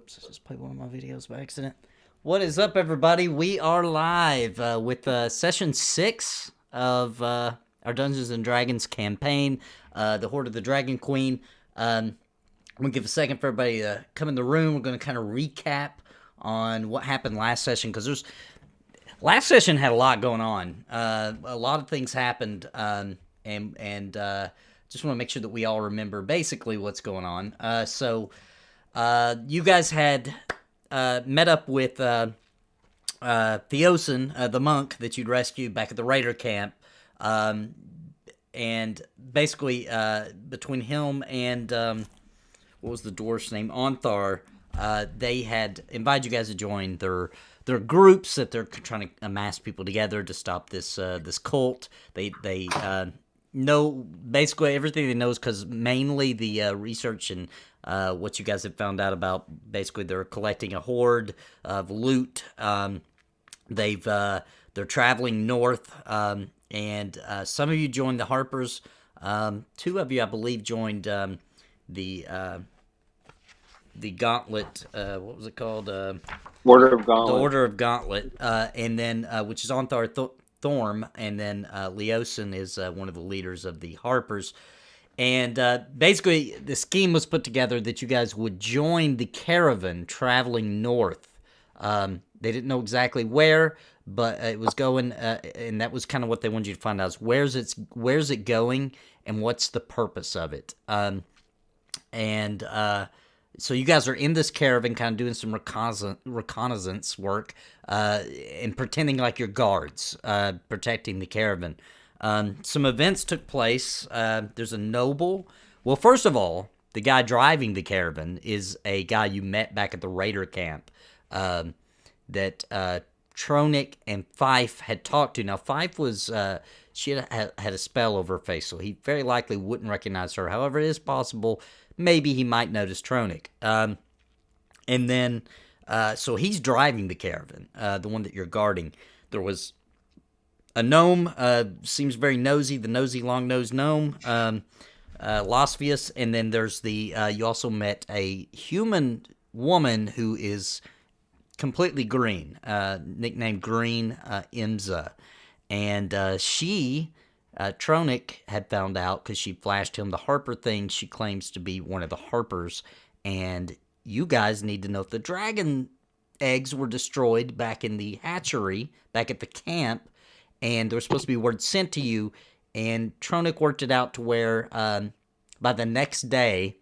Whoops, I just played one of my videos by accident. What is up, everybody? We are live with session 6 of our Dungeons and Dragons campaign, the Hoard of the Dragon Queen. I'm going to give a second for everybody to come in the room. We're going to kind of recap on what happened last session, because last session had a lot going on. A lot of things happened, and just want to make sure that we all remember basically what's going on. So you guys had met up with Theosin, the monk that you'd rescued back at the Raider camp, and basically between him and what was the dwarf's name, Onthar, they had invited you guys to join their groups that they're trying to amass people together to stop this cult. They know basically everything they know, is because mainly the research and what you guys have found out about. Basically, they're collecting a hoard of loot. They're traveling north, and some of you joined the Harpers. 2 of you, I believe, joined the Gauntlet. What was it called? Order of Gauntlet. The Order of Gauntlet, and then which is Onthar Thorm, and then Leosin is one of the leaders of the Harpers. And basically, the scheme was put together that you guys would join the caravan traveling north. They didn't know exactly where, but it was going, and that was kind of what they wanted you to find out: is where's it going, and what's the purpose of it. So you guys are in this caravan, kind of doing some reconnaissance work, and pretending like you're guards, protecting the caravan. Some events took place. There's a noble. Well, first of all, the guy driving the caravan is a guy you met back at the Raider camp, that Tronic and Fife had talked to. Now, Fife was, she had a spell over her face, so he very likely wouldn't recognize her. However, it is possible maybe he might notice Tronic. And then, so he's driving the caravan, the one that you're guarding. There was a gnome, seems very nosy, the nosy long-nosed gnome, Losvius, and then there's you also met a human woman who is completely green, nicknamed Green Imza, and she, Tronic had found out because she flashed him the Harper thing. She claims to be one of the Harpers, and you guys need to know if the dragon eggs were destroyed back in the hatchery, back at the camp, and there was supposed to be word sent to you, and Tronic worked it out to where by the next day,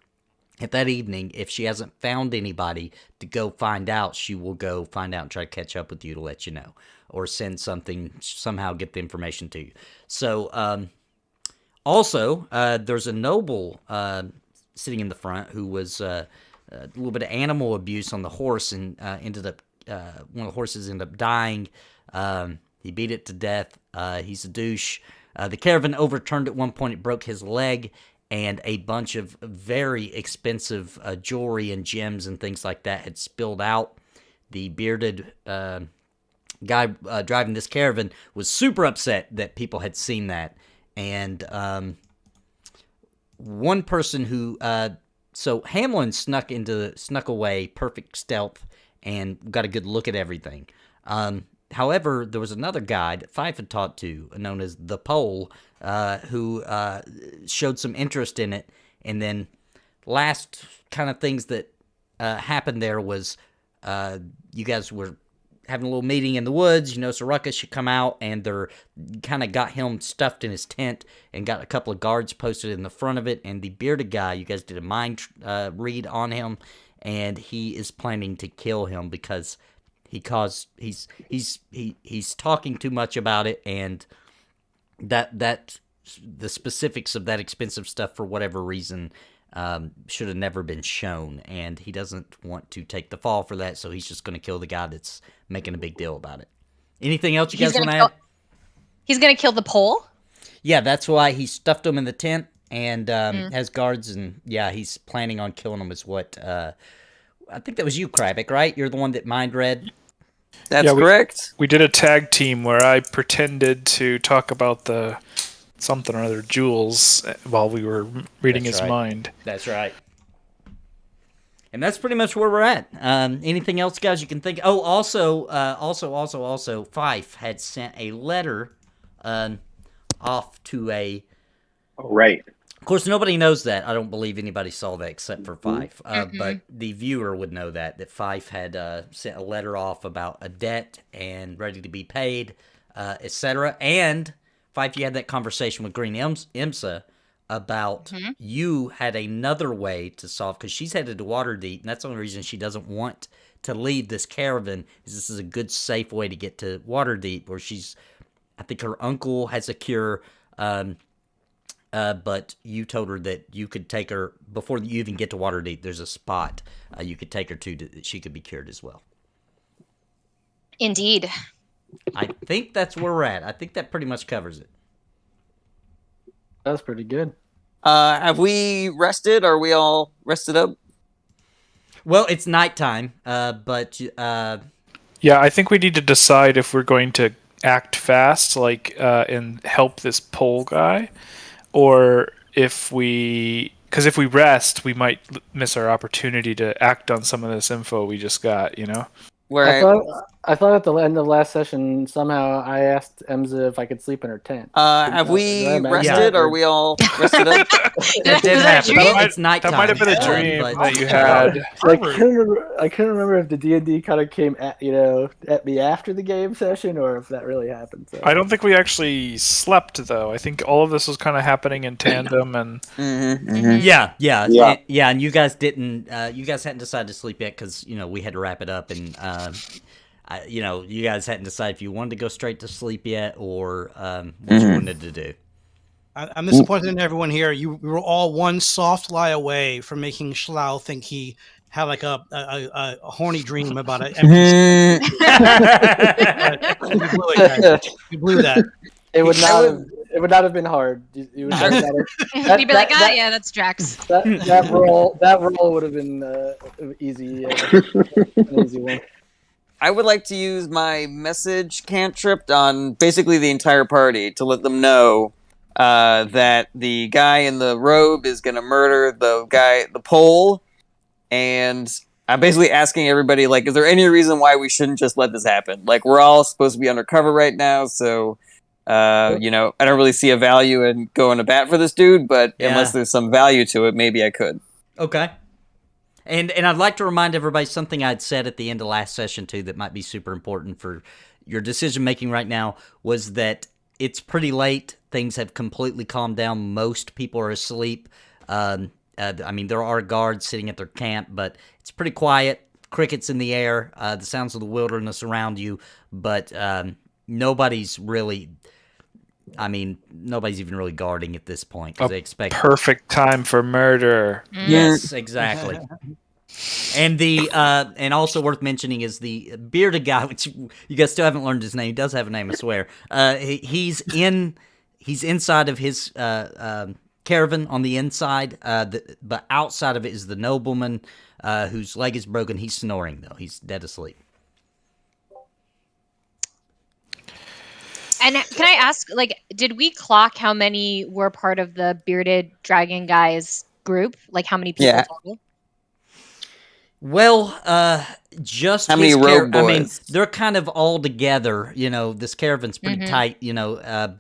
at that evening, if she hasn't found anybody to go find out, she will go find out and try to catch up with you to let you know, or send something, somehow get the information to you. So, also, there's a noble sitting in the front who was a little bit of animal abuse on the horse, and ended up, one of the horses ended up dying. He beat it to death. He's a douche. The caravan overturned at one point. It broke his leg, and a bunch of very expensive jewelry and gems and things like that had spilled out. The bearded guy driving this caravan was super upset that people had seen that. And one person who... so Hamlin snuck away, perfect stealth, and got a good look at everything. However, there was another guy that Fife had talked to, known as the Pole, who showed some interest in it. And then last kind of things that happened there was you guys were having a little meeting in the woods. You know, so Ruckus should come out, and they're kind of got him stuffed in his tent and got a couple of guards posted in the front of it. And the bearded guy, you guys did a mind read on him, and he is planning to kill him because he's talking too much about it, and that the specifics of that expensive stuff, for whatever reason, should have never been shown, and he doesn't want to take the fall for that, so he's just going to kill the guy that's making a big deal about it. Anything else you guys want to add? He's going to kill the pole? Yeah, that's why he stuffed him in the tent and has guards, and yeah, he's planning on killing him is what... I think that was you, Kravik, right? You're the one that mind read? That's correct. We did a tag team where I pretended to talk about the something or other jewels while we were reading his mind. That's right. And that's pretty much where we're at. Anything else, guys, you can think? Oh, also, Fife had sent a letter off to a. Oh, right. Of course, nobody knows that. I don't believe anybody saw that except for Fife. But the viewer would know that Fife had sent a letter off about a debt and ready to be paid, etc. And Fife, you had that conversation with Green Imsa about you had another way to solve, because she's headed to Waterdeep, and that's the only reason she doesn't want to leave this caravan, is this is a good, safe way to get to Waterdeep, where I think her uncle has a cure, but you told her that you could take her, before you even get to Waterdeep, there's a spot you could take her to that she could be cured as well. Indeed. I think that's where we're at. I think that pretty much covers it. That's pretty good. Have we rested? Are we all rested up? Well, it's nighttime, but Yeah, I think we need to decide if we're going to act fast, and help this pole guy, or if because if we rest, we might miss our opportunity to act on some of this info we just got, I thought at the end of last session, somehow I asked Emza if I could sleep in her tent. Have we rested? Are we all rested up? It did happen. It's nighttime. That might have been a dream that you had. I couldn't remember if the D&D kind of came at me after the game session, or if that really happened. So. I don't think we actually slept, though. I think all of this was kind of happening in tandem, and Yeah, and you guys didn't. You guys hadn't decided to sleep yet because we had to wrap it up, and you guys hadn't decided if you wanted to go straight to sleep yet, or what you wanted to do. I'm disappointed in everyone here. We were all one soft lie away from making Schlau think he had like a horny dream about an NPC. You blew that. It would not have been hard. You would have You'd be like, yeah, that's Drax. That roll would have been easy, an easy one. I would like to use my message cantrip on basically the entire party to let them know that the guy in the robe is going to murder the pole, and I'm basically asking everybody, is there any reason why we shouldn't just let this happen? We're all supposed to be undercover right now, so I don't really see a value in going to bat for this dude, but unless there's some value to it, maybe I could. Okay. And I'd like to remind everybody something I'd said at the end of last session, too, that might be super important for your decision-making right now, was that it's pretty late. Things have completely calmed down. Most people are asleep. There are guards sitting at their camp, but it's pretty quiet. Crickets in the air, the sounds of the wilderness around you, but nobody's really... nobody's even really guarding at this point because they expect perfect time for murder. Yes, exactly. And and also worth mentioning is the bearded guy, which you guys still haven't learned his name. He does have a name, I swear. He's inside of his caravan on the inside, but outside of it is the nobleman whose leg is broken. He's snoring though. He's dead asleep. And can I ask, did we clock how many were part of the bearded dragon guys group? How many people total? Well, just how many rogue boys? They're kind of all together. This caravan's pretty tight.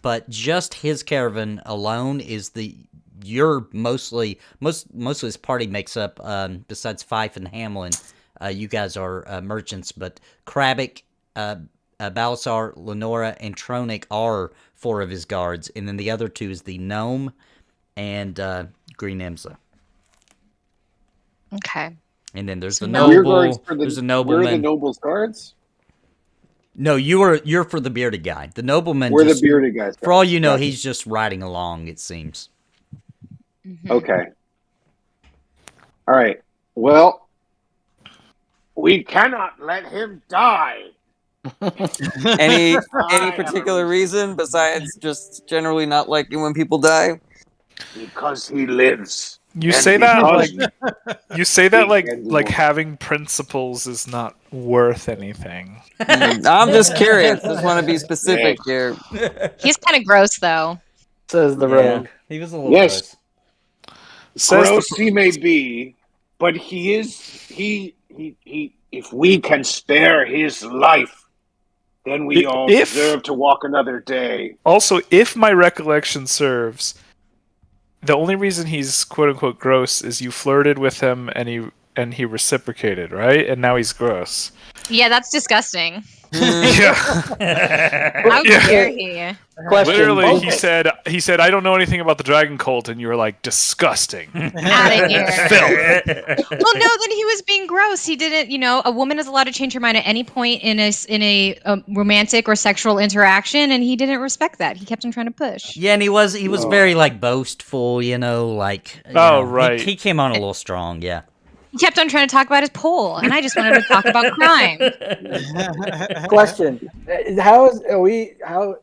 But just his caravan alone is most of his party makes up. Besides Fife and Hamlin, you guys are merchants, but Krabic, Balasar, Lenora, and Tronic are 4 of his guards, and then the other 2 is the gnome and Green Imsa. Okay. And then there's the noble. There's a nobleman. We're the noble's guards? No, you're for the bearded guy. The nobleman. We're the bearded guys. For all you know, he's just riding along. It seems. Okay. All right. Well, we cannot let him die. Any particular reason besides just generally not liking when people die? Because he lives. You say that like having principles is not worth anything. I'm just curious. Just want to be specific here. He's kind of gross, though. Says the rogue. He was a little gross. Gross he may be, But he if we can spare his life, then we all deserve to walk another day. Also, if my recollection serves, the only reason he's quote unquote gross is you flirted with him and he reciprocated, right? And now he's gross. Yeah, that's disgusting. Yeah. How dare he? Question. Literally, he said, I don't know anything about the dragon cult, and you were like, disgusting. Out of here. Filth. Well, no, then he was being gross. He didn't, a woman is allowed to change her mind at any point in a romantic or sexual interaction, and he didn't respect that. He kept on trying to push. Yeah, and he was very like boastful, Right. He came on a little strong, yeah. He kept on trying to talk about his pole, and I just wanted to talk about crime. Question: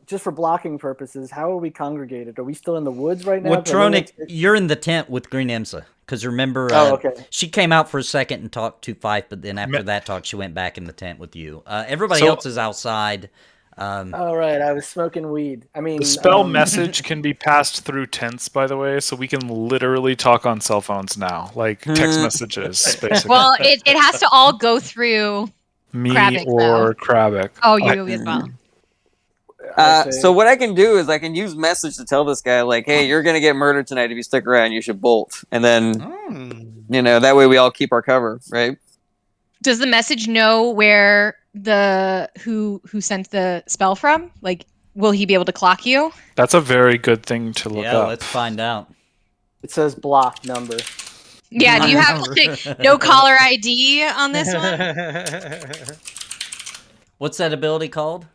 just for blocking purposes, how are we congregated? Are we still in the woods right now? With Tronic, you're in the tent with Green Imsa. Because remember, okay. She came out for a second and talked to Fife, but then after that talk, she went back in the tent with you. Everybody else is outside. All right, I was smoking weed. I mean, the spell message can be passed through tents, by the way, so we can literally talk on cell phones now, like text messages, basically. Well, it has to all go through me Kravik, or Kravik. Oh, you as well. So what I can do is I can use message to tell this guy, like, hey, you're going to get murdered tonight. If you stick around, you should bolt. And then, that way we all keep our cover, right? Does the message know where who sent the spell from? Like, will he be able to clock you? That's a very good thing to look up. Yeah, let's find out. It says block number. Yeah, do you have like no caller ID on this one? What's that ability called?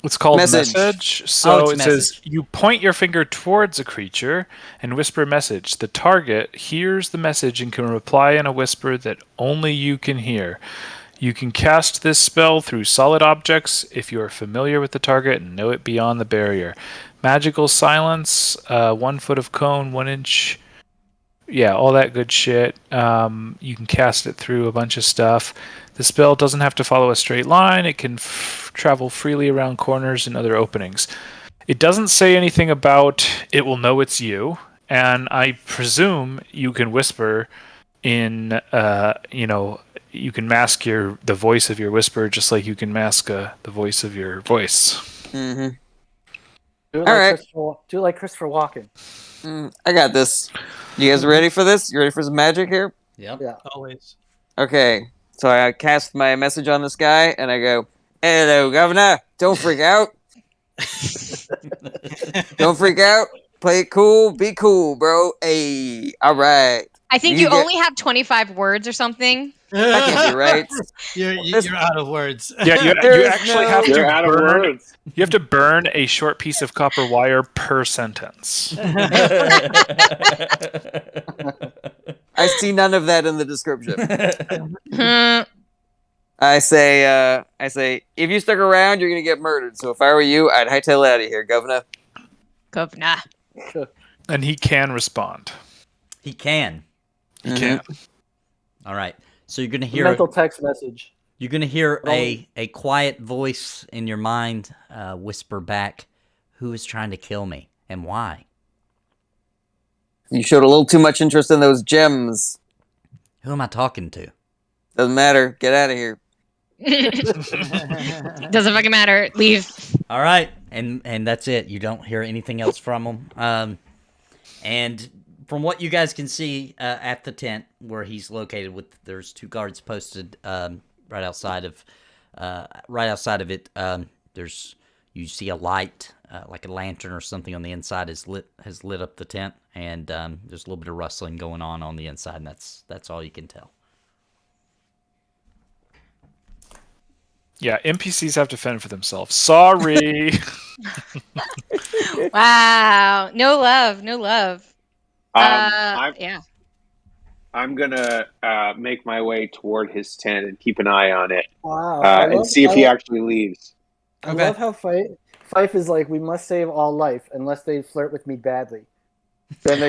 It's called Message. message. So it message. says you point your finger towards a creature and whisper a message. The target hears the message and can reply in a whisper that only you can hear. You can cast this spell through solid objects if you are familiar with the target and know it beyond the barrier. Magical silence, 1 foot of cone, 1 inch. Yeah, all that good shit. You can cast it through a bunch of stuff. The spell doesn't have to follow a straight line. It can travel freely around corners and other openings. It doesn't say anything about it will know it's you, and I presume you can whisper in, you can mask the voice of your whisper just like you can mask the voice of your voice. Mm-hmm. Do it like Christopher Walken. I got this. You guys ready for this? You ready for some magic here? Yep. Yeah. Always. Okay. So I cast my message on this guy, and I go, hello, Governor. Don't freak out. Don't freak out. Play it cool. Be cool, bro. Hey, all right. I think you only have 25 words or something. That can't be right. You're out of words. Yeah, you actually have to You're out of words. You have to burn a short piece of copper wire per sentence. I see none of that in the description. I say, if you stick around, you're gonna get murdered. So if I were you, I'd hightail it out of here, Governor. Governor. And he can respond. He can. He can. All right. So you're gonna hear Mental text message. You're gonna hear a quiet voice in your mind whisper back, "Who is trying to kill me and why?" You showed a little too much interest in those gems. Who am I talking to? Doesn't matter. Get out of here. Doesn't fucking matter. Leave. All right, and that's it. You don't hear anything else from him. And from what you guys can see at the tent where he's located, there's 2 guards posted right outside of it. You see a light, like a lantern or something on the inside has lit up the tent, and there's a little bit of rustling going on the inside, and that's all you can tell. Yeah, NPCs have to fend for themselves. Sorry. Wow. No love. Yeah. I'm gonna make my way toward his tent and keep an eye on it, Wow. and see if he actually leaves. I love how Fife is like, we must save all life unless they flirt with me badly. Then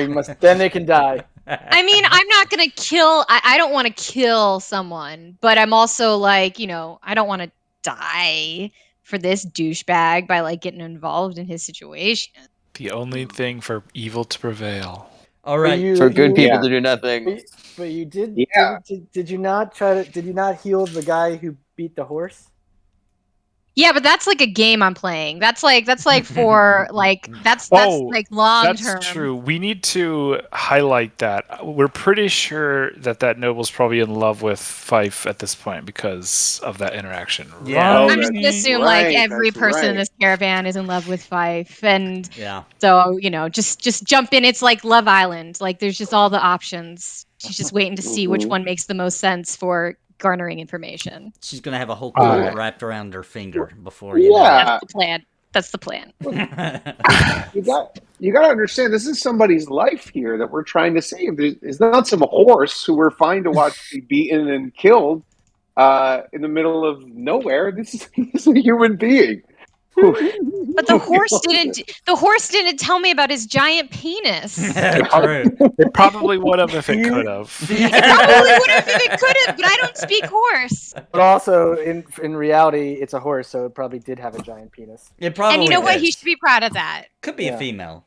they can die. I mean, I'm not gonna kill. I don't want to kill someone, but I'm also like, I don't want to die for this douchebag by like getting involved in his situation. The only thing for evil to prevail. All right. For good people Yeah. to do nothing. But you did. Yeah. Did you not try to? Did you not heal the guy who beat the horse? Yeah, but that's like a game I'm playing. That's like for like that's Oh, like long term. That's true. We need to highlight that. We're pretty sure that noble's probably in love with Fife at this point because of that interaction. Yeah. Oh, Right? I'm just gonna that's assume right, like every that's person in right. this caravan is in love with Fife, and Yeah. so just jump in. It's like Love Island. Like there's just all the options. She's just waiting to see which Mhm. one makes the most sense for garnering information. She's gonna have a whole Uh, cord wrapped around her finger before you know Yeah. That's the plan. That's the plan. it. You got to understand, this is somebody's life here that we're trying to save. It's not some horse who we're fine to watch be beaten and killed in the middle of nowhere. This is a human being. But the horse didn't tell me about his giant penis. True. It probably would have if it could have. It probably would have if it could have, but I don't speak horse. But also, in reality, it's a horse, so it probably did have a giant penis. It probably And you know what? did. He should be proud of that. Could be a Yeah. female.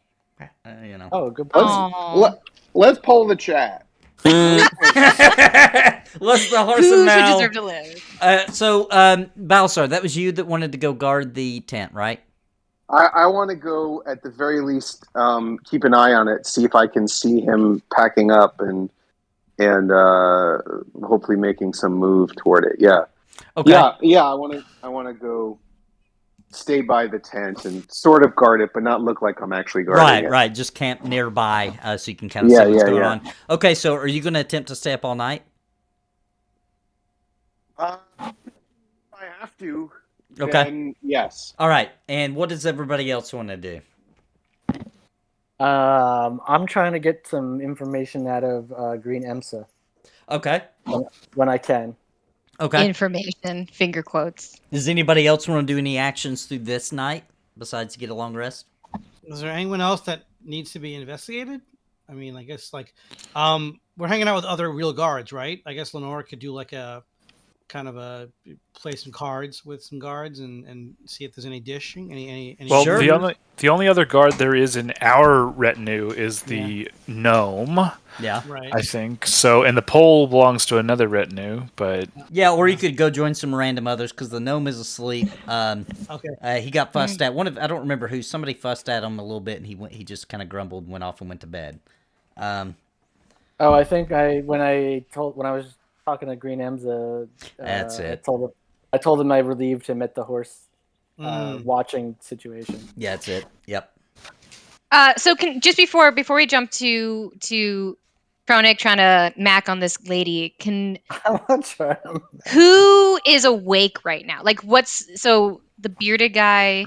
You know. Oh, good point. Aw. Let's poll the chat. Let's the horse Who and should now. deserve to live? So, Balsar, that was you that wanted to go guard the tent, right? I want to go at the very least, keep an eye on it, see if I can see him packing up and hopefully making some move toward it. Yeah. Okay. Yeah. I want to go stay by the tent and sort of guard it, but not look like I'm actually guarding it. Right. Just camp nearby so you can kind of Yeah, see what's yeah, going yeah. on. Okay, so are you going to attempt to stay up all night? If I have to. Okay. Then yes. All right. And what does everybody else want to do? I'm trying to get some information out of Green Emsa Okay. when I can. Okay. Information, finger quotes. Does anybody else want to do any actions through this night besides get a long rest? Is there anyone else that needs to be investigated? I mean, I guess like we're hanging out with other real guards, right? I guess Lenora could do like a kind of play some cards with some guards and see if there's any dishing, any Well, Sure. the only other guard there is in our retinue is the gnome, Yeah. right. I think. So, and the pole belongs to another retinue, but Yeah, or you could go join some random others because the gnome is asleep. Okay. He got fussed at. I don't remember who. Somebody fussed at him a little bit, and he just kind of grumbled, went off, and went to bed. Oh, I think when I was talking to Green Emsa, That's it. I told him I relieved him at the horse Mm. watching situation. Yeah, that's it. Yep. So just before we jump to Tronic trying to mac on this lady, I'm not trying. who is awake right now? Like so the bearded guy?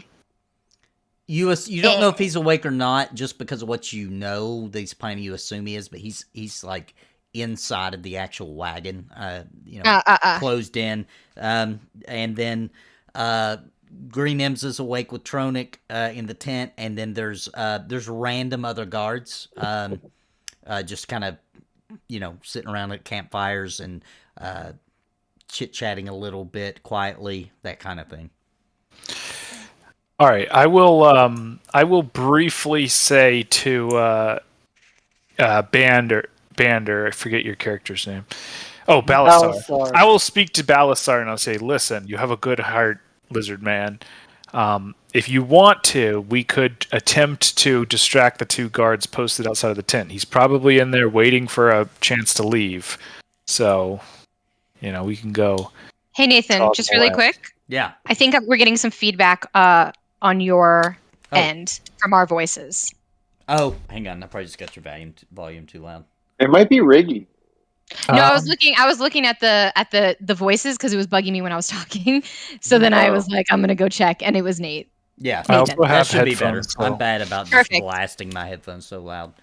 You don't know if he's awake or not just because of what you know. These planning you assume he is, but he's like inside of the actual wagon, closed in. And then Green Ems is awake with Tronic in the tent, and then there's random other guards just kind of sitting around at campfires and chit chatting a little bit quietly, that kind of thing. all right. I will briefly say to Bander, I forget your character's name. Oh, Balasar. Balasar. I will speak to Balasar and I'll say, listen, you have a good heart, lizard man. If you want to, we could attempt to distract the two guards posted outside of the tent. He's probably in there waiting for a chance to leave. So, we can go. Hey Nathan, Talk just really loud. quick. Yeah. I think we're getting some feedback on your end from our voices. Oh, hang on. I probably just got your volume too loud. It might be Riggy. No, I was looking at the voices because it was bugging me when I was talking. So then I was like, I'm gonna go check, and it was Nate. Yeah, I also that have should be better. headphones, so- I'm bad about just Perfect. blasting my headphones so loud.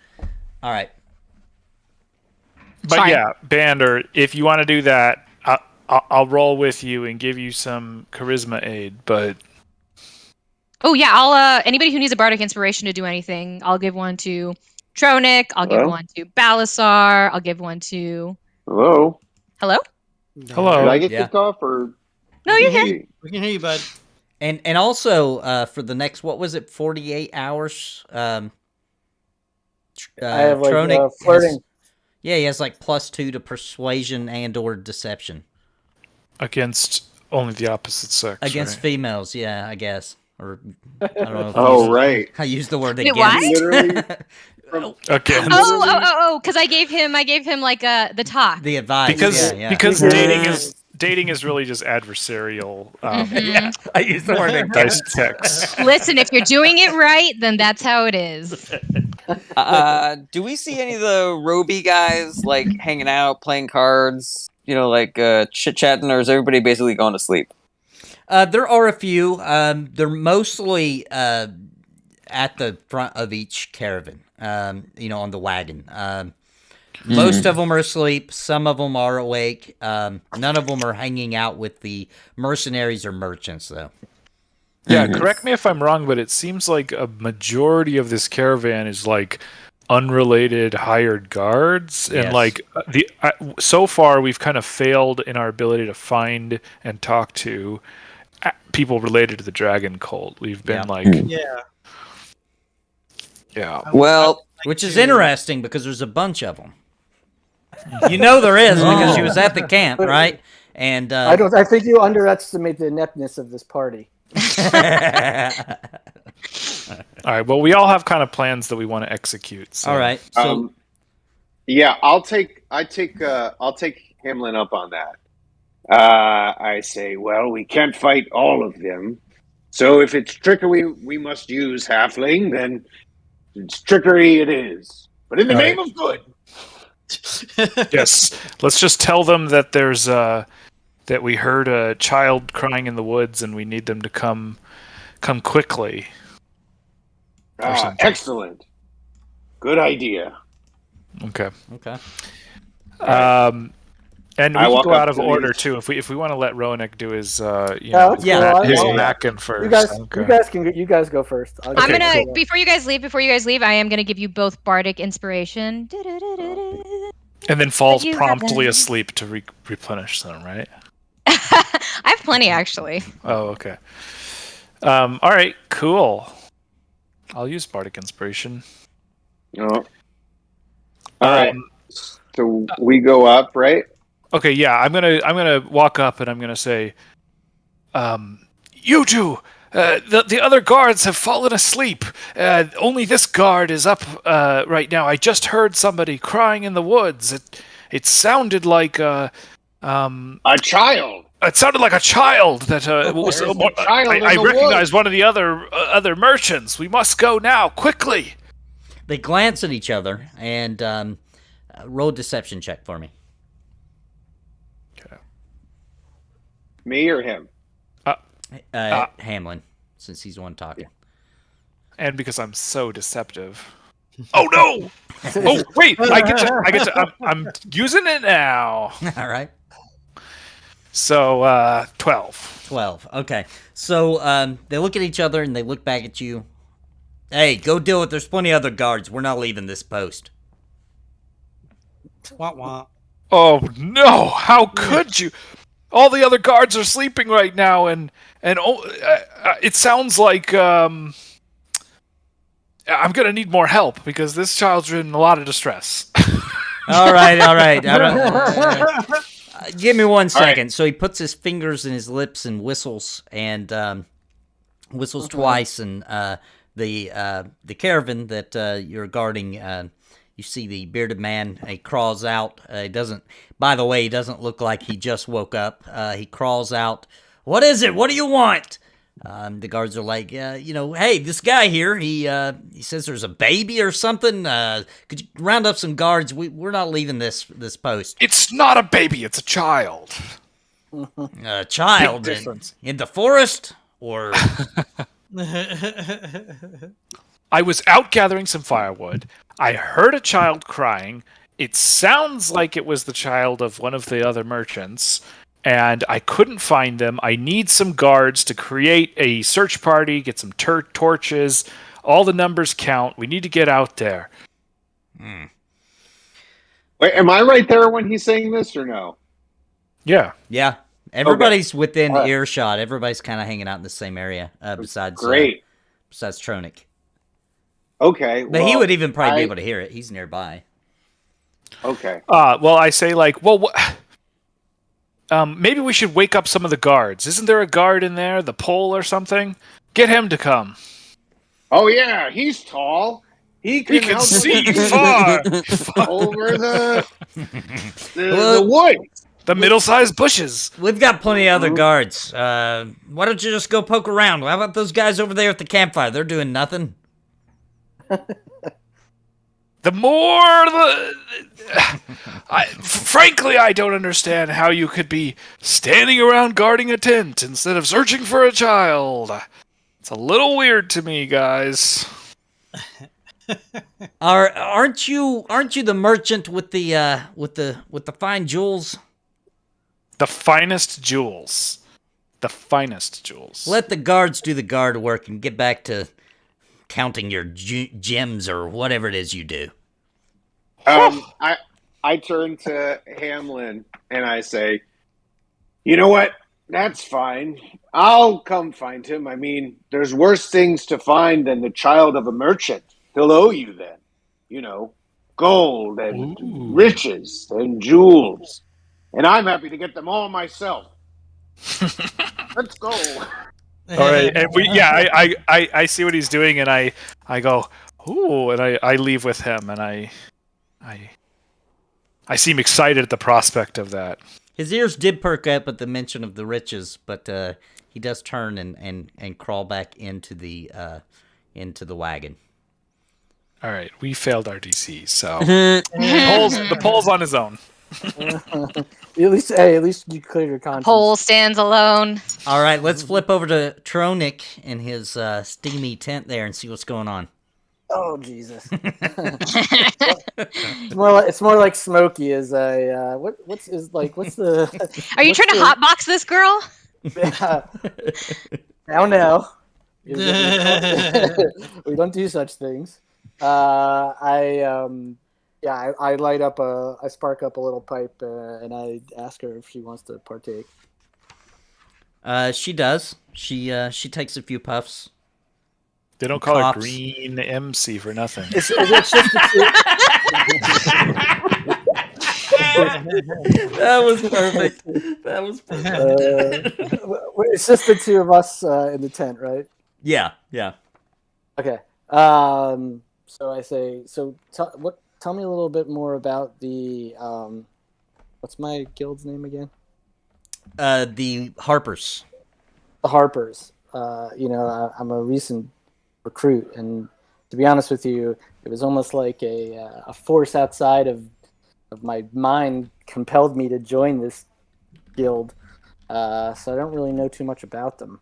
All right. But Sorry. yeah, Bander, if you want to do that, I'll roll with you and give you some charisma aid. But Oh yeah, I'll anybody who needs a bardic inspiration to do anything, I'll give one to Tronic. I'll give Hello? one to Balasar. I'll give one to Hello. Hello. Hello. Did I get Yeah. kicked off or? No, you're here. We can hear you, bud. And also for the next, what was it, 48 hours? I have like Tronic flirting. he has like +2 to persuasion and/or deception Against only the opposite sex. against right? females. Yeah, I guess. Or I don't know. If Oh, right. I use the word Wait, what? against. Literally. Against. Oh, because I gave him like the talk. The advice. Because yeah. because Because- dating is really just adversarial. Mhm. I use the word Dice against. text. Listen, if you're doing it right, then that's how it is. Do we see any of the Roby guys like hanging out, playing cards? You know, like chit chatting, or is everybody basically going to sleep? There are a few. They're mostly at the front of each caravan. On the wagon. Most of them are asleep. Some of them are awake. None of them are hanging out with the mercenaries or merchants, though. Yeah, correct me if I'm wrong, but it seems like a majority of this caravan is like unrelated hired guards, and Yes. like so far we've kind of failed in our ability to find and talk to people related to the dragon cult. We've been Yeah. yeah. Well, Which is interesting because there's a bunch of them. You know there is because she was at the camp, right? And I think you underestimate the ineptness of this party. All right. Well, we all have kind of plans that we want to execute. So. All right. So Yeah, I'll take Hamlin up on that. I say, well, we can't fight all of them, so if it's trickery we must use halfling, then it's trickery it is. But in the name of good. Yes. Let's just tell them that there's that we heard a child crying in the woods and we need them to come quickly. Excellent. Good idea. Okay. okay. And we I can walk go up out of to order these- too. If we want to let Roenick do his let's go. his I'll- mackin first. You guys go first. I'm Okay, gonna cool. before you guys leave, I am gonna give you both bardic inspiration. And then falls You have promptly them. asleep to replenish them, right? I have plenty actually. Oh, okay. All right, cool. I'll use bardic inspiration. Oh. All right. Um, So we go up, right? Okay, yeah, I'm gonna walk up and I'm gonna say, you two, the other guards have fallen asleep. Only this guard is up right now. I just heard somebody crying in the woods. It sounded like A child. It sounded like a child that was. There's a child in I the recognize woods. one of the other merchants. We must go now, quickly. They glance at each other and roll a deception check for me. Me or him? Hamlin, since he's the one talking. And because I'm so deceptive. Oh no! Oh wait! I get to. I'm using it now. All right. So 12. 12. Okay. So they look at each other and they look back at you. Hey, go do it. There's plenty of other guards. We're not leaving this post. Wah, wah. Oh no! How could you? All the other guards are sleeping right now, and it sounds like I'm gonna need more help because this child's in a lot of distress. All right. Give me 1 second. right. So he puts his fingers in his lips and whistles, and whistles twice, and the caravan that you're guarding. You see the bearded man. He crawls out. He doesn't. By the way, he doesn't look like he just woke up. He crawls out. What is it? What do you want? The guards are like, hey, this guy here. He says there's a baby or something. Could you round up some guards? We're not leaving this post. It's not a baby. It's a child. A child Big difference. in the forest, or I was out gathering some firewood. I heard a child crying. It sounds like it was the child of one of the other merchants, and I couldn't find them. I need some guards to create a search party, get some torches. All the numbers count. We need to get out there. Wait, am I right there when he's saying this or no? Yeah. yeah. Everybody's within earshot. Everybody's kind of hanging out in the same area. Besides Great. Besides Tronic. Okay. But he well, would even probably be I- able to hear it. He's nearby. Okay. Well, I say maybe we should wake up some of the guards. Isn't there a guard in there, the pole or something? Get him to come. Oh yeah, he's tall. He can can help us see see far. over the Well, wood. The middle-sized bushes. We've got plenty of other guards. Why don't you just go poke around? How about those guys over there at the campfire? They're doing nothing. Frankly, I don't understand how you could be standing around guarding a tent instead of searching for a child. It's a little weird to me, guys. Aren't you the merchant with the fine jewels? The finest jewels. The finest jewels. Let the guards do the guard work and get back to counting your gems or whatever it is you do. I turn to Hamlin and I say, "You know what? That's fine. I'll come find him. I mean, there's worse things to find than the child of a merchant. He'll owe you then. You know, gold and riches and jewels. And I'm happy to get them all myself. Let's go." All right, and I see what he's doing, and I go, ooh, and I leave with him, and I seem excited at the prospect of that. His ears did perk up at the mention of the riches, but he does turn and crawl back into the wagon. All right, we failed our DC, so the pole's on his own. At least you cleared your conscience. Pole stands alone. All right, let's flip over to Tronic in his steamy tent there and see what's going on. Oh Jesus! It's more like Smokey is a what's the? Are you trying to hotbox this girl? Now. We don't do such things. I light up I spark up a little pipe and I ask her if she wants to partake. She does. She takes a few puffs. They don't call Coughs. her Green MC for nothing. It's just That was perfect. That was perfect. It's just the two of us in the tent, right? Yeah. Okay. So I say, tell me a little bit more about the what's my guild's name again? The Harpers. The Harpers. I'm a recent recruit, and to be honest with you, it was almost like a force outside of my mind compelled me to join this guild. So I don't really know too much about them.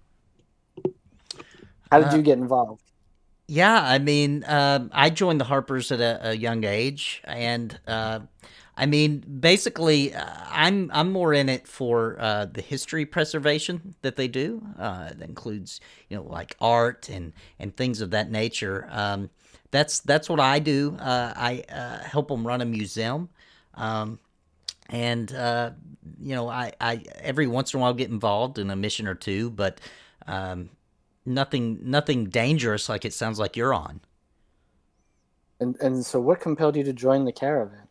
How did you get involved? Yeah, I mean, I joined the Harpers at a young age, and I mean, basically, I'm more in it for the history preservation that they do. That includes, like art and things of that nature. That's what I do. I help them run a museum, and I every once in a while get involved in a mission or two, but nothing dangerous like it sounds like you're on. And so, what compelled you to join the Caravan?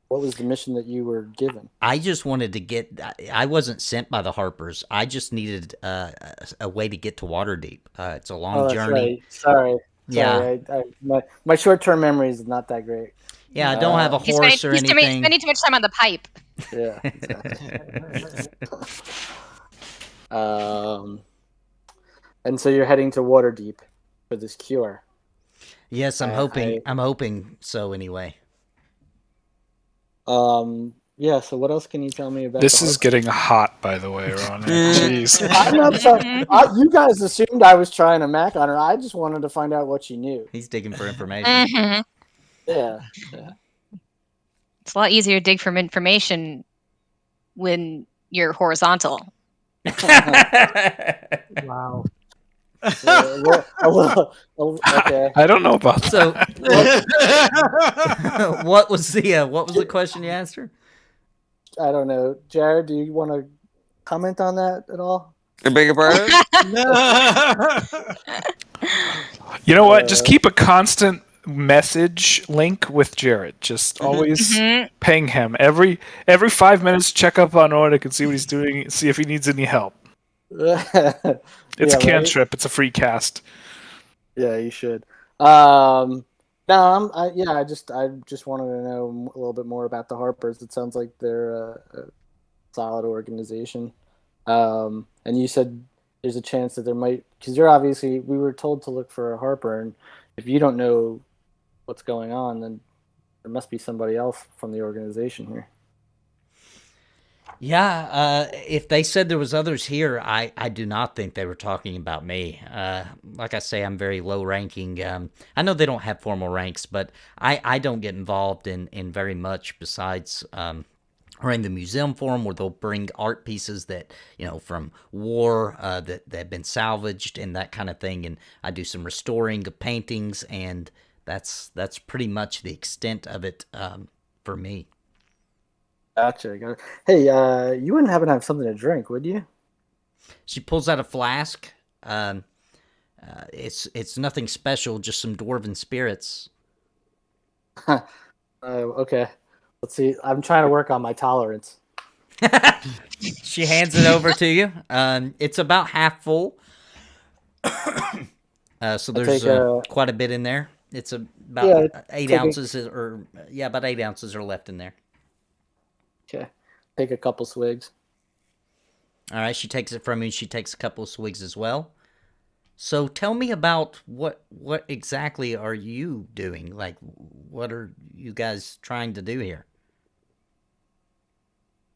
What was the mission that you were given? I just wanted to I wasn't sent by the Harpers. I just needed a way to get to Waterdeep. It's a long journey. Right. Sorry. Yeah. My short-term memory is not that great. Yeah, I don't have a horse or anything. He's spending too much time on the pipe. Yeah. Exactly. And so you're heading to Waterdeep for this cure. Yes, I'm hoping. I'm hoping so. Anyway. Yeah. So what else can you tell me about? This is getting hot, by the way, Ron. Jeez. I'm not sorry. You guys assumed I was trying to mac on her. I just wanted to find out what she knew. He's digging for information. Mm-hmm. Yeah. It's a lot easier to dig for information when you're horizontal. Wow. Okay. I don't know about So, what was the question you asked her? I don't know. Jared, do you want to comment on that at all? I beg your pardon? You know what? Just keep a constant message link with Jared. Just always ping him every 5 minutes. Check up on Ornick and see what he's doing. See if he needs any help. It's a cantrip. It's a free cast. Yeah, you should. No, I just wanted to know a little bit more about the Harpers. It sounds like they're a solid organization. And you said there's a chance that there might, because we were told to look for a Harper, and if you don't know what's going on, then there must be somebody else from the organization here. Yeah, if they said there was others here, I do not think they were talking about me. Like I say, I'm very low ranking. I know they don't have formal ranks, but I don't get involved in very much besides running the museum for them, where they'll bring art pieces that, from war that have been salvaged and that kind of thing. And I do some restoring of paintings, and that's pretty much the extent of it for me. Gotcha. Hey, you wouldn't happen to have something to drink, would you? She pulls out a flask. It's nothing special, just some dwarven spirits. Okay. Let's see. I'm trying to work on my tolerance. She hands it over to you. It's about half full. So there's quite a bit in there. It's about 8 ounces, about 8 ounces are left in there. Okay. Take a couple swigs. All right, she takes it from you, and she takes a couple of swigs as well. So tell me about what exactly are you doing? Like, what are you guys trying to do here?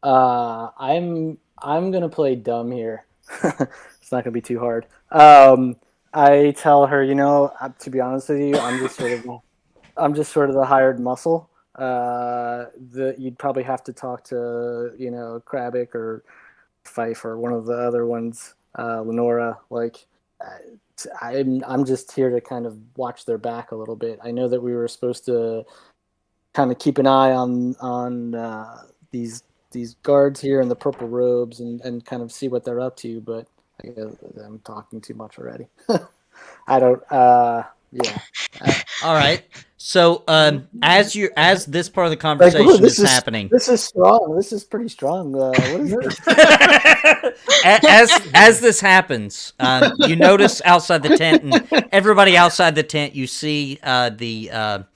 I'm gonna play dumb here. It's not gonna be too hard. I tell her, to be honest with you, I'm just sort of the hired muscle. You'd probably have to talk to Krabick or Fife or one of the other ones, Lenora. Like, I'm just here to kind of watch their back a little bit. I know that we were supposed to kind of keep an eye on these guards here in the purple robes and kind of see what they're up to, but I'm talking too much already. I don't. Yeah. All right. So, as this part of the conversation is happening, this is strong. This is pretty strong. What is this? as this happens, you notice outside the tent, and everybody outside the tent, you see the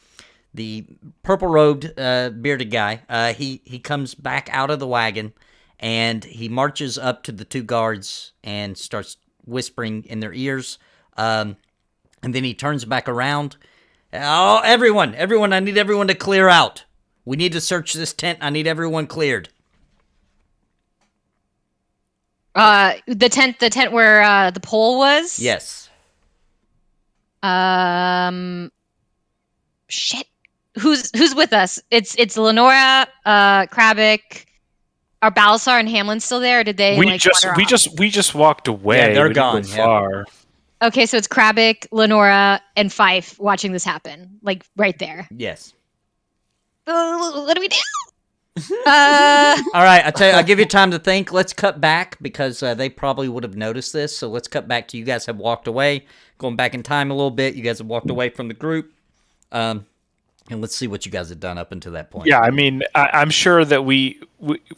purple robed bearded guy. He comes back out of the wagon, and he marches up to the two guards and starts whispering in their ears. And then he turns back around. Oh, everyone, I need everyone to clear out. We need to search this tent. I need everyone cleared. The tent where the pole was? Yes. Shit. Who's with us? It's Lenora, Krabick. Are Balasar and Hamlin still there, or did they we just walked away. Yeah, they're we gone. Didn't go far. Okay, so it's Krabick, Lenora, and Fife watching this happen, like right there. Yes. What do we do? All right, I'll give you time to think. Let's cut back because they probably would have noticed this. So let's cut back to you guys have walked away, going back in time a little bit. You guys have walked away from the group, and let's see what you guys have done up until that point. Yeah, I mean, I'm sure that we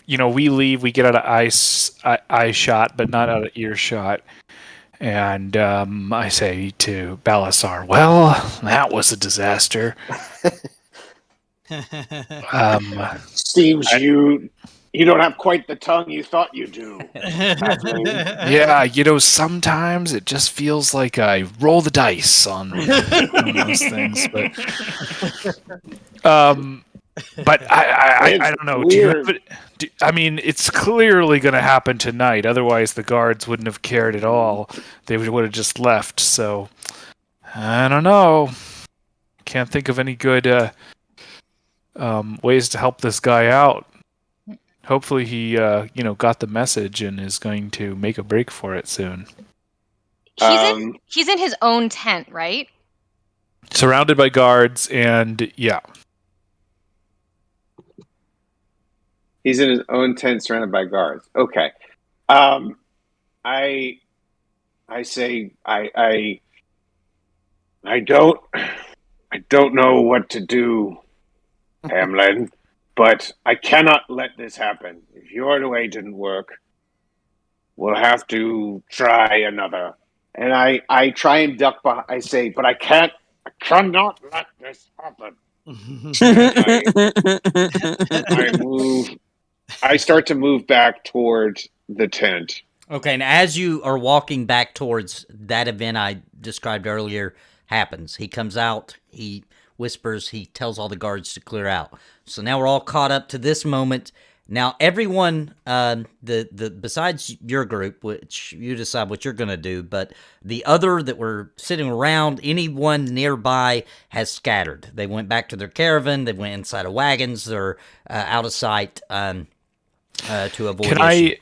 leave, we get out of eye shot, but not out of earshot. And I say to Balasar, well, that was a disaster. Seems you don't have quite the tongue you thought you do. Yeah, sometimes it just feels like I roll the dice on those things. But I don't know. I mean, it's clearly going to happen tonight. Otherwise, the guards wouldn't have cared at all. They would have just left. So, I don't know. Can't think of any good ways to help this guy out. Hopefully, he got the message and is going to make a break for it soon. He's in his own tent, right? Surrounded by guards, and yeah. He's in his own tent surrounded by guards. Okay. I say I I don't know what to do, Hamlin, but I cannot let this happen. If your way didn't work, we'll have to try another. And I try and duck behind. I say, but I cannot let this happen. I move. I start to move back toward the tent. Okay, and as you are walking back towards that event I described earlier happens. He comes out, he whispers, he tells all the guards to clear out. So now we're all caught up to this moment. Now everyone, the besides your group, which you decide what you're gonna do, but the other that were sitting around, anyone nearby has scattered. They went back to their caravan. They went inside of wagons. They're out of sight to avoid.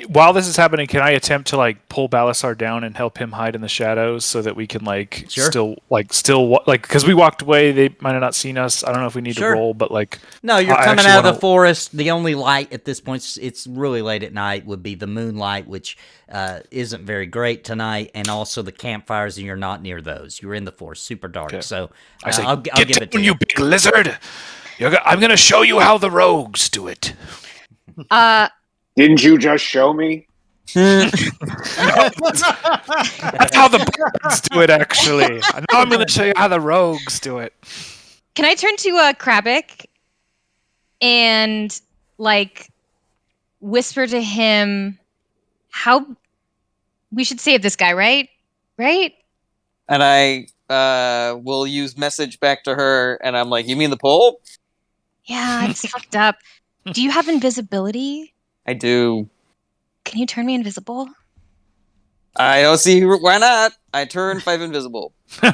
While this is happening, can I attempt to like pull Balasar down and help him hide in the shadows so that we can still because we walked away, they might have not seen us. I don't know if we need to roll, but no, you're coming out of the forest. The only light at this point, it's really late at night, would be the moonlight, which isn't very great tonight, and also the campfires, and you're not near those. You're in the forest, super dark. Okay. So I say, I'll give it to you, big lizard. I'm going to show you how the rogues do it. Didn't you just show me? That's how the birds do it, actually. Now I'm going to show you how the rogues do it. Can I turn to Krabik and whisper to him how we should save this guy, right? Right? And I will use message back to her, and I'm like, "You mean the pole?" Yeah, it's fucked up. Do you have invisibility? I do. Can you turn me invisible? I don't see why not. I turn 5 invisible. Okay.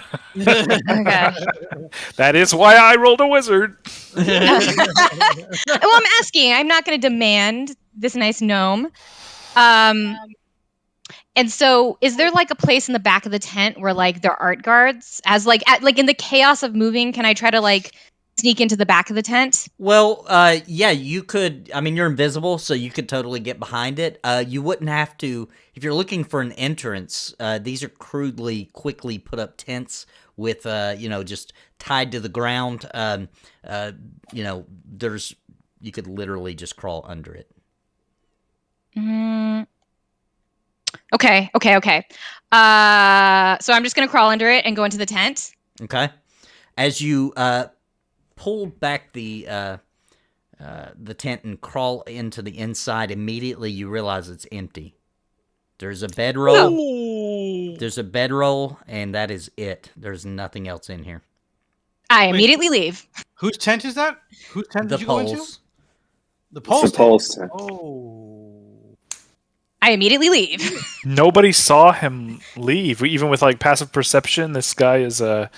That is why I rolled a wizard. Well, I'm asking. I'm not going to demand this nice gnome. And so, is there a place in the back of the tent where there are art guards? As in the chaos of moving, can I try to sneak into the back of the tent? Well, yeah, you could. I mean, you're invisible, so you could totally get behind it. You wouldn't have to, if you're looking for an entrance. These are quickly put up tents with, just tied to the ground. You could literally just crawl under it. Okay. So I'm just gonna crawl under it and go into the tent. Okay. As you pull back the tent and crawl into the inside, immediately you realize it's empty. There's a bedroll. No. There's a bedroll, and that is it. There's nothing else in here. I immediately leave. Whose tent is that? Whose tent did you go into? The Pole's tent. Oh. I immediately leave. Nobody saw him leave. Even with passive perception, this guy is a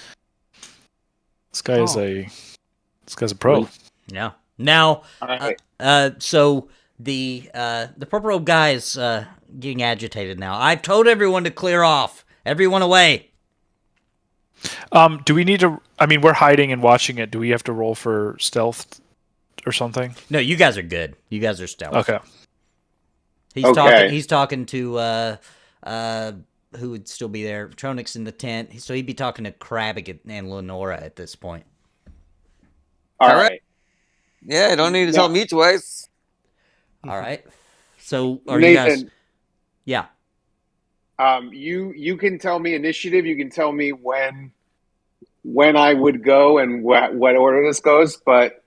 pro. Yeah. Now, right. So the purple robe guy is getting agitated now. I've told everyone to clear off. Everyone away. Do we need to? I mean, we're hiding and watching it. Do we have to roll for stealth or something? No, you guys are good. You guys are stealth. Okay. He's talking to who would still be there? Tronic's in the tent, so he'd be talking to Krabik and Lenora at this point. All right. Yeah, I don't need to tell me twice. All right. So are Nathan, you guys? Yeah. You can tell me initiative. You can tell me when I would go and what order this goes. But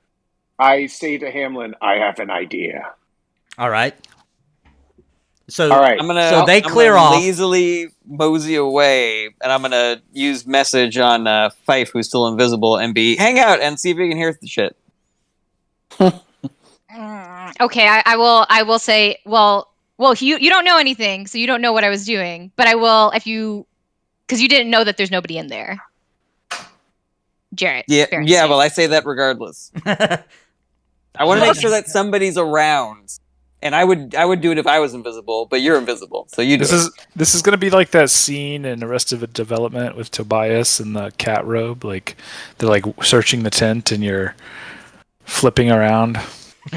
I say to Hamlin, I have an idea. All right. So all right. So they clear off. Lazily mosey away, and I'm gonna use message on Fife, who's still invisible, and hang out and see if we can hear the shit. Okay, I will say, well, you don't know anything, so you don't know what I was doing. But I will, because you didn't know that there's nobody in there. Jarrett. Yeah. Well, I say that regardless. I want to make sure that somebody's around. And I would do it if I was invisible, but you're invisible, so you do it. This is gonna be like that scene in Arrested Development with Tobias and the cat robe. They're searching the tent, and you're flipping around.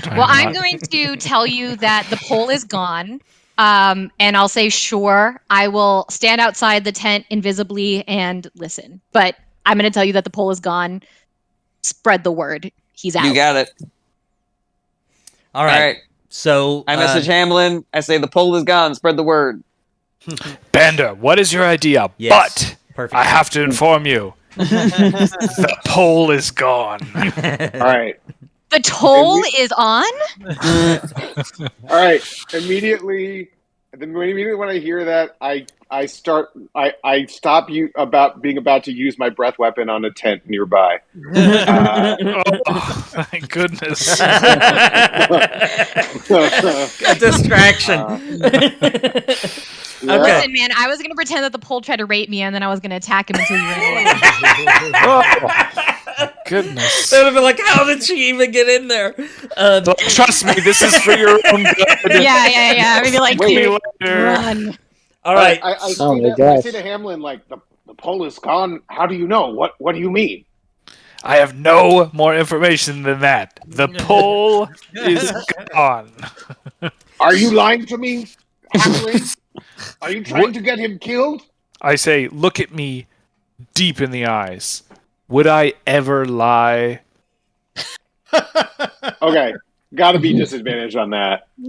Well, I'm going to tell you that the pole is gone. And I'll say, sure, I will stand outside the tent invisibly and listen. But I'm going to tell you that the pole is gone. Spread the word. He's out. You got it. All right. All right. So I message Hamlin. I say the pole is gone. Spread the word. Bender, what is your idea? Yes. But Perfect. I have to inform you. The pole is gone. All right. The toll is on? All right. Immediately when I hear that, I stop you being about to use my breath weapon on a tent nearby. Oh, thank goodness. A distraction. Yeah. Listen, man, I was going to pretend that the pole tried to rape me, and then I was going to attack him until you ran away. Oh, goodness. They would have been like, how did she even get in there? Trust me, this is for your own good. Yeah. Maybe like, Wait, dude, later. run. All right. I Oh say my I gosh. say to Hamlin, like, the pole is gone. How do you know? What do you mean? I have no more information than that. The pole is gone. Are you lying to me, Hamlin? Are you trying to get him killed? I say, look at me deep in the eyes. Would I ever lie? Okay. Gotta be disadvantage on that. He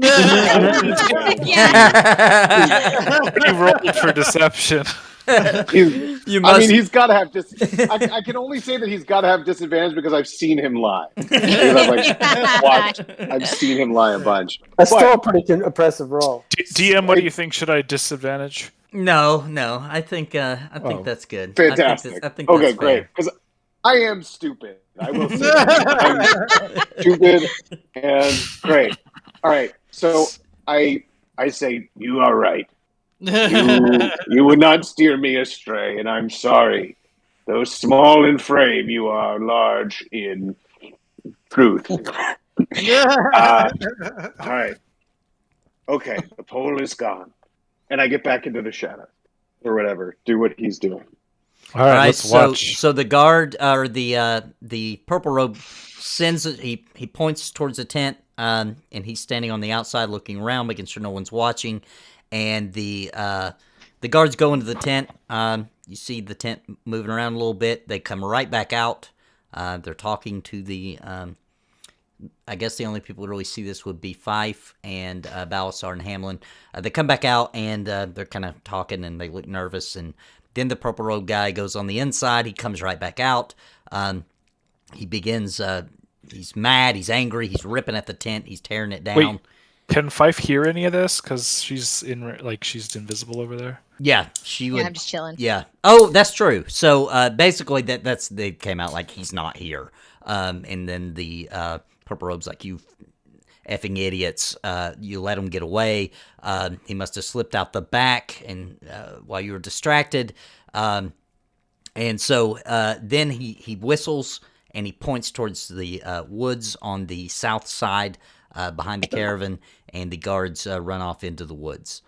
rolled for deception. You must. I mean, he's got to have I can only say that he's got to have disadvantage because I've seen him lie. I've seen him lie a bunch. That's still a pretty impressive roll. DM, what do you think? Should I disadvantage? No. I think that's good. Fantastic. I think okay, that's great. fair. Because I am stupid. I will say that. I'm stupid and great. All right. So I say you are right. You would not steer me astray, and I'm sorry. Though small in frame, you are large in truth. All right. Okay, the pole is gone. And I get back into the shadow. Or whatever. Do what he's doing. All right, let's watch. So the guard or the purple robe sends it. He points towards the tent, and he's standing on the outside, looking around, making sure no one's watching. And the guards go into the tent. You see the tent moving around a little bit. They come right back out. They're talking to the. I guess the only people who really see this would be Fife and Balasar and Hamlin. They come back out and they're kind of talking and they look nervous. And then the purple robe guy goes on the inside. He comes right back out. He begins. He's mad. He's angry. He's ripping at the tent. He's tearing it down. Wait, can Fife hear any of this? Because she's she's invisible over there. Yeah, she would. Yeah, I'm just chilling. Yeah. Oh, that's true. So basically, they came out like he's not here. And then the purple robe's like, you effing idiots! You let him get away. He must have slipped out the back, and while you were distracted. And so then he whistles and he points towards the woods on the south side behind the caravan, and the guards run off into the woods.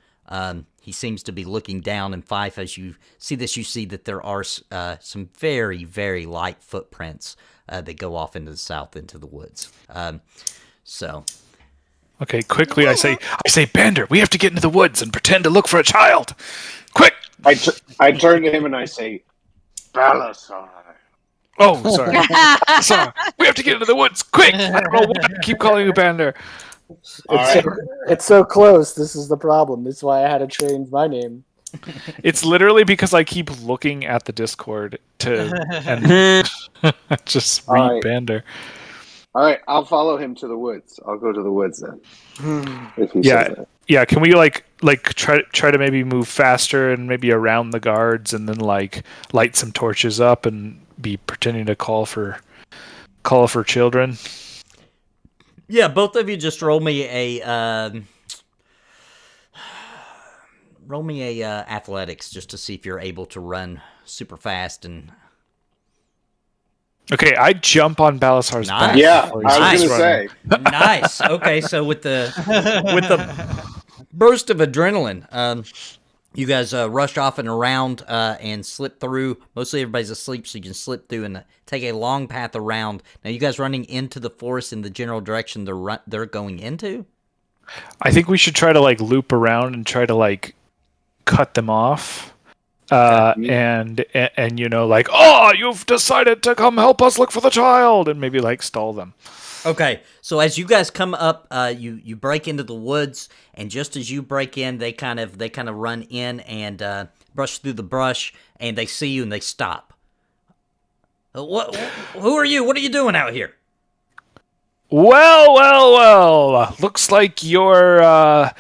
He seems to be looking down, and Fife, as you see this, you see that there are some very, very light footprints that go off into the south into the woods. So. Okay, quickly, I say, Bender, we have to get into the woods and pretend to look for a child. Quick! I turn to him and I say, Balasar. Oh, sorry. Sorry. We have to get into the woods, quick! I don't know why I keep calling you Bender. It's so close. This is the problem. That's why I had to change my name. It's literally because I keep looking at the Discord and just read All right. Bender. All right, I'll follow him to the woods. I'll go to the woods then. If he says that. Yeah. Can we try to maybe move faster and maybe around the guards and then light some torches up and be pretending to call for children? Yeah, both of you just roll me a athletics just to see if you're able to run super fast and. Okay, I jump on Balasar's back. Yeah, before he I was starts going to say. Nice. Okay, so with the burst of adrenaline, you guys rush off and around and slip through. Mostly everybody's asleep, so you can slip through and take a long path around. Now, you guys running into the forest in the general direction they're going into? I think we should try to like loop around and try to like cut them off. And you know, like, oh, you've decided to come help us look for the child, and maybe like stall them. Okay, so as you guys come up, you break into the woods, and just as you break in, they kind of run in and brush through the brush, and they see you and they stop. What? Who are you? What are you doing out here? Well. Looks like your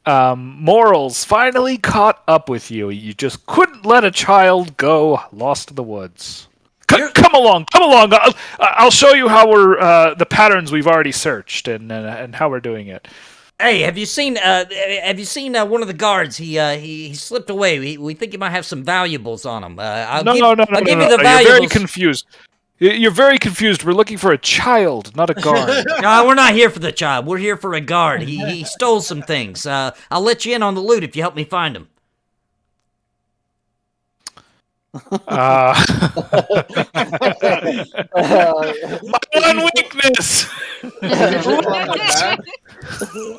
morals finally caught up with you. You just couldn't let a child go lost in the woods. Come along. I'll show you how we're the patterns we've already searched and how we're doing it. Hey, have you seen one of the guards? He slipped away. We think he might have some valuables on him. I'll give you the valuables. You're very confused. You're very confused. We're looking for a child, not a guard. No, we're not here for the child. We're here for a guard. He stole some things. I'll let you in on the loot if you help me find him. My one weakness.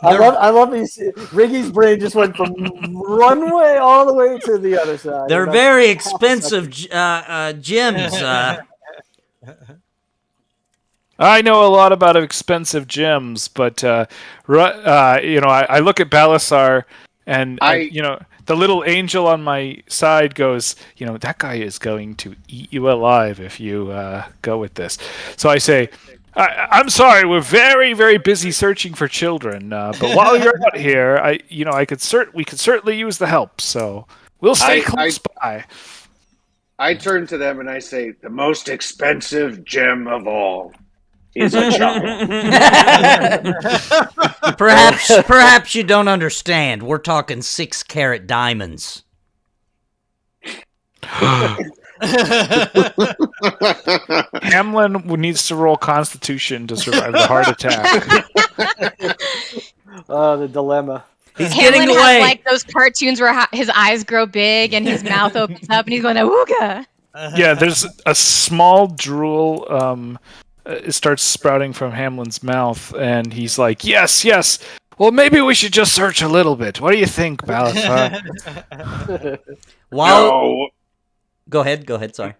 I love these. Riggy's brain just went from one way all the way to the other side. They're very expensive gems. I know a lot about expensive gems, but I look at Balasar, and the little angel on my side goes, that guy is going to eat you alive if you go with this. So I say, I'm sorry, we're very, very busy searching for children. But while you're out here, we could certainly use the help. So we'll stay close by. I turn to them and I say, the most expensive gem of all is a child. Perhaps you don't understand. We're talking 6-carat diamonds. Hamlin needs to roll Constitution to survive the heart attack. Oh, the dilemma. He's Hamlin getting away. has like those cartoons where his eyes grow big and his mouth opens up and he's going, awooga. Yeah, there's a small drool. It starts sprouting from Hamlin's mouth, and he's like, yes. Well, maybe we should just search a little bit. What do you think, Balasar? No. Go ahead. Sorry.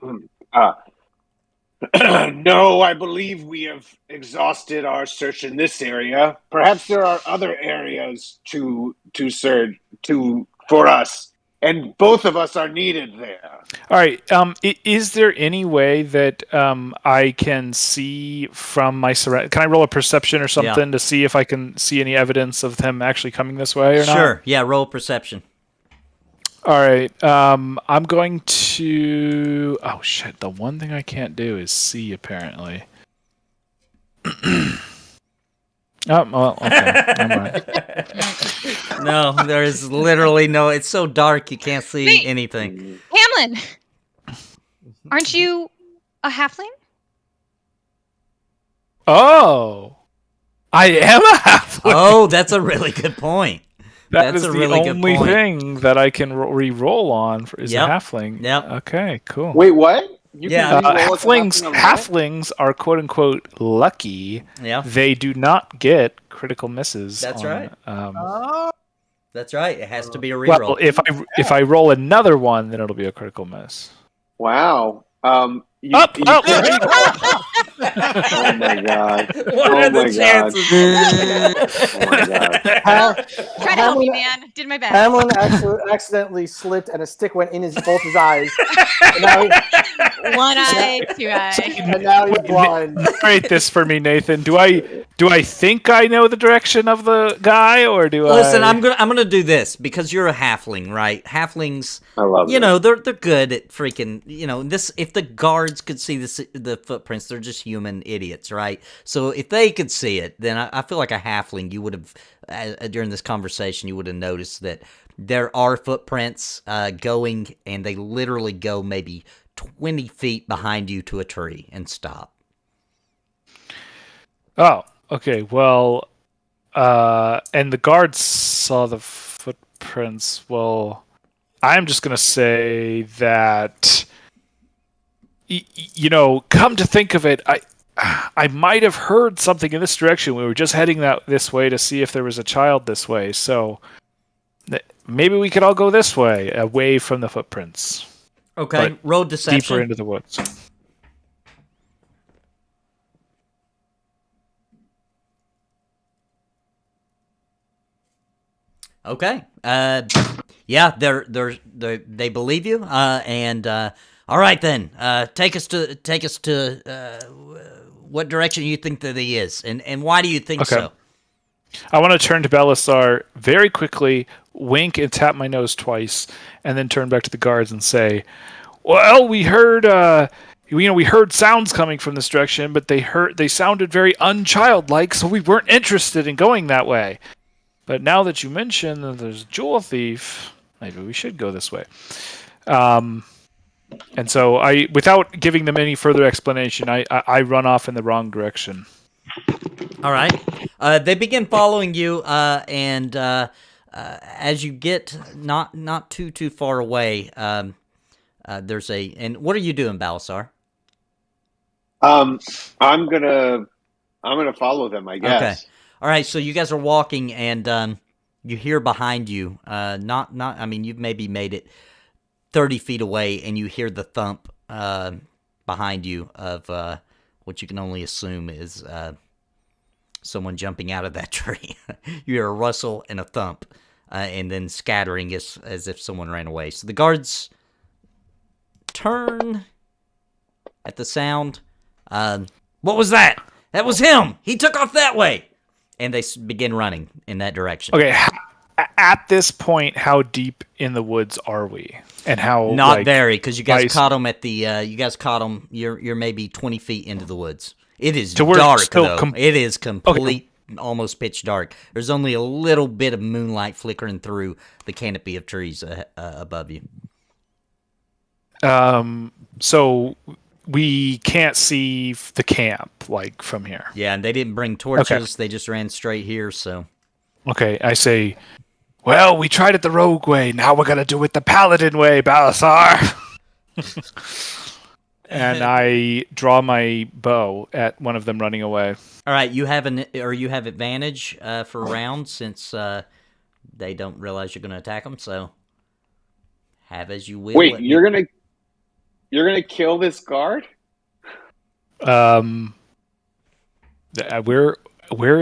No, I believe we have exhausted our search in this area. Perhaps there are other areas to search for us, and both of us are needed there. All right. Is there any way that I can see from my surroundings? Can I roll a perception or something to see if I can see any evidence of them actually coming this way or not? Sure. Yeah. Roll perception. All right. I'm going to. Oh shit! The one thing I can't do is see. Apparently. Oh well. Okay. Never mind. No, there is literally no. It's so dark you can't see anything. Hamlin, aren't you a halfling? Oh, I am a halfling. Oh, that's a really good point. That's a the really good only point. thing that I can re-roll on is Yep. a halfling. Yep. Okay, cool. Wait, what? You Yeah. can re-roll as a halfling on that? Halflings are quote unquote lucky. Yeah. They do not get critical misses. That's on, right. Oh, That's right. It has to be a reroll. Well, if I roll another one, then it'll be a critical miss. Wow. Oh, Oh my god. What are the chances? Oh my god. Try to help me, man. Did my best. Hamlin actually accidentally slipped and a stick went in both his eyes. And now, One eye, two eye. and now he's blind. Narrate this for me, Nathan. Do I think I know the direction of the guy, or do Listen, I? I'm gonna do this because you're a halfling, right? Halflings, I love they're good at freaking, this. If the guards could see the footprints, they're just human idiots, right? So if they could see it, then I feel like a halfling, you would have during this conversation, you would have noticed that there are footprints going, and they literally go maybe 20 feet behind you to a tree and stop. Oh, okay. Well, and the guards saw the footprints. Well, I'm just gonna say that, come to think of it, I might have heard something in this direction. We were just heading this way to see if there was a child this way. So maybe we could all go this way, away from the footprints. Okay, But roll deception. Deeper into the woods. Okay. Yeah, they believe you. All right then. Take us to what direction you think that he is, and why do you think Okay. so? I want to turn to Belisar very quickly, wink and tap my nose twice, and then turn back to the guards and say, "Well, we heard, we heard sounds coming from this direction, but they sounded very unchildlike, so we weren't interested in going that way. But now that you mention that there's a jewel thief, maybe we should go this way." And so without giving them any further explanation, I run off in the wrong direction. All right. They begin following you, and as you get not too far away, there's a. And what are you doing, Balasar? I'm gonna follow them, I guess. Okay. All right. So you guys are walking, and you hear behind you. Not. I mean, you've maybe made it 30 feet away, and you hear the thump behind you of what you can only assume is someone jumping out of that tree. You hear a rustle and a thump, and then scattering as if someone ran away. So the guards turn at the sound. What was that? That was him! He took off that way! And they begin running in that direction. Okay, at this point, how deep in the woods are we? And how Not very, because you guys ice- caught him at the. You guys caught him. You're maybe 20 feet into the woods. It is So we're dark still though. It is complete, almost pitch dark. There's only a little bit of moonlight flickering through the canopy of trees above you. So we can't see the camp like from here. Yeah, and they didn't bring torches. They just ran straight here. So Okay, I say, well, we tried it the rogue way. Now we're gonna do it the paladin way, Balasar. And I draw my bow at one of them running away. all right, you have advantage for rounds since they don't realize you're going to attack them. So have as you will. Wait, you're gonna kill this guard? We're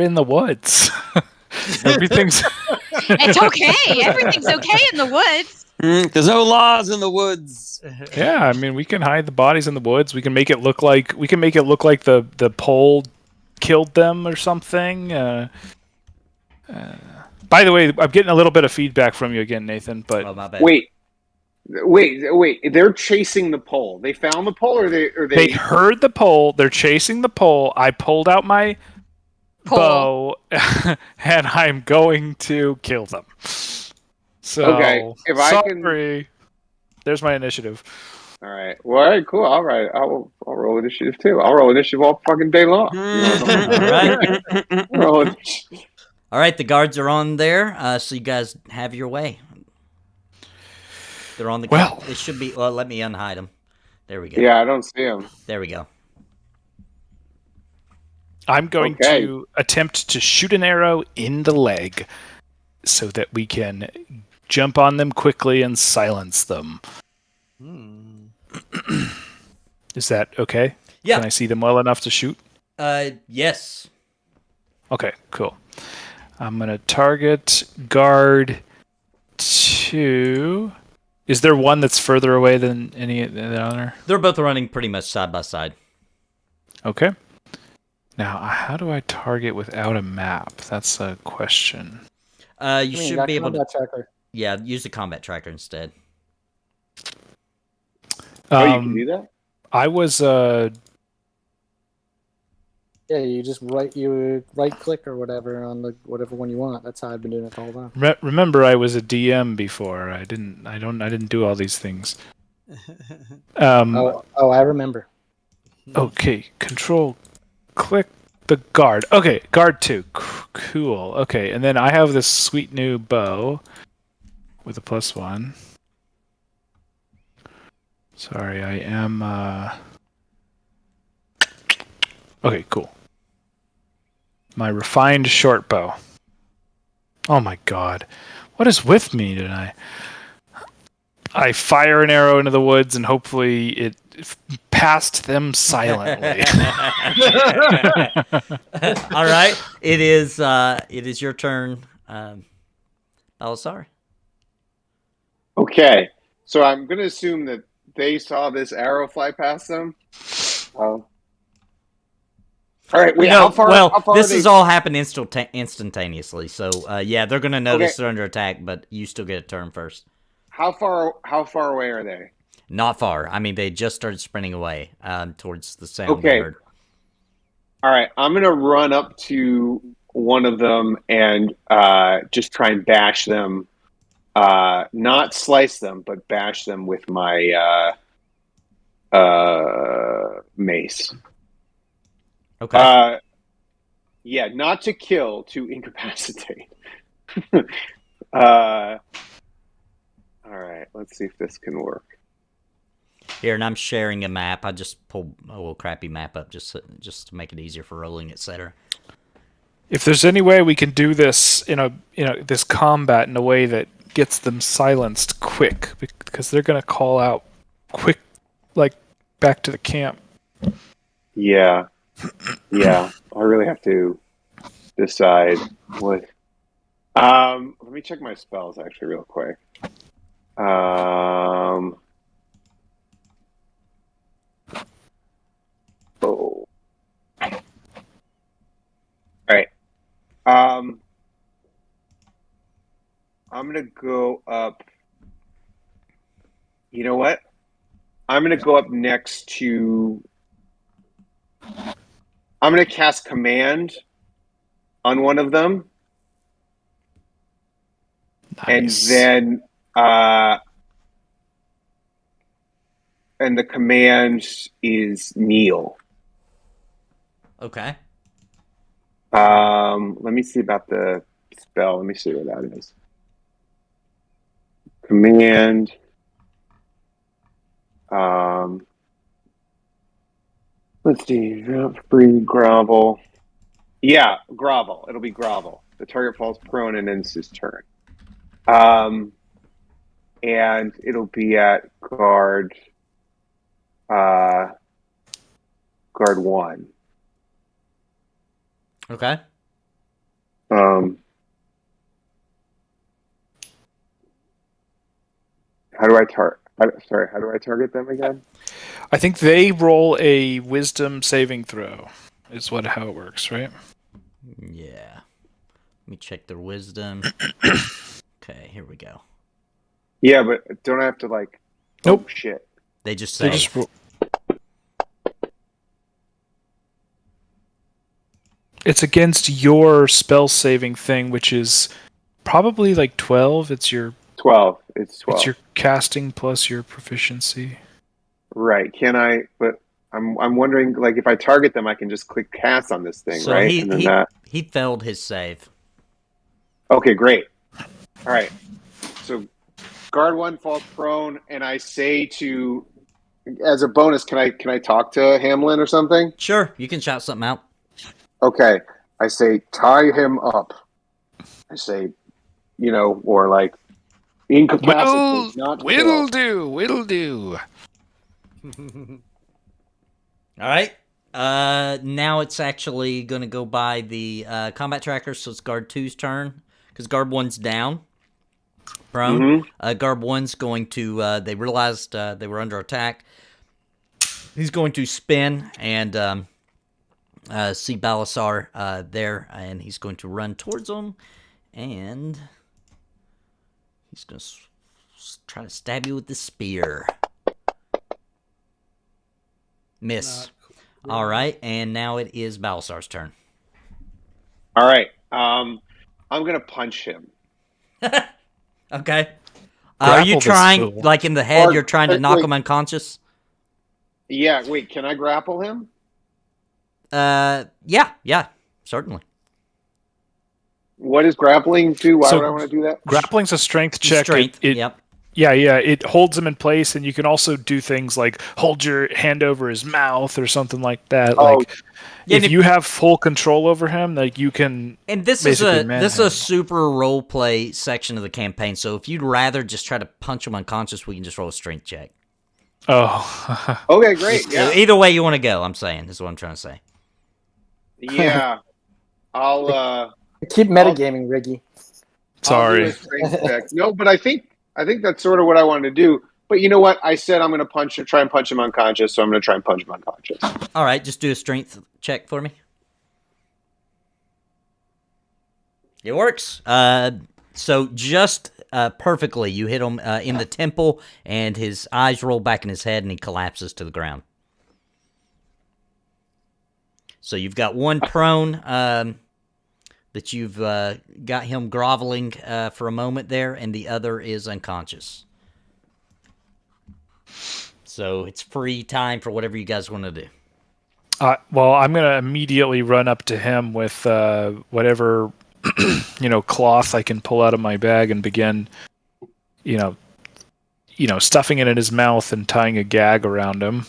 in the woods. Everything's It's okay. Everything's okay in the woods. There's no laws in the woods. yeah. I mean, we can hide the bodies in the woods. We can make it look like the pole killed them or something. By the way, I'm getting a little bit of feedback from you again, Nathan. But Oh, my bad. Wait. They're chasing the pole. They found the pole, or they heard the pole. They're chasing the pole. I pulled out my bow, and I'm going to kill them. So, Okay, if I can- sorry. There's my initiative. All right. Well, all right, cool. All right. I'll roll initiative too. I'll roll initiative all fucking day long. All right. Roll initiative. All right, the guards are on there, so you guys have your way. They're on the. Well. It should be. Well, let me unhide them. There we go. Yeah, I don't see him. There we go. I'm going Okay. to attempt to shoot an arrow in the leg so that we can jump on them quickly and silence them. Is that okay? Yeah. Can I see them well enough to shoot? Yes. Okay, cool. I'm going to target guard 2. Is there one that's further away than any of the other? They're both running pretty much side by side. Okay. Now, how do I target without a map? That's a question. You should be able to. Tracker. Yeah, use the combat tracker instead. Oh, you can do that? I was Yeah, you just right click or whatever on the whatever one you want. That's how I've been doing it the whole time. remember I was a DM before. I didn't do all these things. Oh, I remember. Okay, control click the guard. Okay, guard 2. Cool. Okay, and then I have this sweet new bow with a +1. Sorry, I am Okay, cool. My refined short bow. Oh my god. What is with me tonight? I fire an arrow into the woods and hopefully it passed them silently. All right, it is your turn, Balasar. Okay, so I'm going to assume that they saw this arrow fly past them. All right, wait. No, how far? well, how far this are they? has all happened instantaneously. So yeah, they're gonna notice Okay. they're under attack, but you still get a turn first. How far? How far away are they? Not far. I mean, they just started sprinting away towards the sound they Okay. heard. All right, I'm going to run up to one of them and just try and bash them. Not slice them, but bash them with my mace. Okay. Yeah, not to kill, to incapacitate. All right, let's see if this can work. Here, and I'm sharing a map. I just pulled a little crappy map up just to make it easier for rolling, etc. If there's any way we can do this this combat in a way that gets them silenced quick, because they're going to call out quick, like back to the camp. Yeah. I really have to decide what. Let me check my spells actually real quick. Oh. All right. I'm gonna go up. You know what? I'm gonna go up next to. I'm gonna cast command on one of them, Nice. and then and the command is kneel. Okay. Let me see about the spell. Let me see what that is. Command. Let's see. Free grovel. Yeah, grovel. It'll be grovel. The target falls prone and ends his turn. And it'll be at guard 1. Okay. How do I target them again? I think they roll a wisdom saving throw. Is how it works, right? Yeah. Let me check their wisdom. Okay, here we go. Yeah, but don't I have to like? Nope. Oh shit! They just They say. just It's against your spell saving thing, which is probably like 12. It's your 12. It's 12. It's your casting plus your proficiency. Right. Can I? But I'm wondering, like, if I target them, I can just click cast on this thing, So right? he And then he failed his save. Okay, great. All right. So guard 1 falls prone, and I say to, as a bonus, can I talk to Hamlin or something? Sure, you can shout something out. Okay. I say tie him up. I say, or like incapacitate, not kill. Will do. All right. Now it's actually going to go by the combat tracker, so it's guard 2's turn because guard 1's down, prone. Guard 1's going to. They realized they were under attack. He's going to spin and see Balasar there, and he's going to run towards him, and he's going to try to stab you with the spear. Miss. All right, and now it is Balasar's turn. All right. I'm going to punch him. Okay. Are you Grapple this trying, fool. like in the head, Or- you're trying to wait, knock wait. him unconscious? Yeah, wait, can I grapple him? Yeah, certainly. What does grappling do? Why So- would I want to do that? Grappling's a strength check. Strength, It yep. Yeah, it holds him in place, and you can also do things like hold your hand over his mouth or something like that. Oh, Like, if you have full control over him, like you can. And this is a super role play section of the campaign. So if you'd rather just try to punch him unconscious, we can just roll a strength check. Oh. Okay, great. Yeah. Either way you want to go, I'm saying, is what I'm trying to say. Yeah. I'll keep metagaming, Riggy. Sorry. I'll do a strength check. No, but I think that's sort of what I wanted to do. But you know what? I said I'm going to try and punch him unconscious, so I'm going to try and punch him unconscious. All right, just do a strength check for me. It works. So just perfectly, you hit him in the temple, and his eyes roll back in his head, and he collapses to the ground. So you've got one prone that you've got him groveling for a moment there, and the other is unconscious. So it's free time for whatever you guys want to do. Well, I'm going to immediately run up to him with whatever cloth I can pull out of my bag and begin, stuffing it in his mouth and tying a gag around him.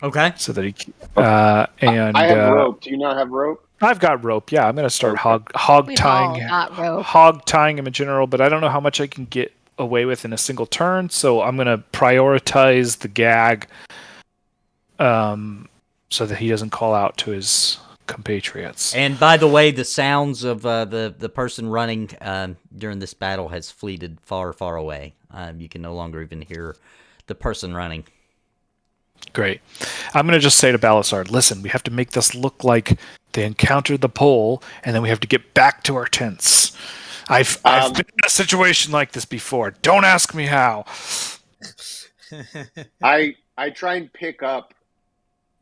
Okay. So that he and I have rope. Do you not have rope? I've got rope. Yeah, I'm going to start hog tying him in general, but I don't know how much I can get away with in a single turn, so I'm going to prioritize the gag so that he doesn't call out to his compatriots. And by the way, the sounds of the person running during this battle has fleeted far, far away. You can no longer even hear the person running. Great. I'm going to just say to Balasard, listen, we have to make this look like they encountered the pole, and then we have to get back to our tents. I've been in a situation like this before. Don't ask me how. I try and pick up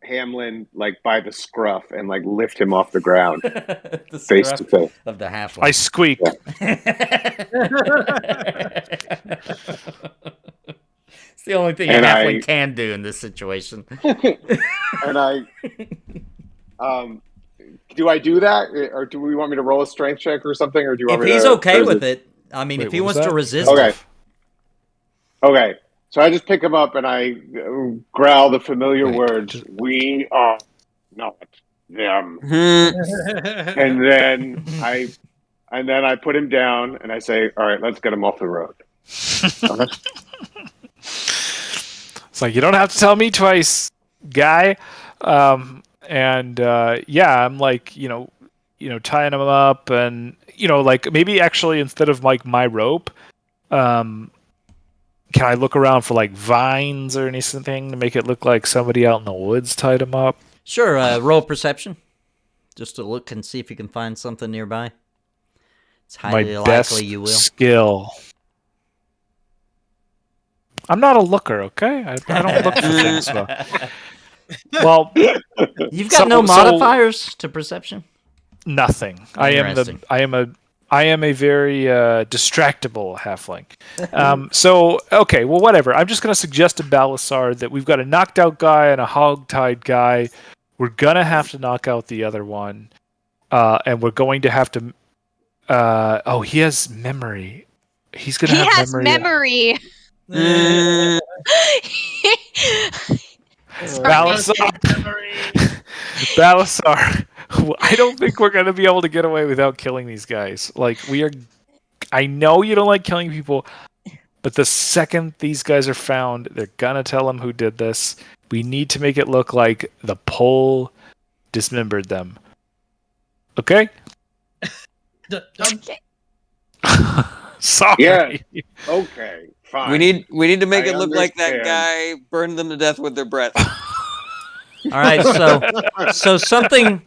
Hamlin by the scruff and lift him off the ground, face to face of the halfling. I squeak. It's the only thing a halfling can do in this situation. And do I do that, or do we want me to roll a strength check or something, or do you want me to? If he's okay with it, I mean, if he wants to resist. Okay. So I just pick him up and I growl the familiar words. We are not them. and then I put him down and I say, "All right, let's get him off the road." It's like, you don't have to tell me twice, guy. I'm tying him up, and maybe actually instead of my rope, can I look around for vines or anything to make it look like somebody out in the woods tied him up? Sure, roll perception, just to look and see if you can find something nearby. It's highly likely you will. Skill. I'm not a looker, okay? I don't look for things. So. Well, you've got no modifiers to perception. Nothing. I am a very distractible halfling. Okay, well, whatever. I'm just going to suggest to Balasar that we've got a knocked out guy and a hog-tied guy. We're going to have to knock out the other one. And we're going to have to... he has memory. He's going to have memory. Balasar, I don't think we're going to be able to get away without killing these guys. I know you don't like killing people, but the second these guys are found, they're going to tell them who did this. We need to make it look like the pole dismembered them. Okay? Sorry. Yeah. Okay. Fine. We need to make it look like that guy burned them to death with their breath. All right, so something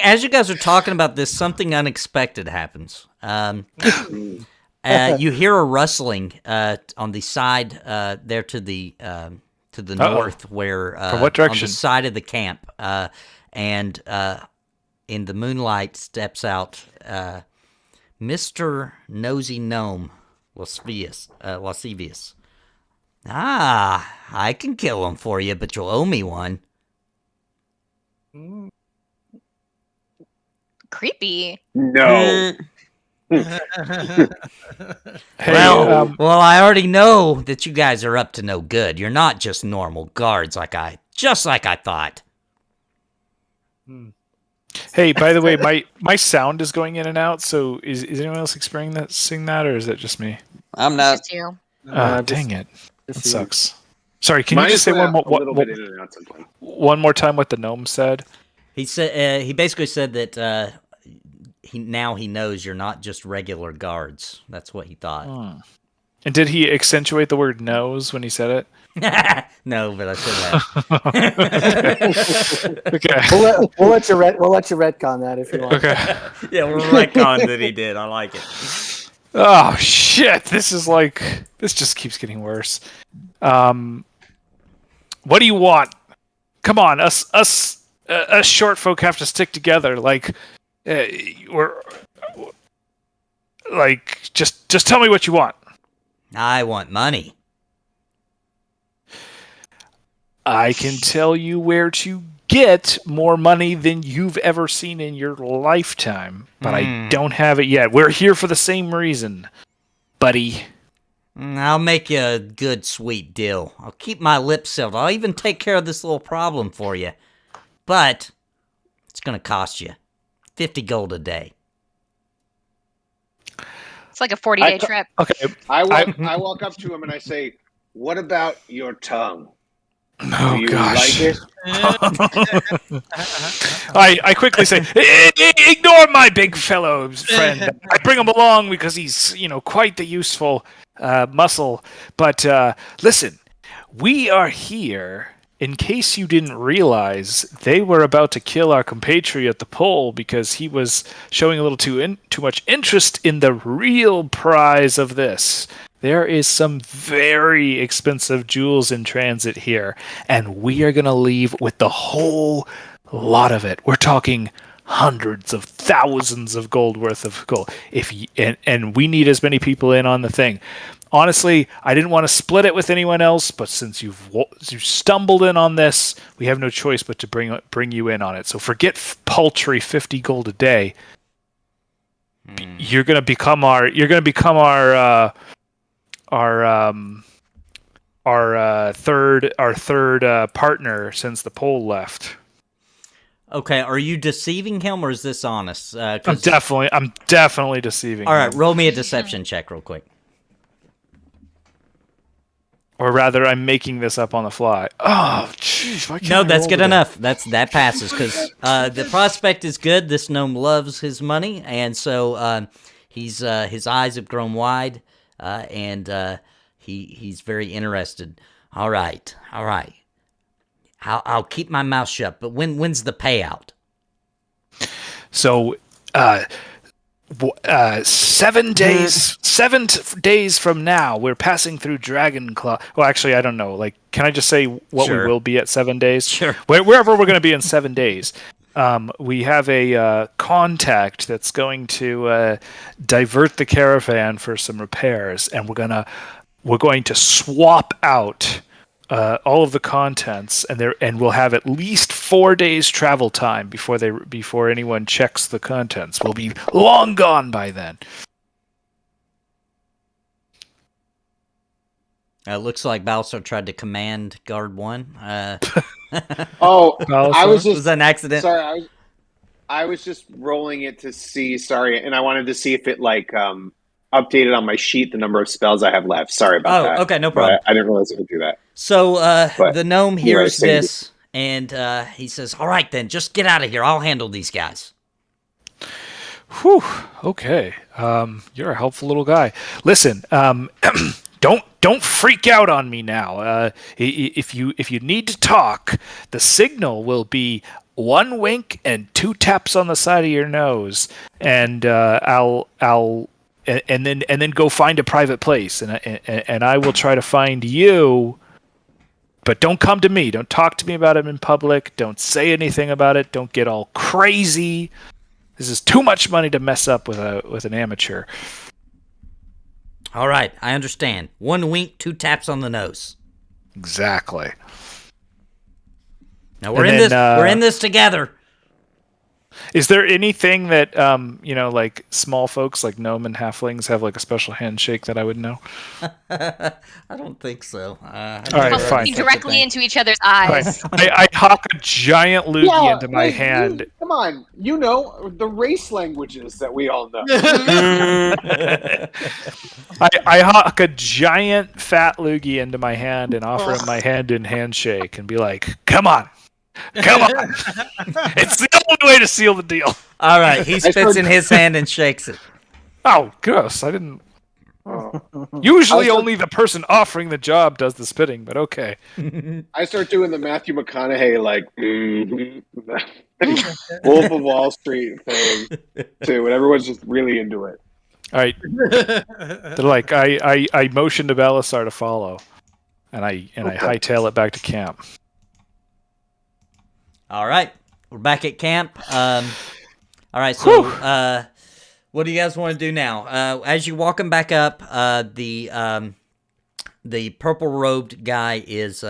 as you guys are talking about this, something unexpected happens. You hear a rustling on the side there to the north, where from what direction? On the side of the camp, and in the moonlight steps out Mr. Nosy Gnome Lascivious. I can kill him for you, but you'll owe me one. Creepy. No. Hey, well, I already know that you guys are up to no good. You're not just normal guards like I thought. hey, by the way, my sound is going in and out. So is anyone else experiencing that, or is it just me? I'm It's not. just you. Dang it, that Just you. sucks. Sorry, can Mine you just say went one more out a little bit in and out sometimes. one more time what the gnome said? He said he basically said that he knows you're not just regular guards. That's what he thought. And did he accentuate the word nose when he said it? No, but I said that. Okay. We'll let you retcon that if you want. Okay. Yeah, we're retcon that he did. I like it. Oh shit! This just keeps getting worse. What do you want? Come on, us short folk have to stick together. We're just tell me what you want. I want money. I can tell you where to get more money than you've ever seen in your lifetime, but I don't have it yet. We're here for the same reason, buddy. I'll make you a good, sweet deal. I'll keep my lips sealed. I'll even take care of this little problem for you. But it's going to cost you 50 gold a day. It's like a 40-day trip. Okay. I walk up to him and I say, "What about your tongue? Oh Do you gosh. like it?" I quickly say, ignore my big fellow friend. I bring him along because he's, quite the useful muscle. But listen, we are here. In case you didn't realize, they were about to kill our compatriot, the Pole, because he was showing a little too much interest in the real prize of this. There is some very expensive jewels in transit here, and we are going to leave with the whole lot of it. We're talking hundreds of thousands of gold worth of gold. And we need as many people in on the thing. Honestly, I didn't want to split it with anyone else, but since you've stumbled in on this, we have no choice but to bring you in on it. So forget paltry 50 gold a day. You're going to become our third partner since the Pole left. Okay, are you deceiving him or is this honest? I'm definitely deceiving. All right, him. roll me a deception check real quick. Or rather, I'm making this up on the fly. Oh, jeez. No, that's good enough. That passes because the prospect is good. This gnome loves his money, and so his eyes have grown wide, and he's very interested. All right. I'll keep my mouth shut. But when's the payout? So, 7 days. 7 days from now, we're passing through Dragon Claw. Well, actually, I don't know. Can I just say what Sure. we will be at 7 days? Sure. Wherever we're going to be in 7 days. We have a contact that's going to divert the caravan for some repairs, and we're going to swap out all of the contents, and we'll have at least 4 days travel time before anyone checks the contents. We'll be long gone by then. Looks like Balso tried to command Guard 1. Oh, Well, I was Was just that an accident? sorry. I was just rolling it to see. Sorry, and I wanted to see if it updated on my sheet the number of spells I have left. Sorry about that. Oh, okay, no problem. But I didn't realize it would do that. So But the gnome you were hears saying- this, and he says, "All right, then, just get out of here. I'll handle these guys." Whew. Okay. You're a helpful little guy. Listen. Don't freak out on me now. If you need to talk, the signal will be 1 wink and 2 taps on the side of your nose, and I'll and then go find a private place, and I will try to find you. But don't come to me. Don't talk to me about it in public. Don't say anything about it. Don't get all crazy. This is too much money to mess up with an amateur. All right, I understand. 1 wink, 2 taps on the nose. Exactly. Now we're And in then, this. We're in this together. Is there anything that like small folks like gnome and halflings have like a special handshake that I would know? I don't think so. All right, Probably fine. looking directly into each other's Fine. eyes. I hawk a giant loogie into my wait, hand. come on, you know the race languages that we all know. I hawk a giant fat loogie into my hand and offer him my hand in handshake and be like, "Come on, come on! It's the only way to seal the deal." All right, he spits in his hand and shakes it. Oh, gross! I didn't. Oh. Usually, only the person offering the job does the spitting, but okay. I start doing the Matthew McConaughey Wolf of Wall Street thing too, and everyone's just really into it. All right, they're like, I motion to Balasar to follow, and I hightail it back to camp. All right, we're back at camp. All right, so what do you guys want to do now? As you're walking back up, the purple-robed guy is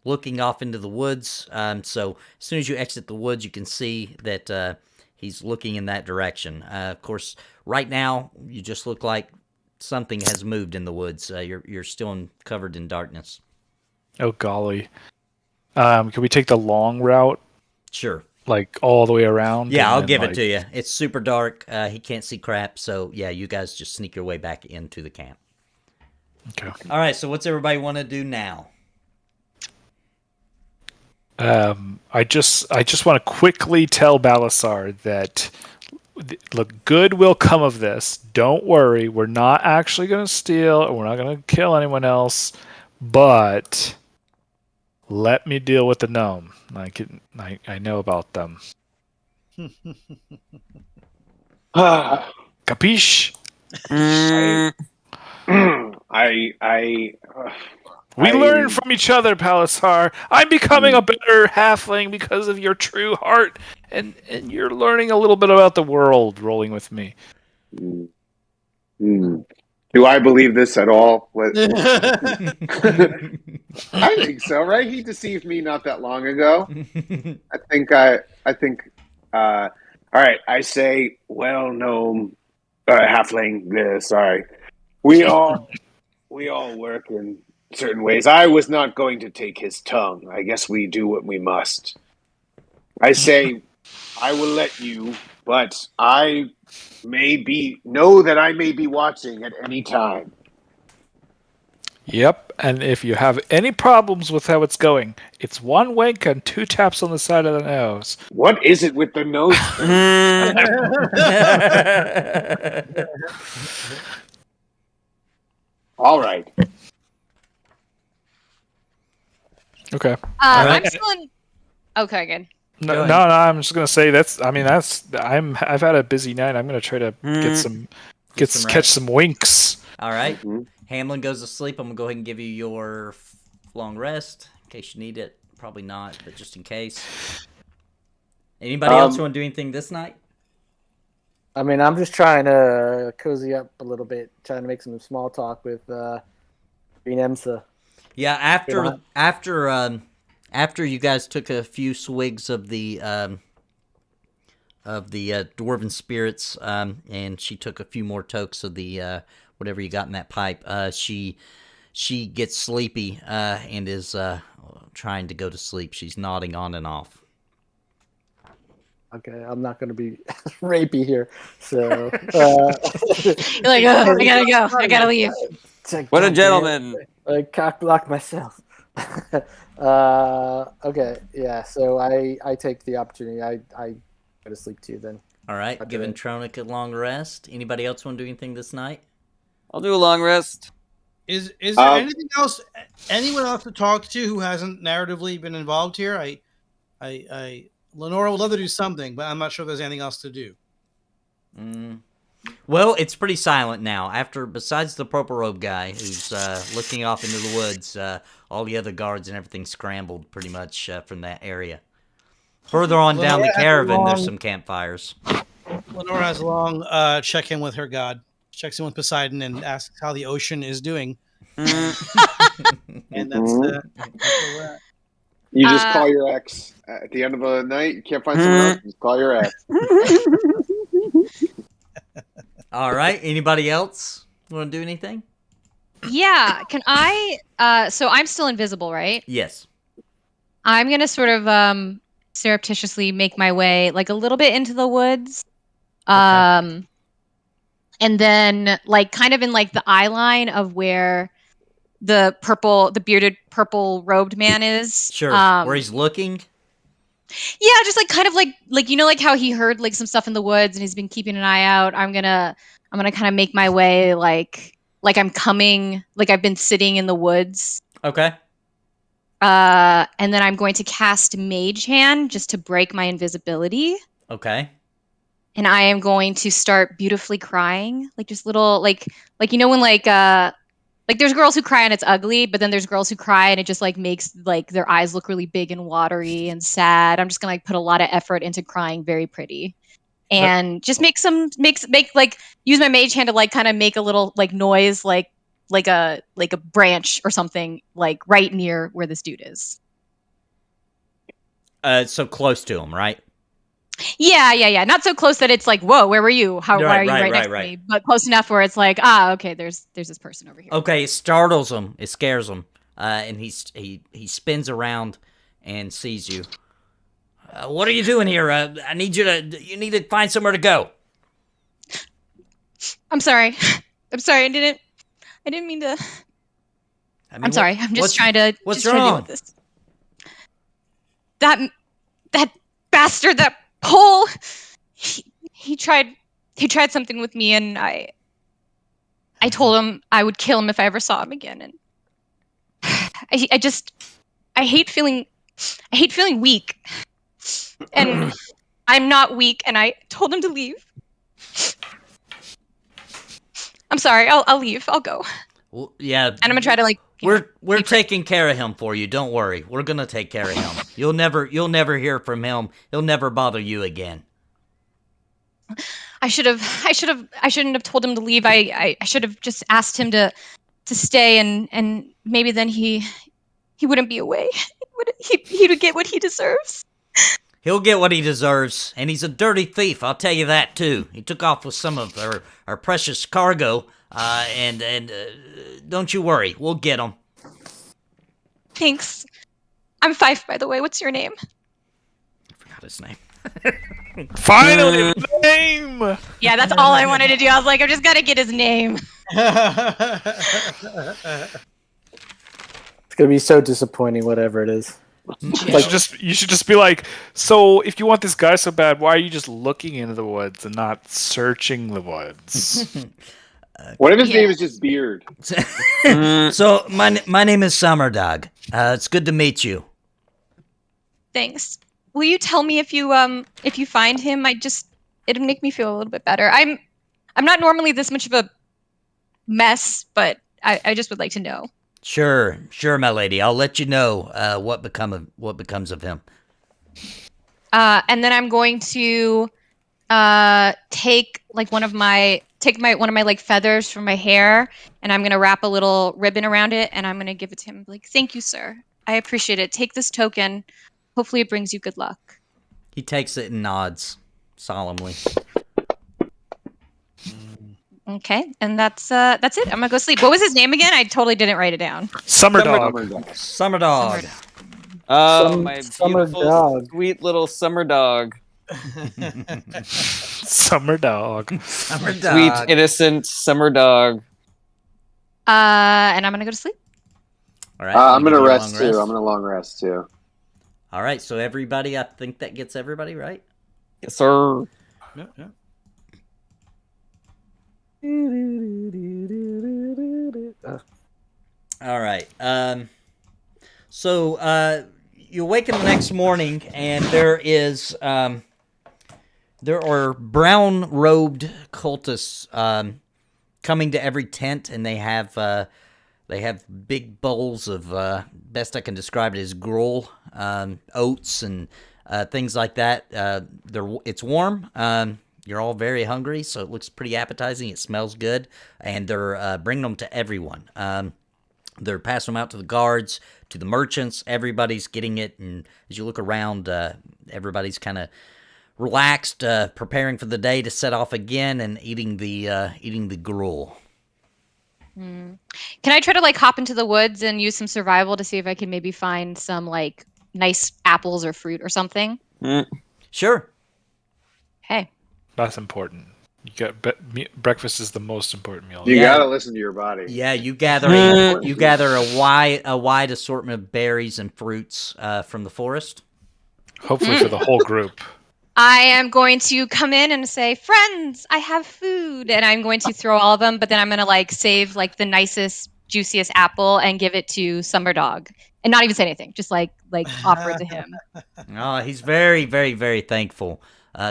looking off into the woods. So as soon as you exit the woods, you can see that he's looking in that direction. Of course, right now you just look like something has moved in the woods. You're still covered in darkness. Oh golly! Can we take the long route? Sure. Like all the way around? Yeah, I'll give it to you. It's super dark. He can't see crap. So yeah, you guys just sneak your way back into the camp. Okay. All right. So what's everybody want to do now? I just want to quickly tell Balasar that look, good will come of this. Don't worry. We're not actually going to steal, or we're not going to kill anyone else. But let me deal with the gnome. I know about them. Capiche? We learn from each other, Balasar. I'm becoming a better halfling because of your true heart, and you're learning a little bit about the world rolling with me. Do I believe this at all? I think so, right? He deceived me not that long ago. I think all right, I say, well, gnome, halfling, sorry. We all work in certain ways. I was not going to take his tongue. I guess we do what we must. I say, I will let you, but I know that I may be watching at any time. Yep, and if you have any problems with how it's going, it's one wink and 2 taps on the side of the nose. What is it with the nose? All right. Okay. I'm still in. Okay, good. No, I'm just gonna say I've had a busy night. I'm gonna try to catch some winks. All right. Hamlin goes to sleep. I'm gonna go ahead and give you your long rest in case you need it. Probably not, but just in case. Anybody else want to do anything this night? I mean, I'm just trying to cozy up a little bit, trying to make some small talk with Green Emsa. Yeah, after you guys took a few swigs of the dwarven spirits, and she took a few more tokes of the whatever you got in that pipe, she gets sleepy and is trying to go to sleep. She's nodding on and off. Okay, I'm not going to be rapey here, so. You're like, oh, I gotta go. I gotta leave. What a gentleman! I cock block myself. Okay, yeah. So I take the opportunity. I go to sleep too. Then. All right, giving Tronic a long rest. Anybody else want to do anything this night? I'll do a long rest. Is there anything else? Anyone else to talk to who hasn't narratively been involved here? Lenora would love to do something, but I'm not sure if there's anything else to do. Well, it's pretty silent now. Besides the purple robe guy who's looking off into the woods, all the other guards and everything scrambled pretty much from that area. Further on down the caravan, there's some campfires. Lenora has a long check-in with her god. Checks in with Poseidon and asks how the ocean is doing. And that's where we're at. You just Uh, call your ex at the end of a night. You can't find someone else. Just call your ex. All right. Anybody else want to do anything? Yeah. Can I? So I'm still invisible, right? Yes. I'm gonna sort of surreptitiously make my way like a little bit into the woods. And then like kind of in like the eye line of where the bearded purple robed man is. Sure. Where he's looking. Yeah, just like kind of like you know like how he heard like some stuff in the woods and he's been keeping an eye out. I'm gonna kind of make my way like I'm coming, like I've been sitting in the woods. Okay. And then I'm going to cast Mage Hand just to break my invisibility. Okay. And I am going to start beautifully crying, like just little like you know when like there's girls who cry and it's ugly, but then there's girls who cry and it just like makes like their eyes look really big and watery and sad. I'm just gonna like put a lot of effort into crying very pretty, and just make like use my mage hand to like kind of make a little like noise like a branch or something like right near where this dude is. So close to him, right? Yeah. Not so close that it's like, whoa, where were you? Why are you Right, next right. to me? But close enough where it's like, okay, there's this person over here. Okay, it startles him. It scares him. And he spins around and sees you. What are you doing here? You need to find somewhere to go. I'm sorry. I didn't mean to. I mean, I'm sorry. I'm just trying to. What's just trying to wrong? deal with this. That bastard, that pole. He tried something with me, and I told him I would kill him if I ever saw him again. And I hate feeling weak, and I'm not weak. And I told him to leave. I'm sorry. I'll leave. I'll go. Well, yeah. And I'm gonna try to like. We're taking care of him for you. Don't worry. We're gonna take care of him. You'll never hear from him. He'll never bother you again. I shouldn't have told him to leave. I should have just asked him to stay, and maybe then he wouldn't be away. He would get what he deserves. He'll get what he deserves, and he's a dirty thief. I'll tell you that too. He took off with some of our precious cargo, and don't you worry, we'll get him. Thanks. I'm Fife, by the way. What's your name? I forgot his name. Finally, the name! Yeah, that's all I wanted to do. I was like, I just gotta get his name. It's gonna be so disappointing, whatever it is. You should just be like, so if you want this guy so bad, why are you just looking into the woods and not searching the woods? What if his name is just Beard? So my name is Summerdog. It's good to meet you. Thanks. Will you tell me if you find him? It'd make me feel a little bit better. I'm not normally this much of a mess, but I just would like to know. Sure, my lady. I'll let you know what becomes of him. And then I'm going to take one of my like feathers from my hair, and I'm gonna wrap a little ribbon around it, and I'm gonna give it to him. Like, thank you, sir. I appreciate it. Take this token. Hopefully, it brings you good luck. He takes it and nods solemnly. Okay, and that's it. I'm gonna go sleep. What was his name again? I totally didn't write it down. Summer dog. Summerdog. Oh, my summer beautiful, dog. sweet little summer dog. Summer dog. Summerdog. Sweet, innocent summer dog. And I'm gonna go to sleep. All right. I'm gonna give you a rest long too. I'm gonna long rest too. All right. So everybody, I think that gets everybody, right? Yes, sir. Yeah. All right. So you awaken the next morning, and there are brown-robed cultists coming to every tent, and they have big bowls of best I can describe it as gruel, oats, and things like that. It's warm. You're all very hungry, so it looks pretty appetizing. It smells good, and they're bringing them to everyone. They're passing them out to the guards, to the merchants. Everybody's getting it, and as you look around, everybody's kind of relaxed, preparing for the day to set off again, and eating the gruel. Can I try to like hop into the woods and use some survival to see if I can maybe find some like nice apples or fruit or something? Sure. Hey. That's important. You got breakfast is the most important meal. You gotta listen to your body. Yeah, you gather a wide assortment of berries and fruits from the forest. Hopefully for the whole group. I am going to come in and say, "Friends, I have food," and I'm going to throw all of them. But then I'm going to like save like the nicest, juiciest apple and give it to Summer Dog, and not even say anything. Just like offer it to him. Oh, he's very, very, very thankful.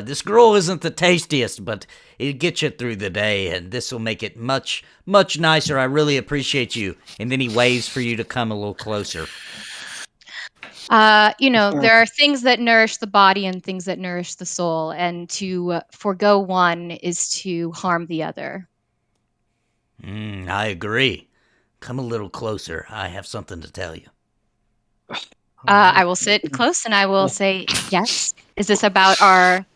This gruel isn't the tastiest, but it'll get you through the day, and this will make it much, much nicer. I really appreciate you. And then he waves for you to come a little closer. There are things that nourish the body and things that nourish the soul, and to forego one is to harm the other. I agree. Come a little closer. I have something to tell you. I will sit close and I will say, "Yes, is this about our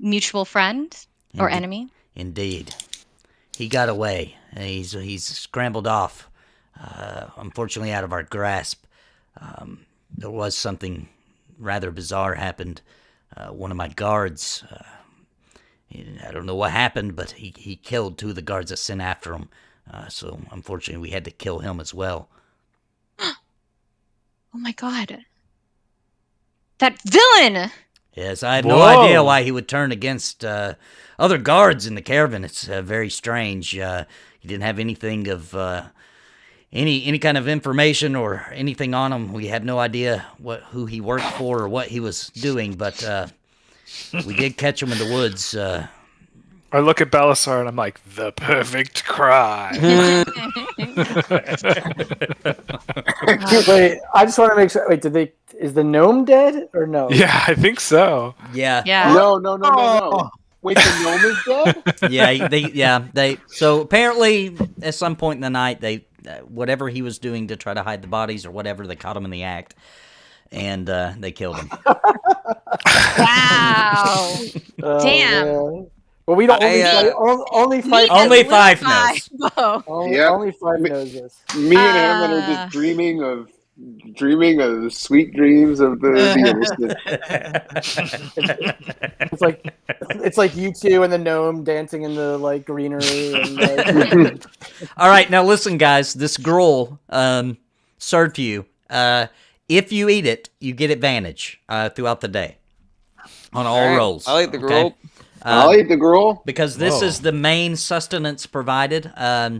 mutual friend or enemy?" Indeed. He got away. He's scrambled off, unfortunately out of our grasp. There was something rather bizarre happened. One of my guards, I don't know what happened, but he killed 2 of the guards that sent after him. So unfortunately we had to kill him as well. Oh my god. That villain! Yes, I had no idea why he would turn against other guards in the caravan. It's very strange. He didn't have anything of any kind of information or anything on him. We had no idea who he worked for or what he was doing, but we did catch him in the woods. I look at Balasar and I'm like, the perfect crime. Wait, I just want to make sure. Wait, is the gnome dead or no? Yeah, I think so. Yeah. No. Wait, the gnome is dead? So apparently at some point in the night, whatever he was doing to try to hide the bodies or whatever, they caught him in the act, and they killed him. Wow. Damn. Man. Well, we don't only five. Only 5 knows. Only 5 knows this. Me and Hamlet are just dreaming of the sweet dreams of the innocent. It's like you two and the gnome dancing in the like greenery. And, All right, now listen, guys. This gruel served to you. If you eat it, you get advantage throughout the day on all rolls. I'll eat the gruel. I'll eat the gruel because this is the main sustenance provided by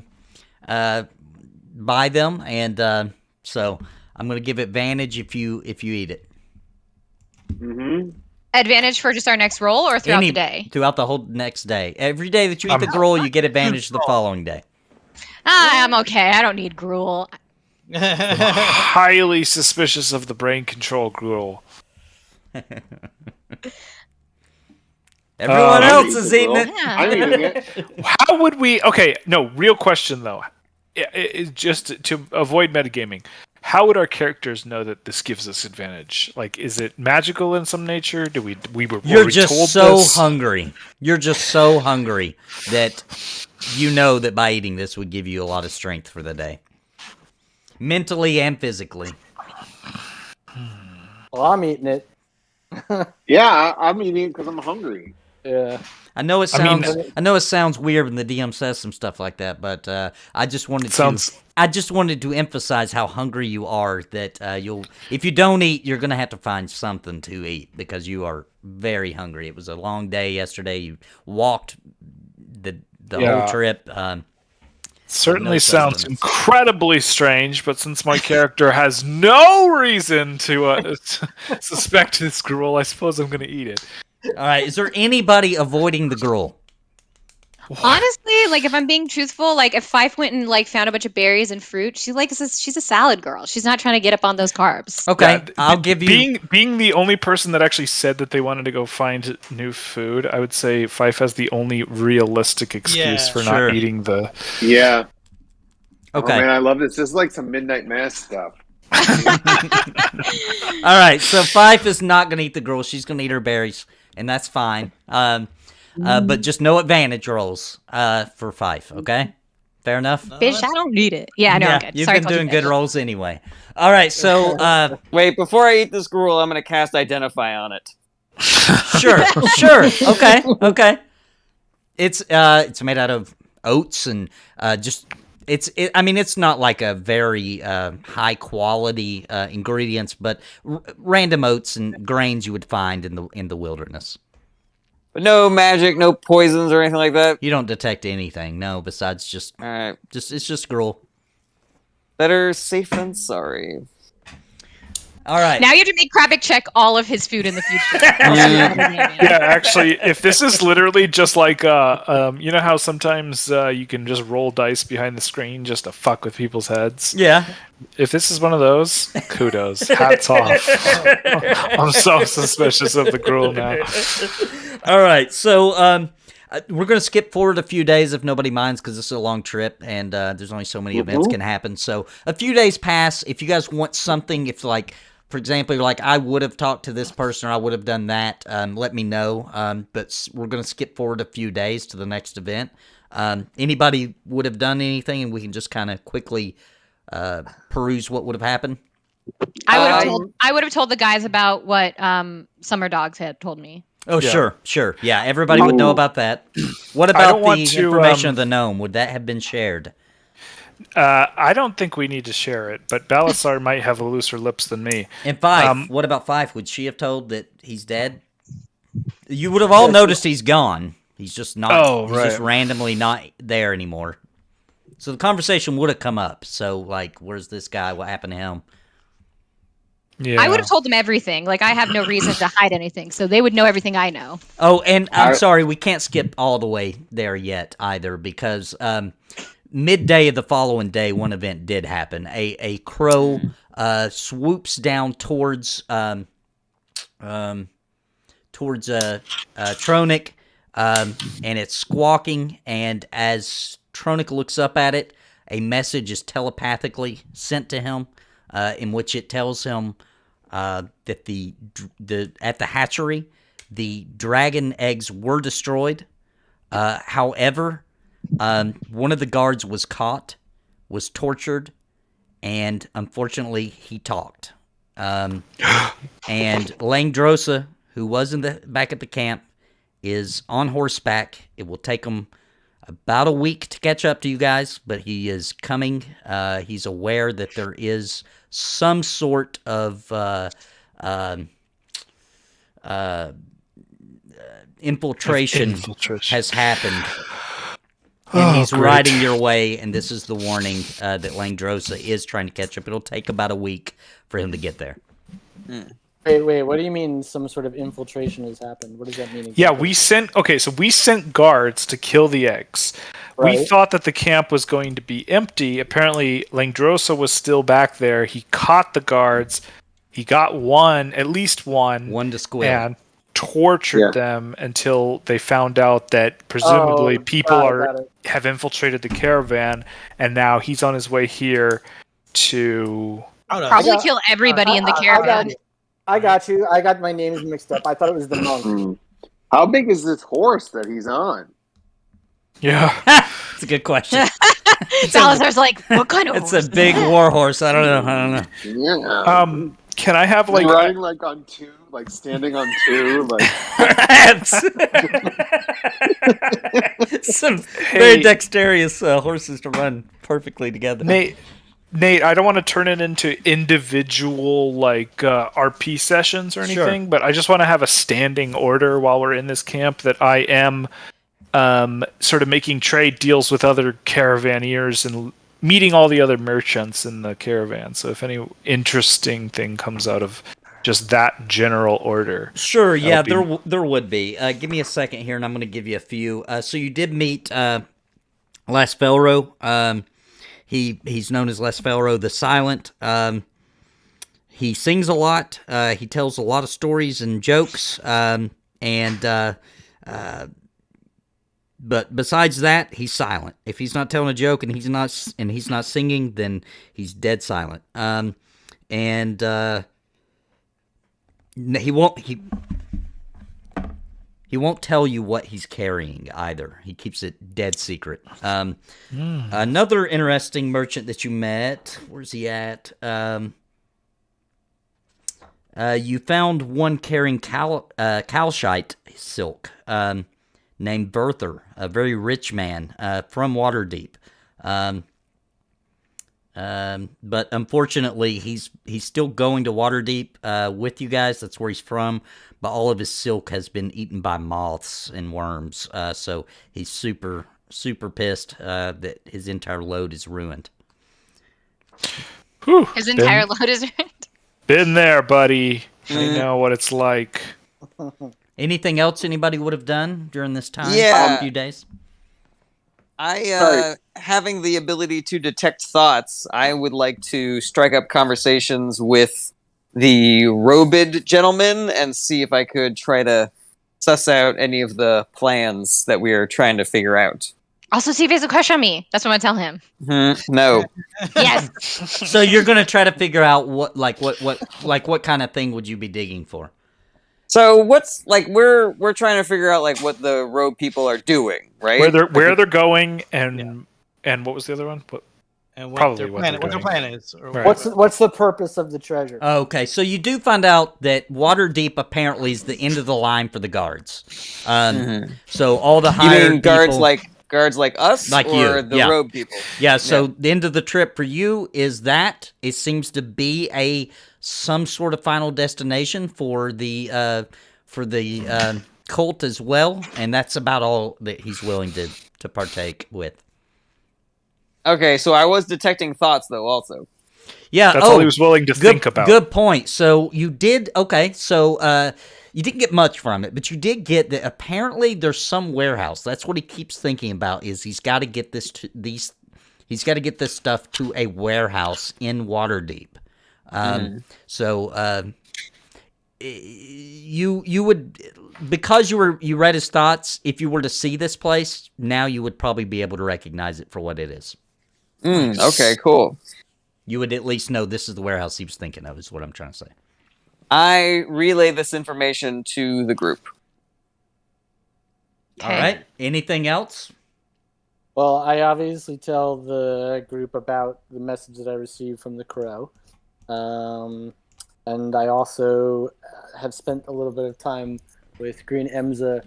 them, and so I'm going to give advantage if you eat it. Mm-hmm. Advantage for just our next roll or throughout the day? Throughout the whole next day. Every day that you eat the gruel, you get advantage the following day. I'm okay. I don't need gruel. Highly suspicious of the brain control gruel. Everyone else is eating it. Yeah. I'm eating it. How would we... Okay, no, real question, though. Just to avoid metagaming, how would our characters know that this gives us advantage? Like, is it magical in some nature? You're just so hungry. You're just so hungry that you know that by eating this would give you a lot of strength for the day. Mentally and physically. well, I'm eating it. Yeah, I'm eating it because I'm hungry. Yeah. I know it sounds weird when the DM says some stuff like that, but I just wanted to emphasize how hungry you are. That if you don't eat, you're gonna have to find something to eat because you are very hungry. It was a long day yesterday. You walked the whole trip. Certainly sounds incredibly strange, but since my character has no reason to suspect this gruel, I suppose I'm going to eat it. All right, is there anybody avoiding the gruel? Honestly, like if I'm being truthful, like if Fife went and like found a bunch of berries and fruit, she's a salad girl. She's not trying to get up on those carbs. Okay, Yeah, I'll give you... Being the only person that actually said that they wanted to go find new food, I would say Fife has the only realistic excuse for not eating the... Yeah. Okay. Oh man, I love this. This is like some Midnight Mass stuff. All right, so Fife is not going to eat the girl. She's going to eat her berries, and that's fine. But just no advantage rolls for Fife, okay? Fair enough? Bitch, I don't need it. Yeah, no, I'm good. You've Sorry, been I told you doing good bitch. rolls anyway. All right, so Wait, before I eat this gruel, I'm gonna cast Identify on it. sure, okay. It's made out of oats and I mean, it's not like a very high quality ingredients, but random oats and grains you would find in the wilderness. But no magic, no poisons or anything like that. You don't detect anything, no, besides just All right, it's just gruel. better safe than sorry. All right. Now you have to make Kravik check all of his food in the future. Yeah, actually, if this is literally just like, you know how sometimes you can just roll dice behind the screen just to fuck with people's heads? Yeah. If this is one of those, kudos. Hats off. I'm so suspicious of the gruel now. All right, so we're going to skip forward a few days if nobody minds because this is a long trip and there's only so many events can happen. So a few days pass. If you guys want something, if like, for example, you're like, I would have talked to this person or I would have done that, let me know. But we're going to skip forward a few days to the next event. Anybody would have done anything and we can just kind of quickly peruse what would have happened? I would have told the guys about what Summer Dogs had told me. Oh, Yeah. sure. Yeah, everybody would know about that. What about don't want the to, information of the gnome? Would that have been shared? I don't think we need to share it, but Balasar might have looser lips than me. And Fife, what about Fife? Would she have told that he's dead? You would have all noticed he's gone. He's just not. Oh, he's just randomly not there anymore. So the conversation would have come up. So, like, where's this guy? What happened to him? Yeah. I would have told them everything. Like, I have no reason to hide anything, so they would know everything I know. Oh, and I'm sorry, we can't skip all the way there yet either because midday of the following day, one event did happen. A crow swoops down towards Tronic, and it's squawking. And as Tronic looks up at it, a message is telepathically sent to him, in which it tells him that at the hatchery, the dragon eggs were destroyed. However, one of the guards was caught, was tortured, and unfortunately he talked. And Langdrosa, who was back at the camp, is on horseback. It will take him about a week to catch up to you guys, but he is coming. He's aware that there is some sort of infiltration has happened. And he's riding your way, and this is the warning that Langdrosa is trying to catch up. It'll take about a week for him to get there. Wait, what do you mean some sort of infiltration has happened? What does that mean exactly? Yeah, we sent guards to kill the eggs. Right. We thought that the camp was going to be empty. Apparently, Langdrosa was still back there. He caught the guards. He got at least one. One to squeal. And tortured them until they found out that presumably people have infiltrated the caravan, and now he's on his way here to Probably kill everybody in the caravan. I got you. I got my names mixed up. I thought it was the monk. How big is this horse that he's on? Yeah. It's a good question. Salazar's like, what kind of It's horse? a big war horse. I don't know. Yeah. Can I have Like riding like on two, like standing on two, like some very dexterous horses to run perfectly together. Nate, I don't want to turn it into individual RP sessions or anything, but I just want to have a standing order while we're in this camp that I am sort of making trade deals with other caravanniers and meeting all the other merchants in the caravan. So if any interesting thing comes out of just that general order. Sure, yeah, there would be. Give me a second here, and I'm going to give you a few. So you did meet Les Felro. He's known as Les Felro the Silent. He sings a lot. He tells a lot of stories and jokes. And But besides that, he's silent. If he's not telling a joke and he's not singing, then he's dead silent. And he won't tell you what he's carrying either. He keeps it dead secret. Another interesting merchant that you met. Where's he at? You found one carrying calshite silk. Named Berther, a very rich man from Waterdeep. But unfortunately, he's still going to Waterdeep with you guys. That's where he's from. But all of his silk has been eaten by moths and worms. So he's super, super pissed that his entire load is ruined. Whew, His entire load is ruined. Been there, buddy. I know what it's like. Anything else anybody would have done during this time? Yeah. A few days? Having the ability to detect thoughts, I would like to strike up conversations with the robed gentleman and see if I could try to suss out any of the plans that we are trying to figure out. Also, see if he has a crush on me. That's what I'm gonna tell him. No. Yes. So you're gonna try to figure out what kind of thing would you be digging for? So what's like we're trying to figure out like what the rogue people are doing, right? Where they're going and what was the other one? And Probably what what their they're plan, doing. what their plan is. Or Right. What's the purpose of the treasure? Okay, so you do find out that Waterdeep apparently is the end of the line for the guards. So all the You hired mean guards people, like us, Like or you, the yeah. rogue people? yeah. So the end of the trip for you is that it seems to be some sort of final destination for the cult as well, and that's about all that he's willing to partake with. Okay, so I was detecting thoughts though, also. Yeah, That's all he was willing to think about. Good point. So you did okay. So you didn't get much from it, but you did get that. Apparently, there's some warehouse. That's what he keeps thinking about. Is he's got to get He's got to get this stuff to a warehouse in Waterdeep. So you would, because you read his thoughts. If you were to see this place now, you would probably be able to recognize it for what it is. Okay, cool. You would at least know this is the warehouse he was thinking of, is what I'm trying to say. I relay this information to the group. All right. Anything else? Well, I obviously tell the group about the message that I received from the crow. And I also have spent a little bit of time with Green Emza,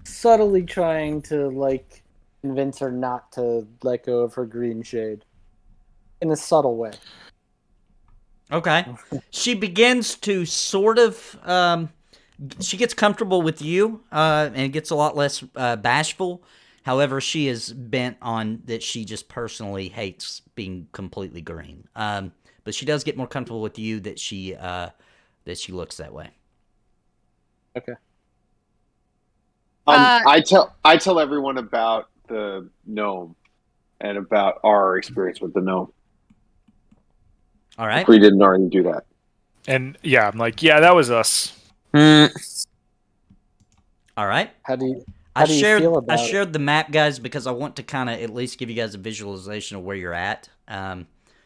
subtly trying to, convince her not to let go of her green shade. In a subtle way. Okay. She begins to sort of, she gets comfortable with you, and gets a lot less bashful. However, she is bent on that she just personally hates being completely green. But she does get more comfortable with you that she looks that way. Okay. I tell everyone about the gnome and about our experience with the gnome. All right. If we didn't already do that. And yeah, I'm like, yeah, that was us. All right. How do you I feel about it? shared the map, guys, because I want to kind of at least give you guys a visualization of where you're at.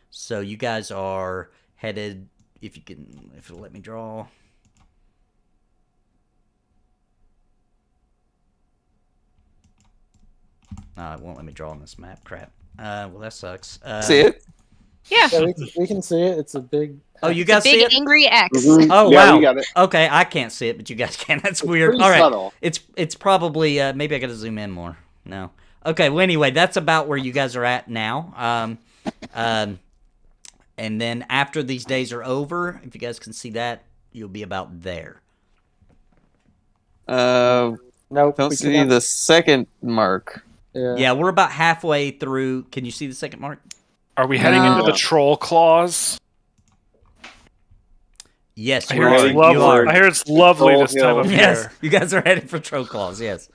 So you guys are headed, if it'll let me draw. It won't let me draw on this map. Crap. Well, that sucks. See it? Yeah. Yeah, we can see it. It's a big... Oh, you guys see Big it? angry X. Mhm. Oh, Yeah, wow. we got it. Okay, I can't see it, but you guys can. That's weird. Pretty All right. subtle. It's probably, maybe I gotta zoom in more. No. Okay, well, anyway, that's about where you guys are at now. And then after these days are over, if you guys can see that, you'll be about there. Nope. Don't we see cannot- the second mark. Yeah, we're about halfway through. Can you see the second mark? Are we heading into No. the troll claws? Yes, I you hear are. it's You lovely. are. I hear it's lovely Troll this time of Hill. Yes, year. you guys are headed for Troll Claws, yes.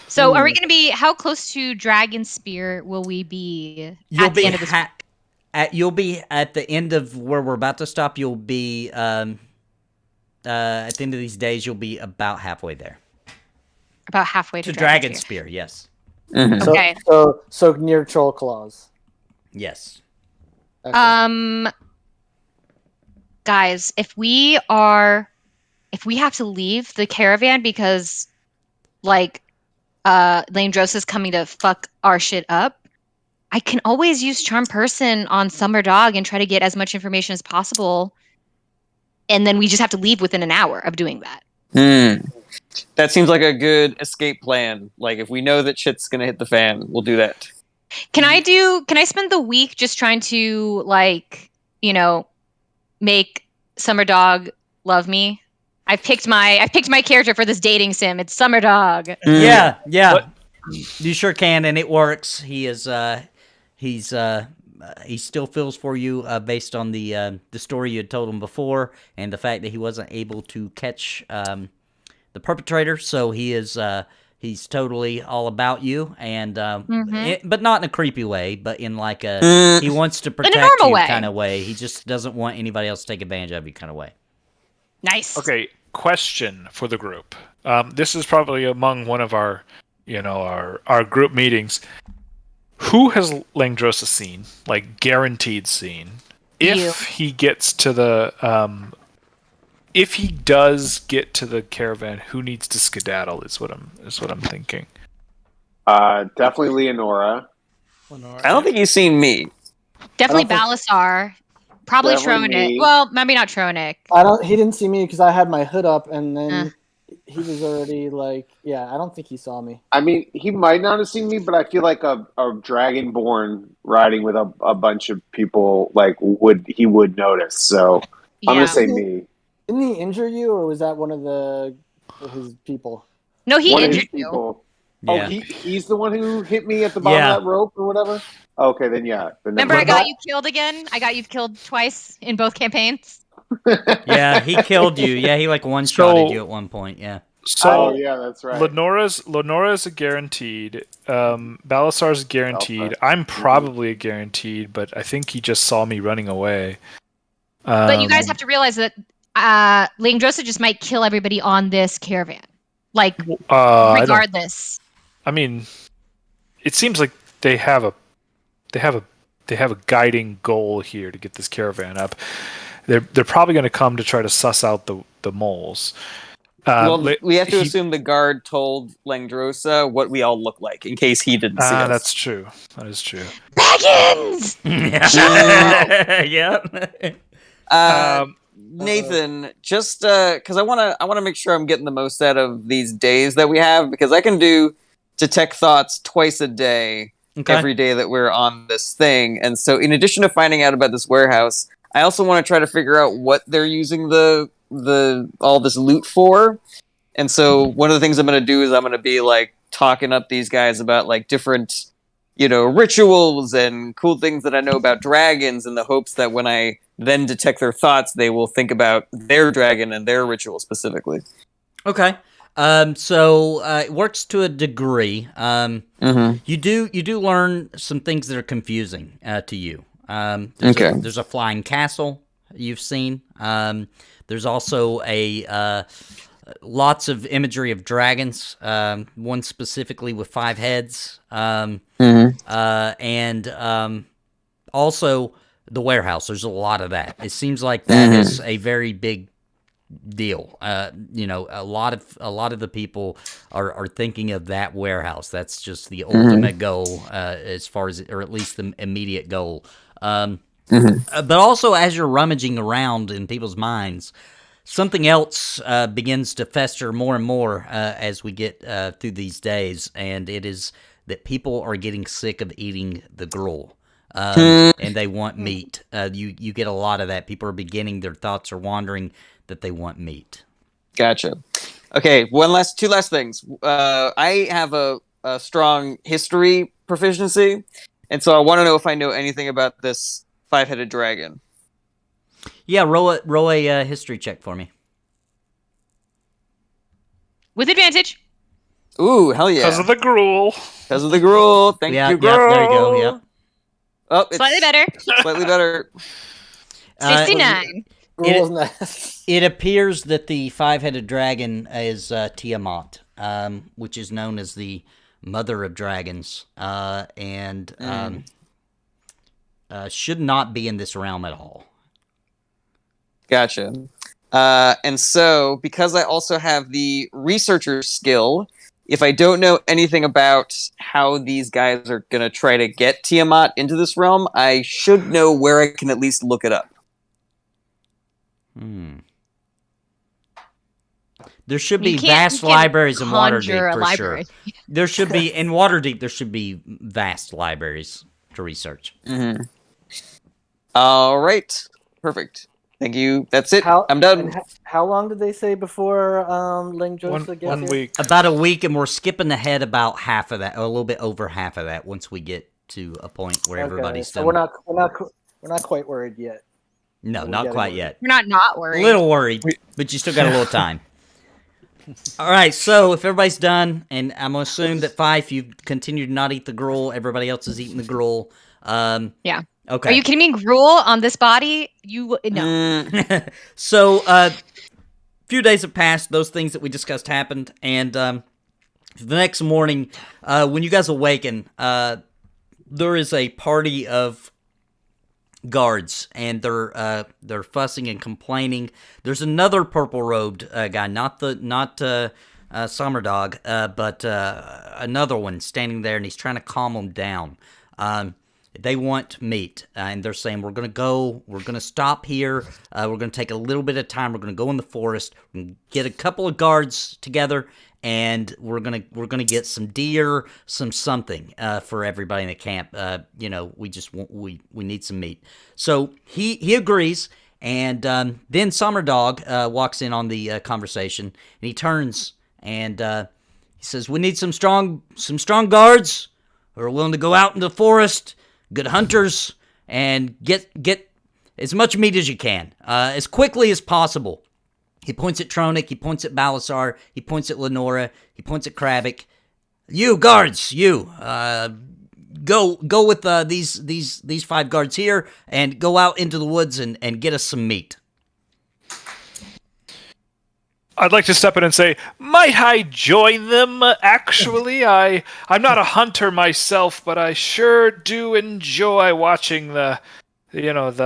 So are we going to be, how close to Dragon Spear will we be You'll at the be end of this? you'll be at the end of where we're about to stop. You'll be at the end of these days. You'll be about halfway there. about halfway to To Dragon Spear. Spear, yes. Mhm. So, Okay. so near Troll Claws. Yes. Okay. Guys, if we have to leave the caravan because like Lame Dross is coming to fuck our shit up, I can always use Charm Person on Summer Dog and try to get as much information as possible. And then we just have to leave within an hour of doing that. That seems like a good escape plan. Like, if we know that shit's gonna hit the fan, we'll do that. Can I spend the week just trying to like, make Summer Dog love me? I've picked my character for this dating sim. It's Summer Dog. Yeah. What? You sure can, and it works. He still feels for you based on the story you had told him before, and the fact that he wasn't able to catch the perpetrator. So he's totally all about you, and but not in a creepy way, but in like he wants to protect normal you way. kind of way. He just doesn't want anybody else to take advantage of you kind of way. Nice. Okay, question for the group. This is probably among one of our group meetings. Who has Langdrosa seen? Like, guaranteed seen. If he gets to the if he does get to the caravan, who needs to skedaddle is what I'm thinking. Definitely Leonora. I don't think he's seen me. Definitely I don't Balasar. Probably Definitely Tronic. me. Well, maybe not Tronic. He didn't see me because I had my hood up, and then he was already like, yeah. I don't think he saw me. I mean, he might not have seen me, but I feel like a dragonborn riding with a bunch of people he would notice. So I'm gonna say me. Didn't he injure you, or was that one of his people? No, he One of his injured you. people. Yeah. Oh, he's the one who hit me at the bottom of that rope or whatever. Okay, then yeah. Remember, I got you killed again. I got you killed twice in both campaigns. Yeah, he killed you. Yeah, he like one-shotted you at one point. Yeah. So yeah, that's right. Lenora's a guaranteed. Balasar's a guaranteed. Okay. I'm probably a guaranteed, but I think he just saw me running away. But you guys have to realize that Langdrosa just might kill everybody on this caravan. Like, regardless. I mean, it seems like they have a guiding goal here to get this caravan up. They're probably going to come to try to suss out the moles. We have to assume the guard told Langdrosa what we all look like in case he didn't see us. That's true. That is true. Baggins! Yeah. Nathan, just because I want to make sure I'm getting the most out of these days that we have, because I can do detect thoughts twice a day, every day that we're on this thing. And so, in addition to finding out about this warehouse, I also want to try to figure out what they're using all this loot for. And so, one of the things I'm going to do is I'm going to be like talking up these guys about like different, rituals and cool things that I know about dragons, in the hopes that when I then detect their thoughts, they will think about their dragon and their ritual specifically. Okay. So it works to a degree. You do learn some things that are confusing to you. There's a flying castle you've seen. There's also lots of imagery of dragons. One specifically with 5 heads. And also the warehouse. There's a lot of that. It seems like that is a very big deal. A lot of the people are thinking of that warehouse. That's just the ultimate goal, as far as, or at least the immediate goal. But also, as you're rummaging around in people's minds, something else begins to fester more and more as we get through these days, and it is that people are getting sick of eating the gruel. And they want meat. You get a lot of that. People are beginning, their thoughts are wandering that they want meat. Gotcha. Okay, two last things. I have a strong history proficiency, and so I want to know if I know anything about this 5-headed dragon. Yeah, roll a history check for me. With advantage. Ooh, hell yeah. Because of the gruel. Thank you, gruel. Yeah, there you go, yeah. Oh, it's Slightly better. Slightly better. 69. It appears that the 5-headed dragon is Tiamat. which is known as the Mother of Dragons, and should not be in this realm at all. Gotcha. And so, because I also have the researcher skill, if I don't know anything about how these guys are going to try to get Tiamat into this realm, I should know where I can at least look it up. There should be You can't vast libraries in conjure Waterdeep a for library. sure. There should be in Waterdeep. There should be vast libraries to research. Mm-hmm. All right, perfect. Thank you. That's it. I'm done. How long did they say before Langjosa gets One here? week. About a week, and we're skipping ahead about half of that, or a little bit over half of that, once we get to a point where everybody's so done. we're not quite worried yet. No, we not gotta quite go. yet. We're not worried. A little worried, but you still got a little time. All right, so if everybody's done, and I'm going to assume that Fife, you continue to not eat the gruel, everybody else is eating the gruel. Yeah. Okay. Are you kidding me? Gruel on this body? No. So, a few days have passed. Those things that we discussed happened, and the next morning, when you guys awaken, there is a party of guards, and they're fussing and complaining. There's another purple-robed guy, not Summer Dog, but another one standing there, and he's trying to calm them down. They want meat, and they're saying, we're going to stop here, we're going to take a little bit of time, we're going to go in the forest, we're going to get a couple of guards together, and we're gonna get some deer, something for everybody in the camp. We need some meat. So he agrees, and then Summer Dog walks in on the conversation, and he turns and he says, "We need some strong guards who are willing to go out into the forest, good hunters, and get as much meat as you can, as quickly as possible." He points at Tronic, he points at Balasar, he points at Lenora, he points at Kravik. You guards, go with these 5 guards here, and go out into the woods and get us some meat. I'd like to step in and say, might I join them? Actually, I'm not a hunter myself, but I sure do enjoy watching the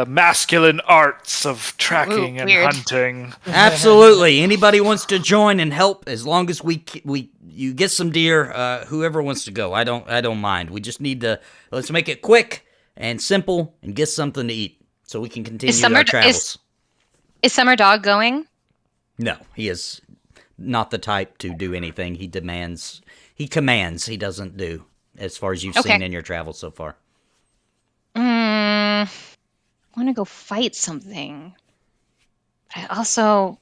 masculine arts of tracking and weird. hunting. Absolutely. Anybody wants to join and help, as long as you get some deer, whoever wants to go, I don't mind. We just need to, let's make it quick and simple and get something to eat so we can continue our travels. Is Summer Dog going? No, he is not the type to do anything. He commands, he doesn't do, as far as you've seen in your travels so far. I want to go fight something. But I also...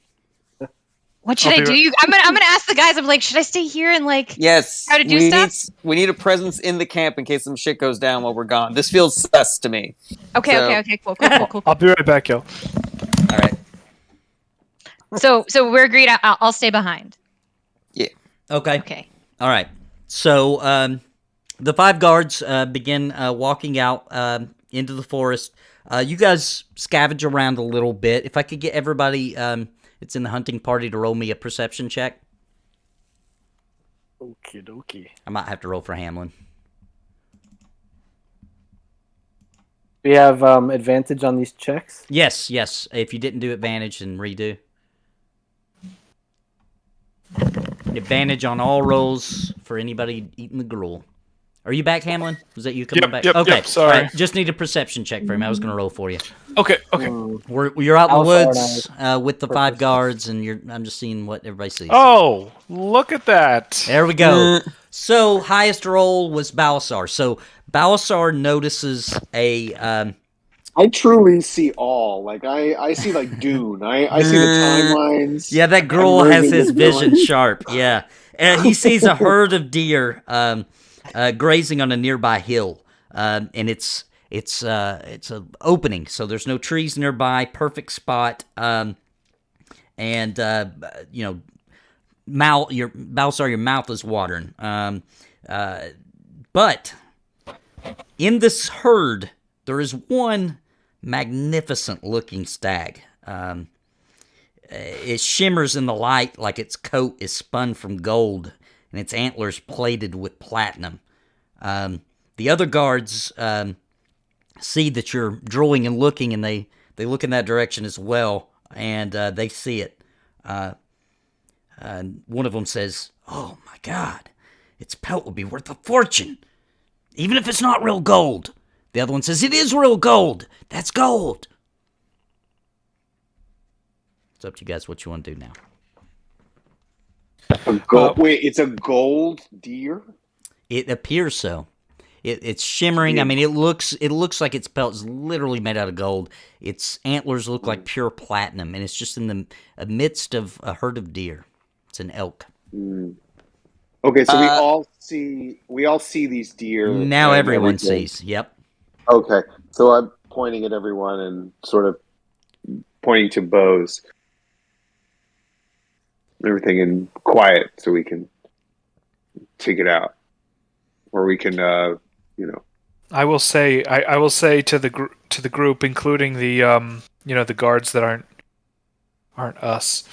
What should I do? I'm gonna ask the guys. I'm like, should I stay here and yes, try to do stuff? We need a presence in the camp in case some shit goes down while we're gone. This feels sus to me. Okay, cool. I'll be right back, yo. All right. So we're agreed. I'll stay behind. Yeah. Okay. All right. So the 5 guards begin walking out into the forest. You guys scavenge around a little bit. If I could get everybody it's in the hunting party to roll me a perception check. Okie dokie. I might have to roll for Hamlin. Do we have advantage on these checks? Yes. If you didn't do advantage, then redo. Advantage on all rolls for anybody eating the gruel. Are you back, Hamlin? Was that you coming back? Yep, okay. sorry. All right, just need a perception check for him. I was going to roll for you. Okay. You're out in the woods with the 5 guards, and I'm just seeing what everybody sees. Oh, look at that. There we go. So, highest roll was Balasar. So, Balasar notices a... I truly see all. I see Dune. I see the timelines. Yeah, that gruel has his vision sharp. Yeah. And he sees a herd of deer grazing on a nearby hill. And it's an opening, so there's no trees nearby. Perfect spot. Balasar, your mouth is watering. But in this herd, there is one magnificent looking stag. It shimmers in the light like its coat is spun from gold and its antlers plated with platinum. The other guards see that you're drooling and looking, and they look in that direction as well, and they see it. One of them says, "Oh my God, its pelt will be worth a fortune, even if it's not real gold." The other one says, "It is real gold. That's gold." It's up to you guys what you want to do now. Wait, it's a gold deer? It appears so. It's shimmering. I mean, it looks like its pelt is literally made out of gold. Its antlers look like pure platinum, and it's just in the midst of a herd of deer. It's an elk. Okay, so we all see these deer. Now and everyone everything. sees. Yep. Okay, so I'm pointing at everyone and sort of pointing to bows. Everything in quiet, so we can take it out, or we can, I will say to the group, including the the guards that aren't us.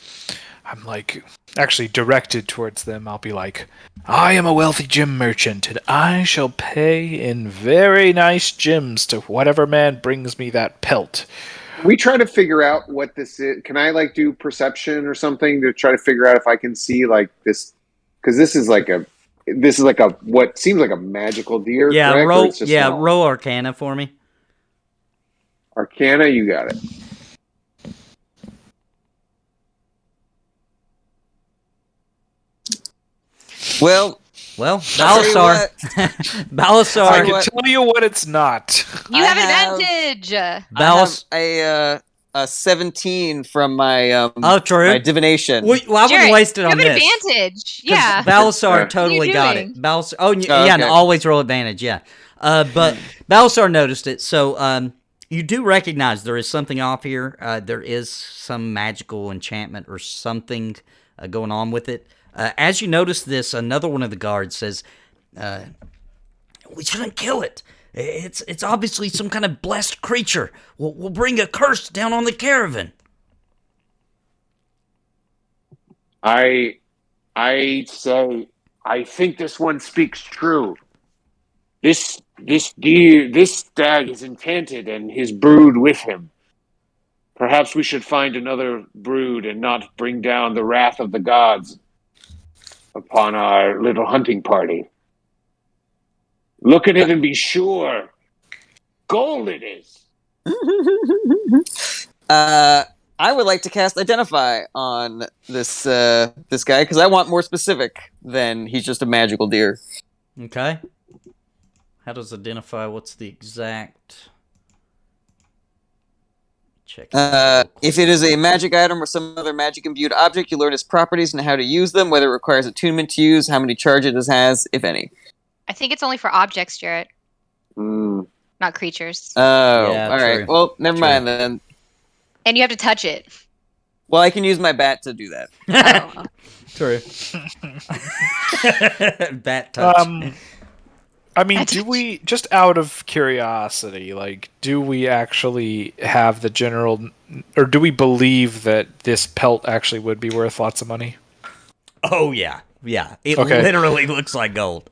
I'm like actually directed towards them. I'll be like, I am a wealthy gem merchant, and I shall pay in very nice gems to whatever man brings me that pelt. We try to figure out what this is. Can I do perception or something to try to figure out if I can see this? Because this is like a what seems like a magical deer. Yeah, correct? Or it's just small? roll Arcana for me. Arcana, you got it. Well, Balasar. Balasar. I can tell you what it's not. You I have have- advantage. I have a 17 from my Oh, true. my divination. Well, I wouldn't Jared, waste it you on have an this. advantage. Yeah. Balasar What are you totally got doing? it. Balasar. Oh, yeah, okay. and always roll advantage. Yeah. But Balasar noticed it, so you do recognize there is something off here. There is some magical enchantment or something going on with it. As you notice this, another one of the guards says, "We shouldn't kill it. It's obviously some kind of blessed creature. We'll bring a curse down on the caravan." I say, I think this one speaks true. This stag is enchanted, and his brood with him. Perhaps we should find another brood and not bring down the wrath of the gods upon our little hunting party. Look at it and be sure. Gold it is. I would like to cast Identify on this guy because I want more specific than he's just a magical deer. Okay. How does identify? What's the exact? Check. If it is a magic item or some other magic imbued object, you learn its properties and how to use them, whether it requires attunement to use, how many charges it has, if any. I think it's only for objects, Jarrett, Mm. not creatures. Oh, Yeah, all right. true. Well, never True. mind then. And you have to touch it. Well, I can use my bat to do that. Oh. True. Bat touch. I mean, do we, just out of curiosity, do we actually have the general, or do we believe that this pelt actually would be worth lots of money? Oh yeah. It Okay. literally looks like gold.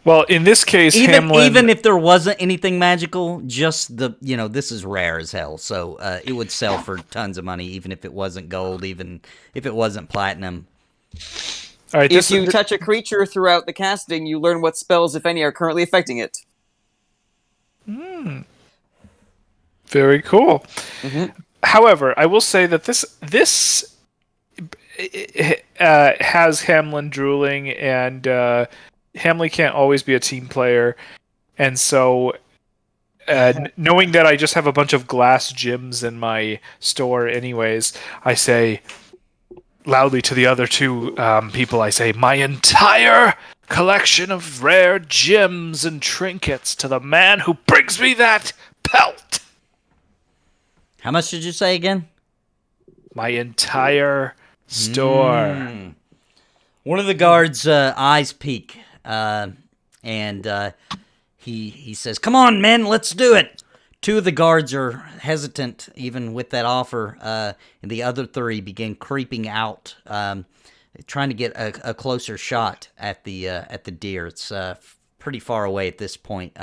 Well, in this case, Even if there wasn't anything magical, just this is rare as hell. So it would sell for tons of money, even if it wasn't gold, even if it wasn't platinum. all right, If you touch a creature throughout the casting, you learn what spells, if any, are currently affecting it. very cool. Mhm. However, I will say that this has Hamlin drooling, and Hamlin can't always be a team player, and so knowing that I just have a bunch of glass gems in my store anyways, I say loudly to the other two people, I say, my entire collection of rare gems and trinkets to the man who brings me that pelt. How much did you say again? My entire store. One of the guards' eyes peek, and he says, "Come on, men, let's do it. two of the guards are hesitant even with that offer, and the other three begin creeping out, trying to get a closer shot at the deer. It's pretty far away at this point,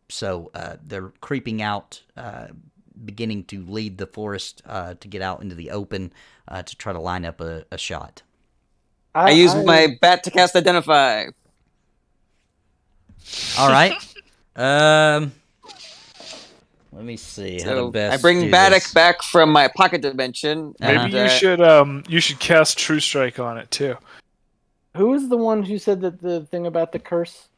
so they're creeping out, beginning to lead the forest to get out into the open to try to line up a shot. I use my bat to cast Identify. All right. Let me see how to So best I bring do Baddock this. back from my pocket dimension. Maybe and, you should cast True Strike on it too. Who was the one who said that the thing about the curse?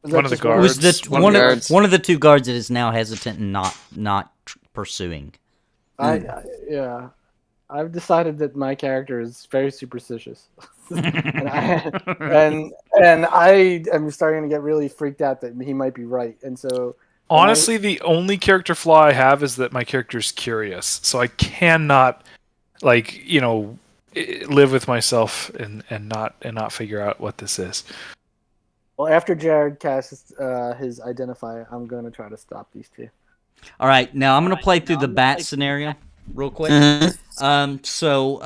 Was One that of the just It was guards. one guards. of the two guards that is now hesitant and not pursuing. Yeah, I've decided that my character is very superstitious, and I am starting to get really freaked out that he might be right, and so. Honestly, the only character flaw I have is that my character's curious, so I cannot, live with myself and not figure out what this is. Well, after Jared casts his Identify, I'm going to try to stop these two. All right, now I'm going to play through the bat scenario real quick. So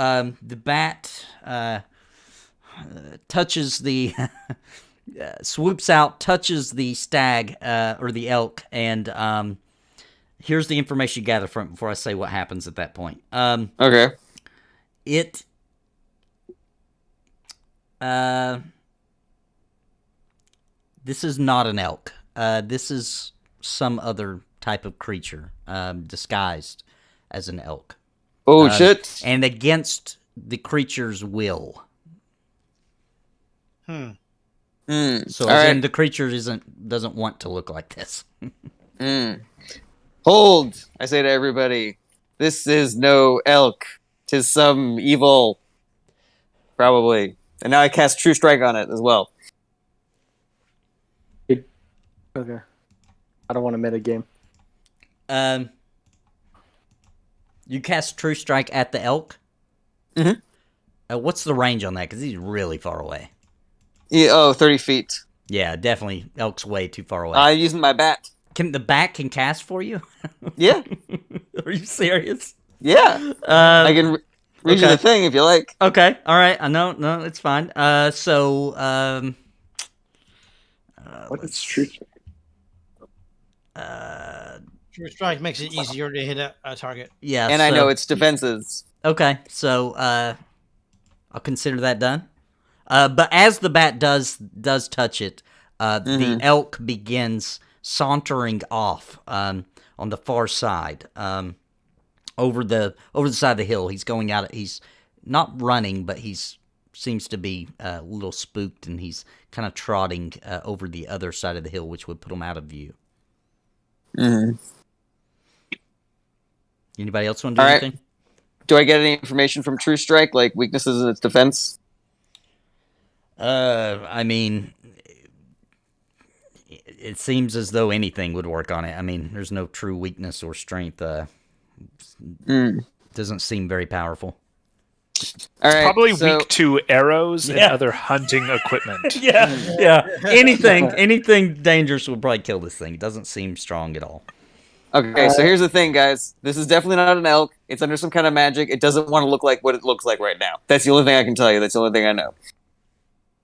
the bat touches the swoops out, touches the stag or the elk, and here's the information you gather from it before I say what happens at that point. Okay. It this is not an elk. This is some other type of creature disguised as an elk. Oh, shit. And against the creature's will. So All as in right. the creature doesn't want to look like this. Hold, I say to everybody. This is no elk. 'Tis some evil. Probably. And now I cast True Strike on it as well. Okay. I don't want to metagame. You cast True Strike at the elk? Mm-hmm. What's the range on that? Because he's really far away. Yeah, 30 feet. Yeah, definitely. Elk's way too far away. Using my bat. The bat can cast for you? Yeah. Are you serious? Yeah. I can read you okay. the thing if you like. Okay, all right. I know, no, it's fine. What is true? True Strike makes it easier to hit a target. Yeah, And I know its defenses. Okay, so I'll consider that done. But as the bat does touch it, the elk begins sauntering off on the far side, over the side of the hill. He's going out. He's not running, but he's seems to be a little spooked, and he's kind of trotting over the other side of the hill, which would put him out of view. Anybody else want to do anything? Do I get any information from True Strike, like weaknesses in its defense? I mean, it seems as though anything would work on it. I mean, there's no true weakness or strength. Doesn't seem very powerful. All right, Probably weak to arrows and Yeah. other hunting equipment. Yeah. Anything dangerous would probably kill this thing. It doesn't seem strong at all. Okay, so here's the thing, guys. This is definitely not an elk. It's under some kind of magic. It doesn't want to look like what it looks like right now. That's the only thing I can tell you. That's the only thing I know.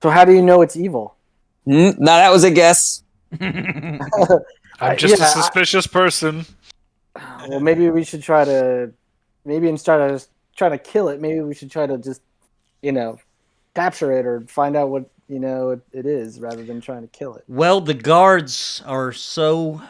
So how do you know it's evil? Now that was a guess. I'm just a suspicious person. Well, maybe we should try to, instead of trying to kill it, maybe we should try to just, capture it or find out what, it is rather than trying to kill it. Well, the guards are so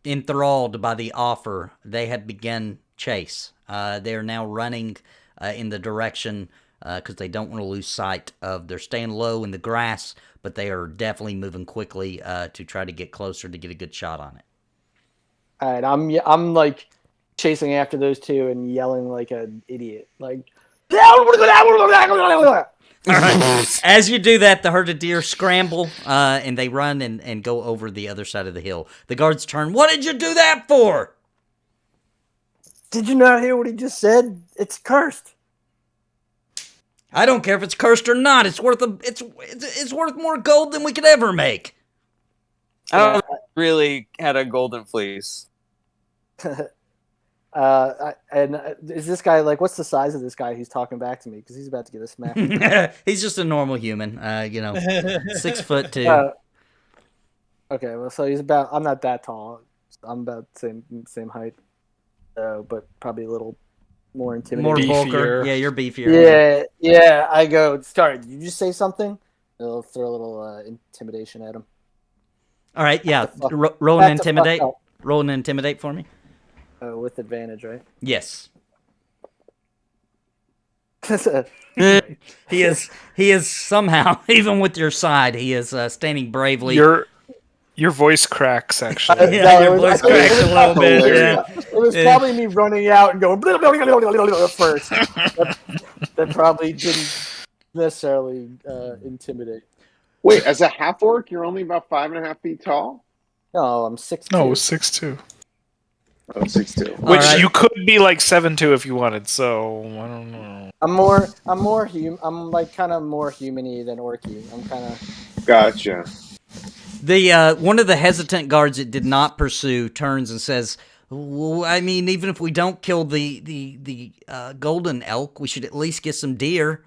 enthralled by the offer, they have begun chase. They are now running in the direction because they don't want to lose sight of. They're staying low in the grass, but they are definitely moving quickly to try to get closer to get a good shot on it. All right, I'm like chasing after those two and yelling like an idiot, like. All right. As you do that, the herd of deer scramble and they run and go over the other side of the hill. The guards turn. What did you do that for? Did you not hear what he just said? It's cursed. I don't care if it's cursed or not. It's worth it's worth more gold than we could ever make. I don't really had a golden fleece. Is this guy like? What's the size of this guy? He's talking back to me because he's about to get a smack. He's just a normal human. 6'2". Okay, well, so he's about. I'm not that tall. I'm about same height, but probably a little more intimidating. More bulker. Beefier. Yeah, you're beefier. Yeah. I go. Sorry, did you just say something? I'll throw a little intimidation at him. All right, yeah. Back the fuck- Roll back an the fuck intimidate. up. Roll an intimidate for me. With advantage, right? Yes. He is somehow, even with your side, he is standing bravely. Your voice cracks actually. Yeah, your voice cracks a little bit. Yeah. It was probably me running out and going first. That probably didn't necessarily intimidate. Wait, as a half orc, you're only about 5.5 feet tall. No, I'm 6'2". No, 6'2". Oh, 6'2". Which right. you could be like 7'2" if you wanted. So I don't know. I'm more I'm like kind of more human-y than orky. I'm kind of. Gotcha. The one of the hesitant guards that did not pursue turns and says, well, I mean, even if we don't kill the golden elk, we should at least get some deer.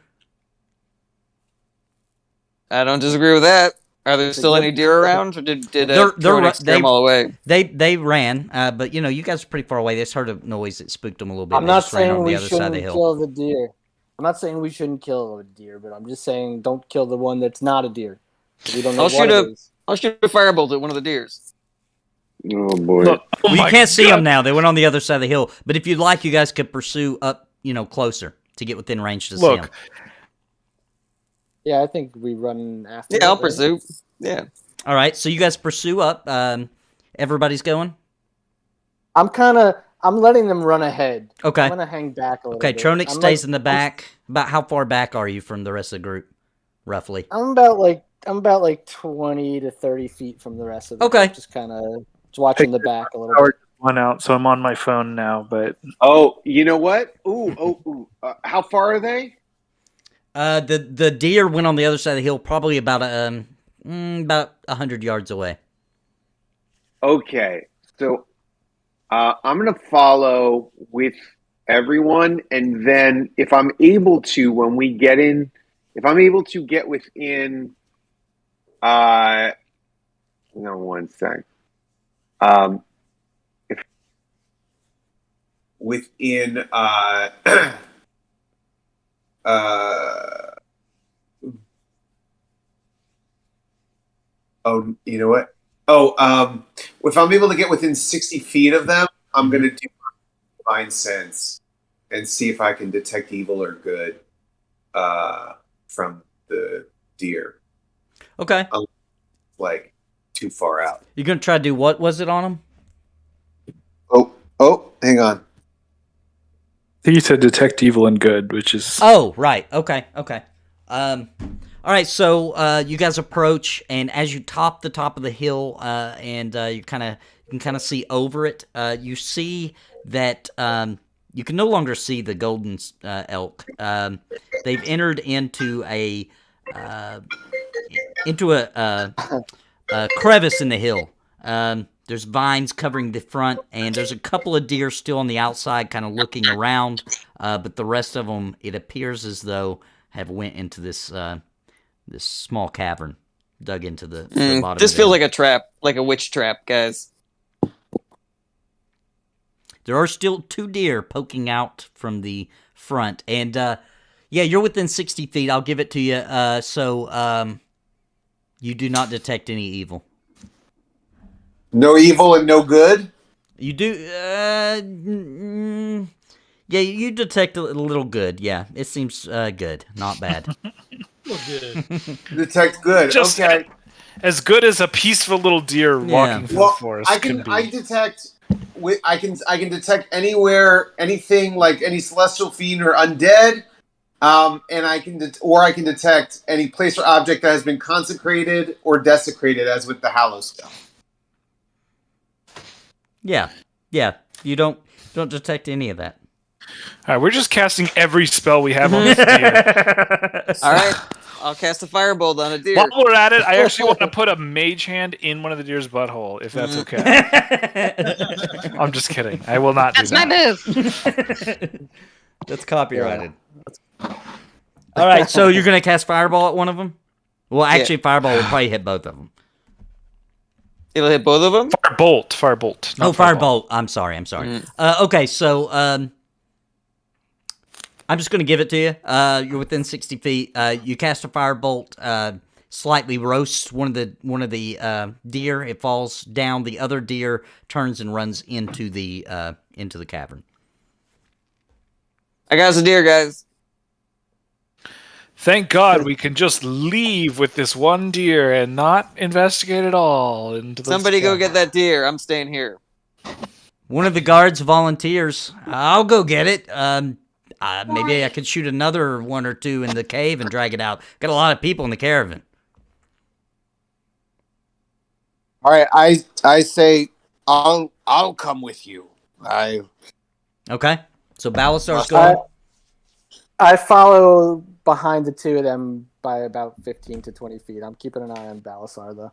I don't disagree with that. Are there still any deer around, or did Tronic scare them all away? They ran, but you guys are pretty far away. They just heard a noise that spooked them a little bit. I'm They not just ran saying on we the other side of shouldn't the hill. kill the deer. I'm not saying we shouldn't kill a deer, but I'm just saying don't kill the one that's not a deer. We don't know what it is. I'll shoot a firebolt at one of the deers. Oh boy. Look, Well, you can't see them now. They went on the other side of the hill. But if you'd like, you guys could pursue up, closer to get within range to see them. Yeah, I think we run after. Yeah, I'll it, right? pursue. Yeah. All right, so you guys pursue up. Everybody's going? I'm letting them run ahead. Okay. I'm gonna hang back a little Okay, bit. Tronic I'm stays like- in the back. About how far back are you from the rest of the group, roughly? I'm about like 20 to 30 feet from the rest of the Okay. group, just kind of watching the back a little bit. Howard went out, so I'm on my phone now. But Oh, you know what? Ooh. How far are they? The deer went on the other side of the hill, probably about 100 yards away. Okay, so I'm gonna follow with everyone, and then if I'm able to, when we get in, if I'm able to get within, hang on one sec. If within, oh, you know what? Oh, if I'm able to get within 60 feet of them, I'm going to do Divine Sense and see if I can detect evil or good from the deer. Okay. Like, too far out. You're going to try to do what was it on them? Oh, hang on. I think you said detect evil and good, which is Oh, right. Okay. All right, so you guys approach, and as you top the top of the hill, and you can kind of see over it, you see that you can no longer see the golden elk. They've entered into a crevice in the hill. There's vines covering the front, and there's a couple of deer still on the outside, kind of looking around. But the rest of them, it appears as though, have went into this small cavern, dug into the bottom. This of feels it. like a trap, like a witch trap, guys. There are still 2 deer poking out from the front, and yeah, you're within 60 feet. I'll give it to you. So you do not detect any evil. No evil and no good? You do. Yeah, you detect a little good. Yeah, it seems good, not bad. Well, good. Detect good. just Okay. as good as a peaceful little deer walking through the forest I can can be. detect. I can detect anywhere, anything like any celestial fiend or undead, and I can detect any place or object that has been consecrated or desecrated, as with the Hallow Stone. Yeah. You don't detect any of that. All right, we're just casting every spell we have on this deer. All right. I'll cast a firebolt on a deer. While we're at it, I actually want to put a mage hand in one of the deer's butthole, if that's okay. I'm just kidding. I will not do That's my that. move. That's copyrighted. All right, so you're gonna cast fireball at one of them. Well, actually, fireball will probably hit both of them. It'll hit both of them? Firebolt. Oh, firebolt. I'm sorry. Okay, so I'm just gonna give it to you. You're within 60 feet. You cast a firebolt. Slightly roasts one of the deer. It falls down. The other deer turns and runs into the cavern. I got us a deer, guys. Thank God we can just leave with this one deer and not investigate at all. Somebody go get that deer. I'm staying here. One of the guards volunteers. I'll go get it. Maybe I could shoot another one or two in the cave and drag it out. Got a lot of people in the caravan. All right, I say I'll come with you. Okay. So Balasar's going. I follow behind the two of them by about 15 to 20 feet. I'm keeping an eye on Balasar, though.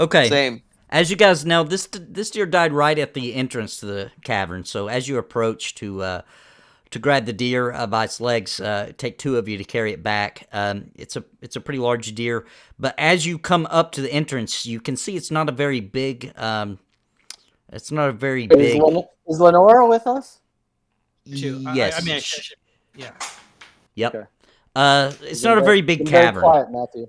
Okay. Same. As you guys know, this deer died right at the entrance to the cavern. So as you approach to grab the deer by its legs, take two of you to carry it back. It's a pretty large deer, but as you come up to the entrance, you can see it's not a very big. It's not a very big. Is Lenora with us? Yes. Yeah. Yep. Okay. It's not a very big cavern. Very quiet, Matthew.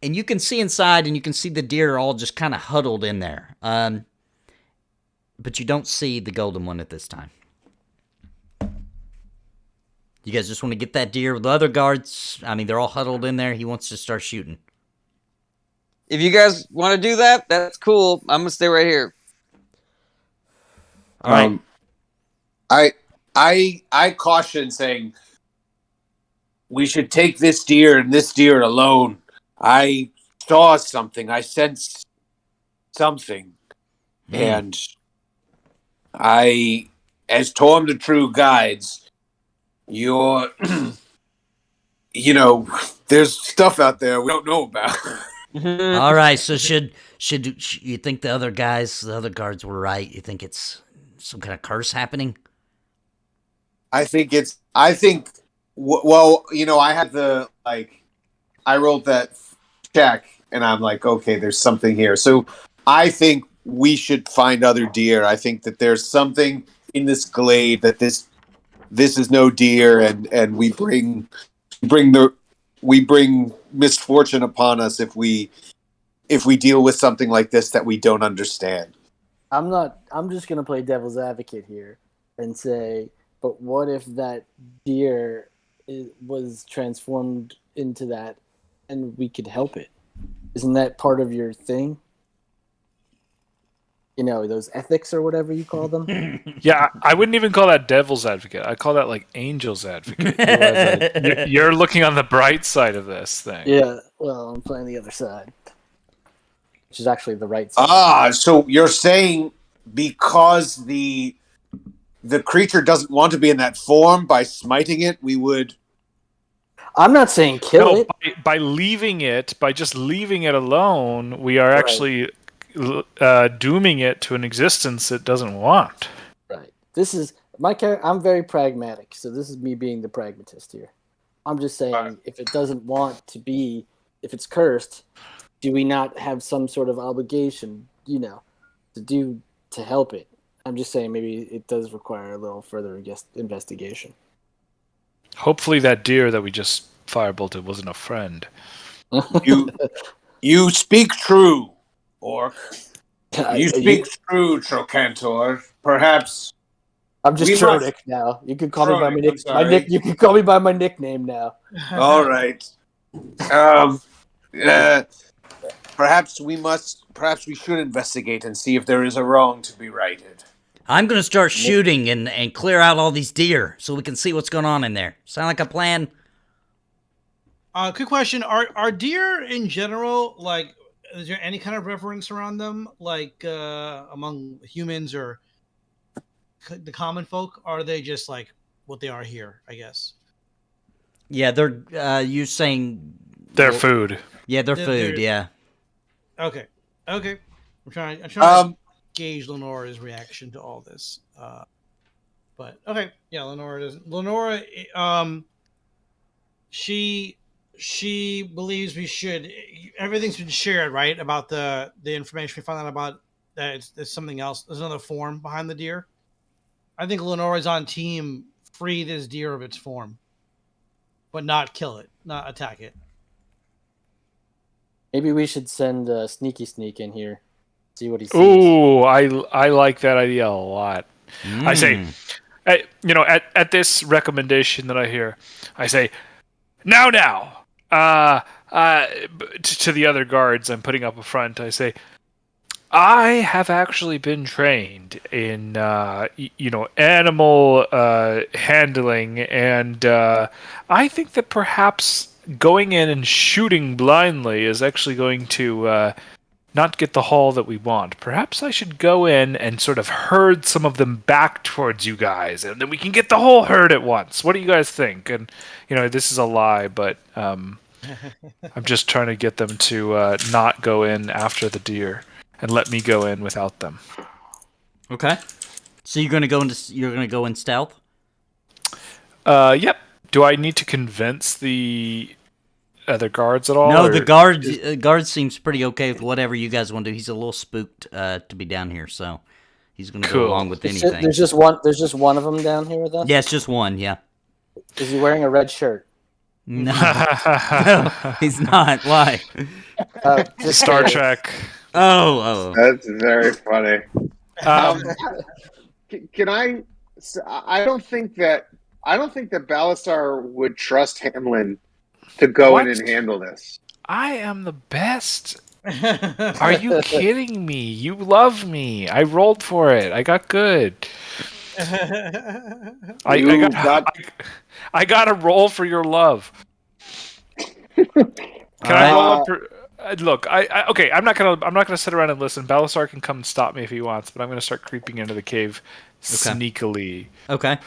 And you can see inside, and you can see the deer all just kind of huddled in there. But you don't see the golden one at this time. You guys just want to get that deer. The other guards, I mean, they're all huddled in there. He wants to start shooting. If you guys want to do that, that's cool. I'm gonna stay right here. All right. I caution, saying we should take this deer and this deer alone. I saw something. I sensed something, and as Torm the True guides, you're, there's stuff out there we don't know about. All right. So should you think the other guards were right? You think it's some kind of curse happening? I think, I had I rolled that check, and I'm like, okay, there's something here. So I think we should find other deer. I think that there's something in this glade that this is no deer, and we bring misfortune upon us if we deal with something like this that we don't understand. I'm just gonna play devil's advocate here and say, but what if that deer was transformed into that, and we could help it? Isn't that part of your thing? Those ethics or whatever you call them. Yeah, I wouldn't even call that devil's advocate. I call that like angel's advocate. You're looking on the bright side of this thing. Yeah, well, I'm playing the other side, which is actually the right side. So you're saying because the creature doesn't want to be in that form, by smiting it, we would... I'm not saying kill it. By leaving it, by just leaving it alone, we are actually dooming it to an existence it doesn't want. Right. This is my character. I'm very pragmatic, so this is me being the pragmatist here. I'm just saying, if it doesn't want to be, if it's cursed, do we not have some sort of obligation, to help it? I'm just saying maybe it does require a little further investigation. Hopefully that deer that we just firebolted wasn't a friend. You speak true, Orc. You speak true, Trocantor. Perhaps I'm just Tronic now. You can call me by my nickname. You can call me by my nickname now. All right. Perhaps we should investigate and see if there is a wrong to be righted. I'm going to start shooting and clear out all these deer so we can see what's going on in there. Sound like a plan? Quick question. Are deer in general, is there any kind of reverence around them, among humans or the common folk? Or are they just what they are here, I guess? Yeah, they're, you're saying Their food. Yeah, their They're- food. they're- Yeah. Okay. I'm trying to gauge Lenora's reaction to all this. But okay, yeah, Lenora, she believes we should. Everything's been shared, right? About the information we found out about that. There's something else. There's another form behind the deer. I think Lenora's on team free this deer of its form, but not kill it, not attack it. Maybe we should send Sneaky Sneak in here, see what he sees. Ooh, I like that idea a lot. I say, at this recommendation that I hear, I say, now, to the other guards I'm putting up a front, I say, I have actually been trained in, animal handling, and I think that perhaps going in and shooting blindly is actually going to not get the haul that we want. Perhaps I should go in and sort of herd some of them back towards you guys, and then we can get the whole herd at once. What do you guys think? And, this is a lie, but I'm just trying to get them to not go in after the deer and let me go in without them. Okay. So you're gonna go in stealth? Yep. Do I need to convince the other guards at all? No, or- the guard seems pretty okay with whatever you guys want to do. He's a little spooked to be down here, so he's gonna go along with anything. There's just one of them down here, though. Yeah, it's just one. Yeah. Is he wearing a red shirt? No, no, he's not. Why? Just Star curious. Trek. Oh. That's very funny. Um, Can I? I don't think that Balasar would trust Hamlin to go in What? and handle this. I am the best. Are you kidding me? You love me. I rolled for it. I got good. I got a roll for your love. Can I roll up? Look, okay. I'm not gonna sit around and listen. Balasar can come and stop me if he wants, but I'm gonna start creeping into the cave sneakily. Okay.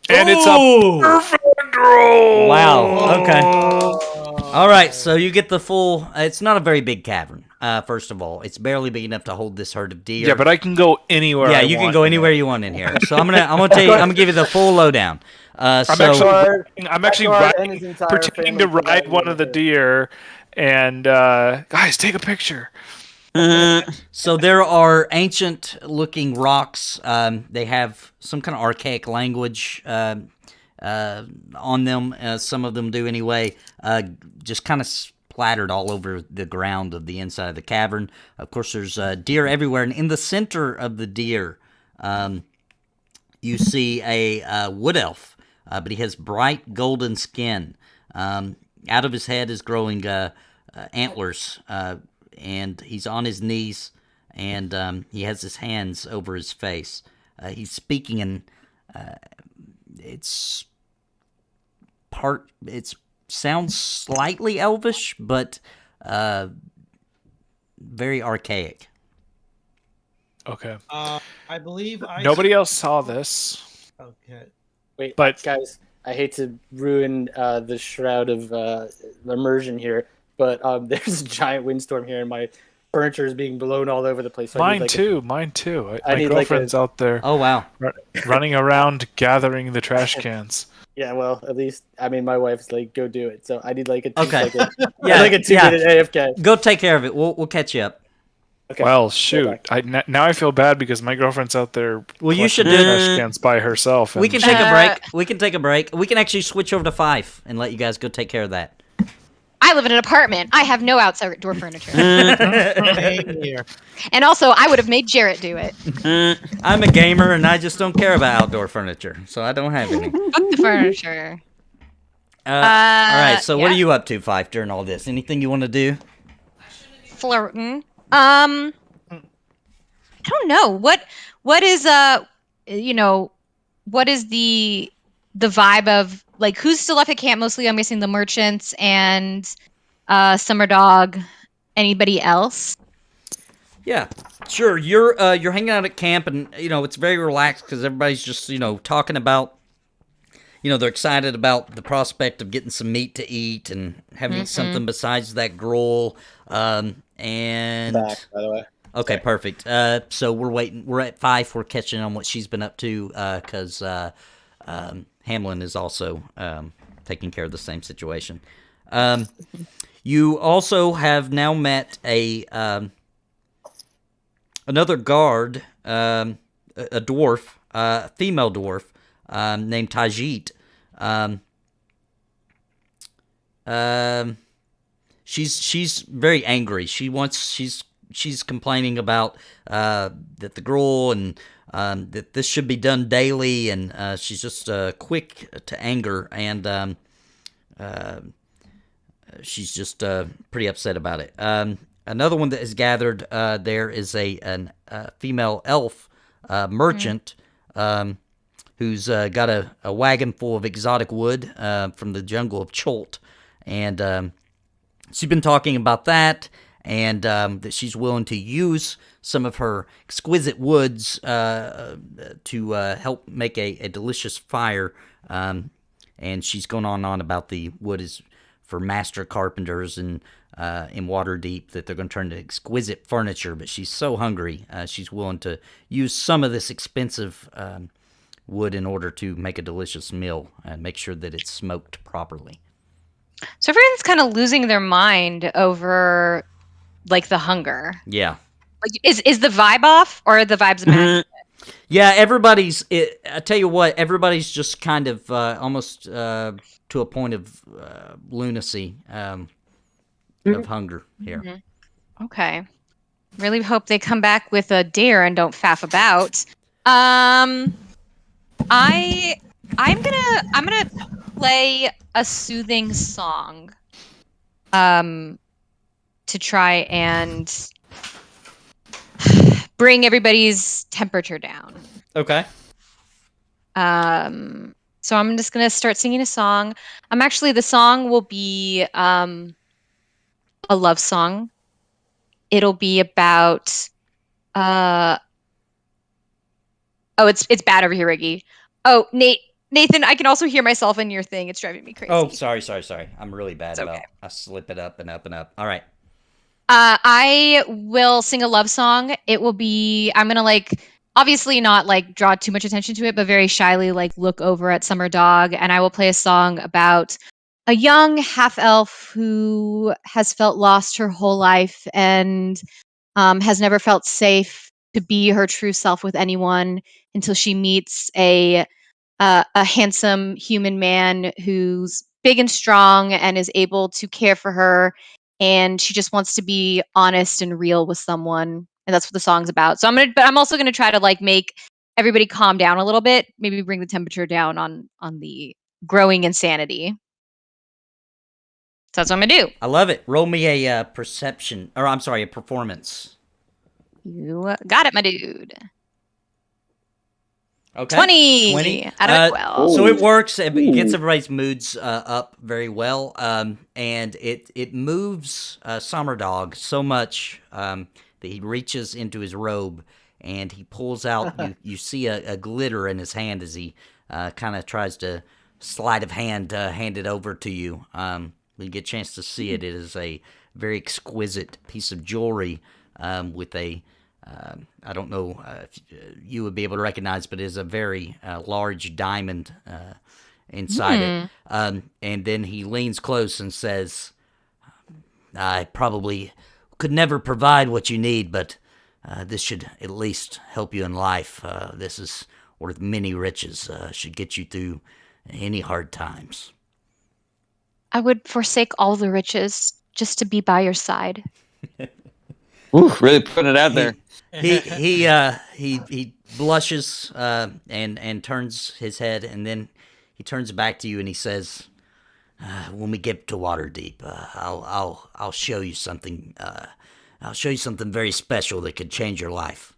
And it's a perfect roll. Wow. Okay. All right. So you get the full. It's not a very big cavern. First of all, it's barely big enough to hold this herd of deer. Yeah, but I can go anywhere. Yeah, I you can want go in anywhere it. you want in here. So I'm gonna tell you. I'm gonna give you the full lowdown. I'm actually pretending to ride one of the deer, and guys, take a picture. So there are ancient-looking rocks. They have some kind of archaic language on them. Some of them do anyway. Just kind of splattered all over the ground of the inside of the cavern. Of course, there's deer everywhere, and in the center of the deer, you see a wood elf. But he has bright golden skin. Out of his head is growing antlers, and he's on his knees, and he has his hands over his face. He's speaking in it sounds slightly elvish, but very archaic. Okay. I believe Nobody else saw this. Okay. Wait, But- guys, I hate to ruin the shroud of immersion here, but there's a giant windstorm here, and my furniture is being blown all over the place. So Mine too. My need, like, girlfriend's out there Oh wow! running around gathering the trash cans. Yeah, well, at least my wife's like, go do it. So I need like a Okay. yeah, like a 2-minute AFK. Go take care of it. We'll catch you up. Okay. Well, shoot. Now I feel bad because my girlfriend's out there. Well, you should collecting do- trash cans by herself. We and can take a break. We can take a break. We can actually switch over to 5 and let you guys go take care of that. I live in an apartment. I have no outdoor furniture. Same here. And also, I would have made Jarrett do it. I'm a gamer and I just don't care about outdoor furniture, so I don't have any. Fuck the furniture. All right. So what are yeah. you up to, Fife, during all this? Anything you want to do? Flirting. I don't know. What is what is the vibe of, like, who's still left at camp? Mostly I'm guessing the merchants and Summer Dog. Anybody else? Yeah, sure. You're hanging out at camp, and it's very relaxed because everybody's just talking about they're excited about the prospect of getting some meat to eat and having something besides that gruel. And Back, by the way. okay, Sorry. perfect. So we're waiting. We're at 5. We're catching on what she's been up to because Hamlin is also taking care of the same situation. You also have now met another guard, a dwarf, a female dwarf named Tajit. She's very angry. She's complaining about that the gruel and that this should be done daily, and she's just quick to anger, and she's just pretty upset about it. Another one that is gathered there is a female elf merchant who's got a wagon full of exotic wood from the jungle of Cholt, and she's been talking about that, and that she's willing to use some of her exquisite woods to help make a delicious fire. And she's going on about the wood is for master carpenters and in Waterdeep, that they're going to turn into exquisite furniture. But she's so hungry, she's willing to use some of this expensive wood in order to make a delicious meal and make sure that it's smoked properly. So everyone's kind of losing their mind over like the hunger. Yeah. Like, is the vibe off, or are the vibes matching? Yeah, I tell you what, everybody's just kind of almost to a point of lunacy, of hunger here. Mm-hmm. Okay. Really hope they come back with a deer and don't faff about. I'm gonna play a soothing song to try and bring everybody's temperature down. Okay. So I'm just gonna start singing a song. The song will be a love song. It'll be about it's bad over here, Riggy. Oh, Nathan, I can also hear myself in your thing. It's driving me crazy. Oh, sorry. I'm really bad It's about okay. I slip it up and up and up. All right. I will sing a love song. It will be, I'm gonna obviously not draw too much attention to it, but very shyly look over at Summer Dog, and I will play a song about a young half elf who has felt lost her whole life and has never felt safe to be her true self with anyone until she meets a handsome human man who's big and strong and is able to care for her, and she just wants to be honest and real with someone, and that's what the song's about. So I'm also gonna try to make everybody calm down a little bit, maybe bring the temperature down on the growing insanity. So that's what I'm gonna do. I love it. Roll me a perception, or I'm sorry, a performance. You got it, my dude. Okay. 20 out of 12. So it works. It gets everybody's moods up very well, and it moves Summer Dog so much that he reaches into his robe and he pulls out. You see a glitter in his hand as he kind of tries to sleight of hand hand it over to you. When you get a chance to see it, it is a very exquisite piece of jewelry with a. I don't know if you would be able to recognize, but it is a very large diamond inside it. And then he leans close and says, I probably could never provide what you need, but this should at least help you in life. This is worth many riches, should get you through any hard times. I would forsake all the riches just to be by your side. Ooh, really putting it out there. He blushes and turns his head, and then he turns back to you and he says, "When we get to Waterdeep, I'll show you something. I'll show you something very special that could change your life."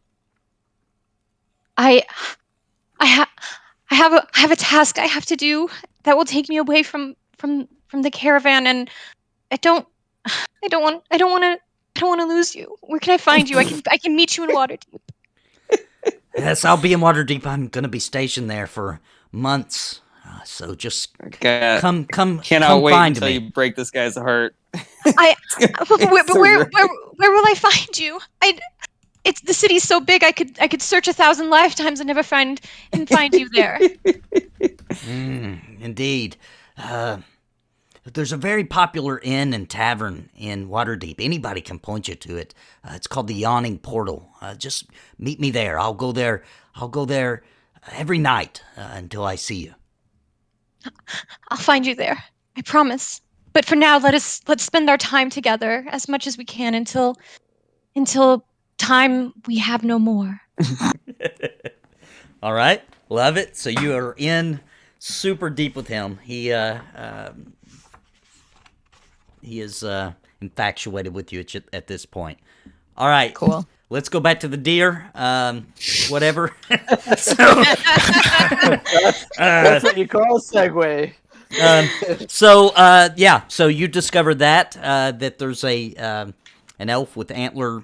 I have a task I have to do that will take me away from the caravan, and I don't want to lose you. Where can I find you? I can meet you in Waterdeep. Yes, I'll be in Waterdeep. I'm gonna be stationed there for months. So just God, come cannot wait find until me. you break this guy's heart. I, but where, so where, great. where will I find you? It's the city's so big. I could search 1,000 lifetimes and never find you there. Indeed. There's a very popular inn and tavern in Waterdeep. Anybody can point you to it. It's called the Yawning Portal. Just meet me there. I'll go there every night until I see you. I'll find you there. I promise. But for now, let's spend our time together as much as we can until time we have no more. All right, love it. So you are in super deep with him. He is infatuated with you at this point. All right, Cool. Let's go back to the deer. Whatever. That's what you call a segue. So you discovered that there's an elf with antler.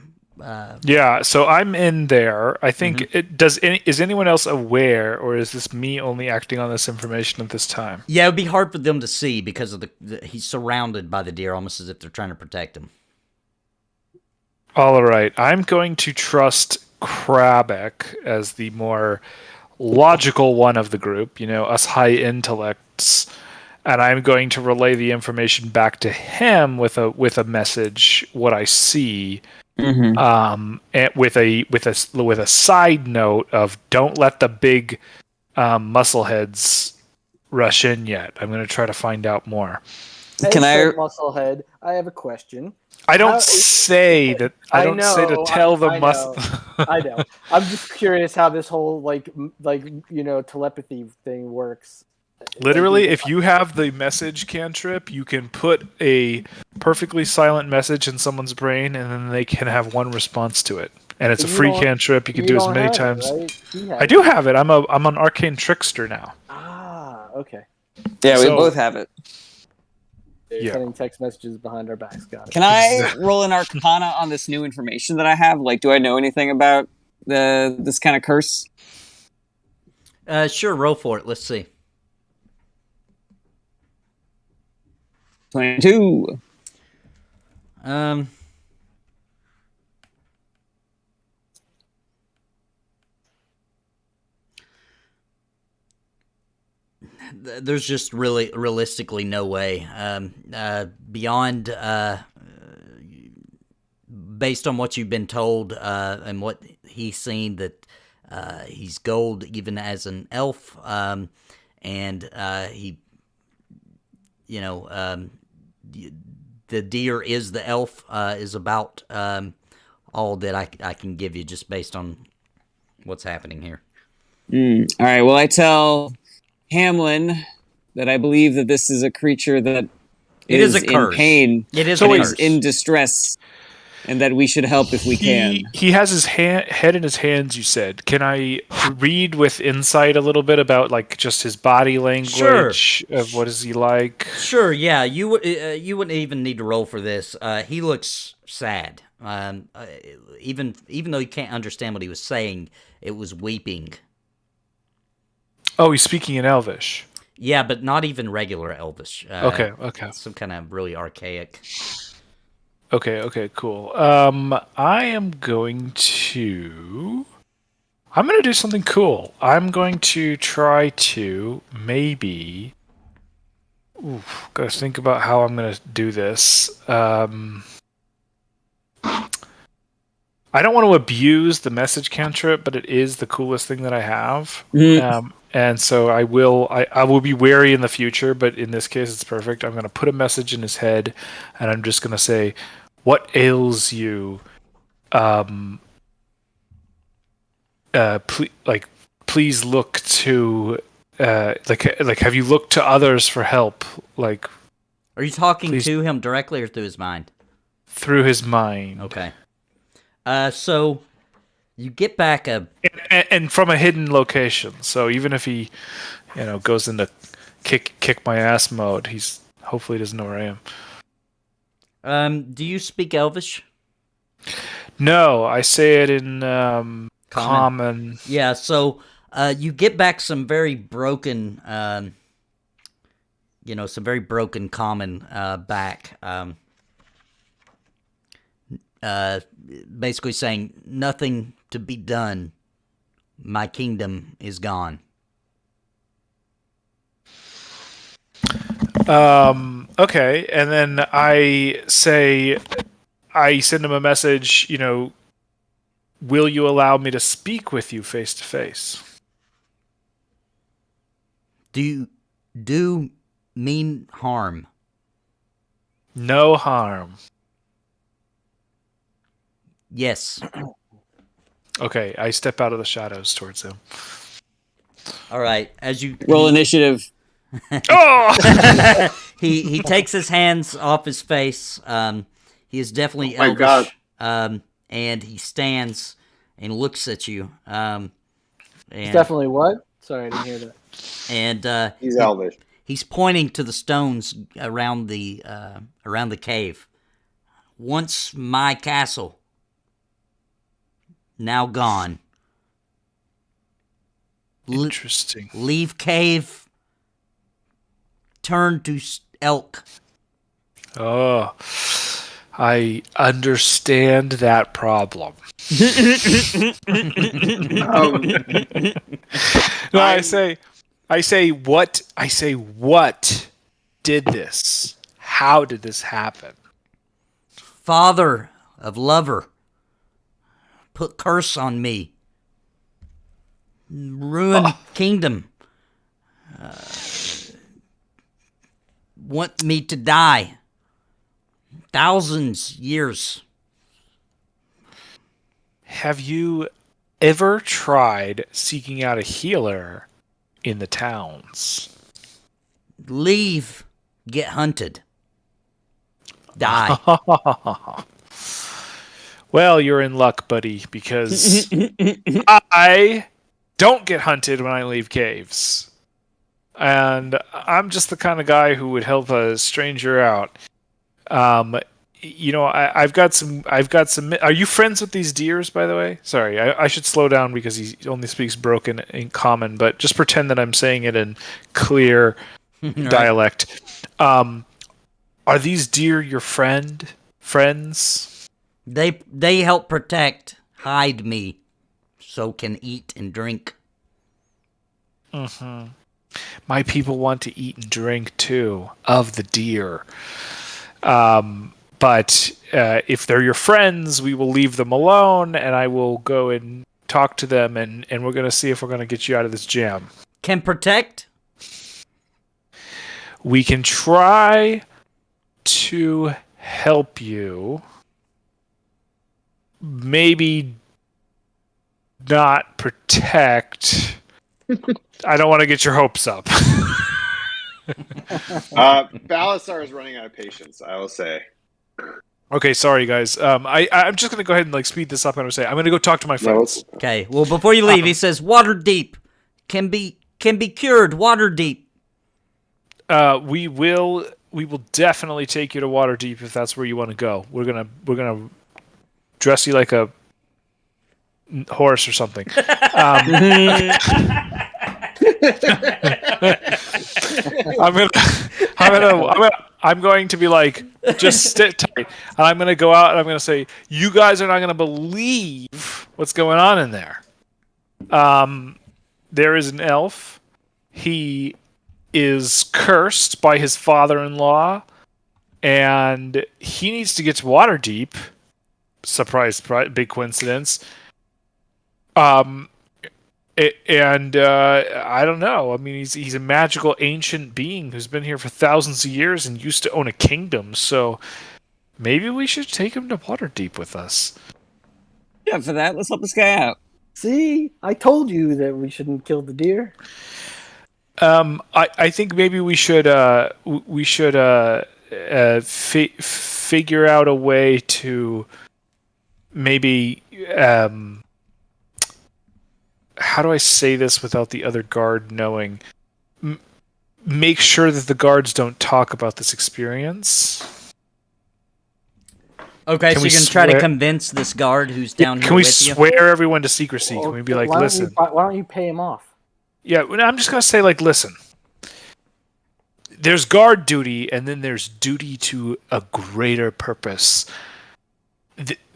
Yeah, so I'm in there. I think is anyone else aware, or is this me only acting on this information at this time? Yeah, it would be hard for them to see because of he's surrounded by the deer, almost as if they're trying to protect him. All right, I'm going to trust Krabek as the more logical one of the group. You know, us high intellects, and I'm going to relay the information back to him with a message, what I see. And with a side note of don't let the big muscleheads rush in yet. I'm going to try to find out more. Can I? Musclehead, I have a question. I don't say that. I don't say to tell the muscle. I know. I'm just curious how this whole telepathy thing works. Literally, if you have the message cantrip, you can put a perfectly silent message in someone's brain, and then they can have one response to it. And it's a free cantrip. You can do as many times. I do have it. I'm an arcane trickster now. Ah, okay. Yeah, we both have it. They're sending text messages behind our backs. Got it. Can I roll an arcana on this new information that I have? Like, do I know anything about this kind of curse? Sure, roll for it. Let's see. 22. There's just really realistically no way. Beyond based on what you've been told and what he's seen, that he's gold even as an elf, and he, the deer is the elf, is about all that I can give you just based on what's happening here. All right. Well, I tell Hamlin that I believe that this is a creature that is a curse. in pain. It is so a he's curse. in distress, and that we should help if we can. He has his head in his hands, you said. Can I read with insight a little bit about just his body language of what is he like? Sure, yeah. You wouldn't even need to roll for this. He looks sad. Even though you can't understand what he was saying, it was weeping. Oh, he's speaking in Elvish. Yeah, but not even regular Elvish. Okay. Some kind of really archaic. Okay, cool. I am going to do something cool. I'm going to try to maybe... gotta think about how I'm going to do this. I don't want to abuse the message cantrip, but it is the coolest thing that I have. And so I will be wary in the future, but in this case it's perfect. I'm going to put a message in his head, and I'm just going to say, "What ails you? Please look to have you looked to others for help? Are you talking to him directly or through his mind? Through his mind. Okay. So you get back and from a hidden location. So even if he, goes into kick my ass mode, he's hopefully doesn't know where I am. Do you speak Elvish? No, I say it in common. Yeah. So you get back some very broken some very broken common back. Basically saying, nothing to be done. My kingdom is gone. Okay, and then I send him a message, will you allow me to speak with you face to face? Do mean harm. No harm. Yes. Okay, I step out of the shadows towards him. All right. As you Roll initiative. Oh! he takes his hands off his face. He is definitely my elvish. God. And he stands and looks at you. And Definitely what? Sorry, I didn't hear that. And He's elvish. he's pointing to the stones around the cave. Once my castle, now gone. Interesting. Leave cave. Turn to elk. Oh, I understand that problem. No, I say what did this? How did this happen? Father of lover, put curse on me. Ruin kingdom. Want me to die. Thousands years. Have you ever tried seeking out a healer in the towns? Leave. Get hunted. Die. Well, you're in luck, buddy, because I don't get hunted when I leave caves. And I'm just the kind of guy who would help a stranger out. I've got some. Are you friends with these deers, by the way? Sorry, I should slow down because he only speaks broken in common. But just pretend that I'm saying it in clear dialect. Are these deer your friends? They help protect, hide me, so can eat and drink. Mm-hmm. My people want to eat and drink too of the deer. But if they're your friends, we will leave them alone, and I will go and talk to them, and we're going to see if we're going to get you out of this jam. Can protect? We can try to help you. Maybe not protect. I don't want to get your hopes up. Balasar is running out of patience, I will say. Okay, sorry guys. I'm just gonna go ahead and speed this up. I'm gonna go talk to my friends. Okay. Well, before you leave, he says Waterdeep can be cured. Waterdeep. We will definitely take you to Waterdeep if that's where you want to go. We're gonna dress you like a horse or something. I'm going to be like, just sit tight, and I'm going to go out and I'm going to say, you guys are not going to believe what's going on in there. There is an elf. He is cursed by his father-in-law, and he needs to get to Waterdeep. Surprise, big coincidence. I don't know. I mean, he's a magical ancient being who's been here for thousands of years and used to own a kingdom. So maybe we should take him to Waterdeep with us. Yeah, for that, let's help this guy out. See, I told you that we shouldn't kill the deer. I think maybe we should figure out a way to maybe how do I say this without the other guard knowing? Make sure that the guards don't talk about this experience. Okay, so you're going to try to convince this guard who's down here with you? Can we swear everyone to secrecy? Can we be like, listen? Why don't you pay him off? Yeah, I'm just going to say, listen. there's guard duty, and then there's duty to a greater purpose.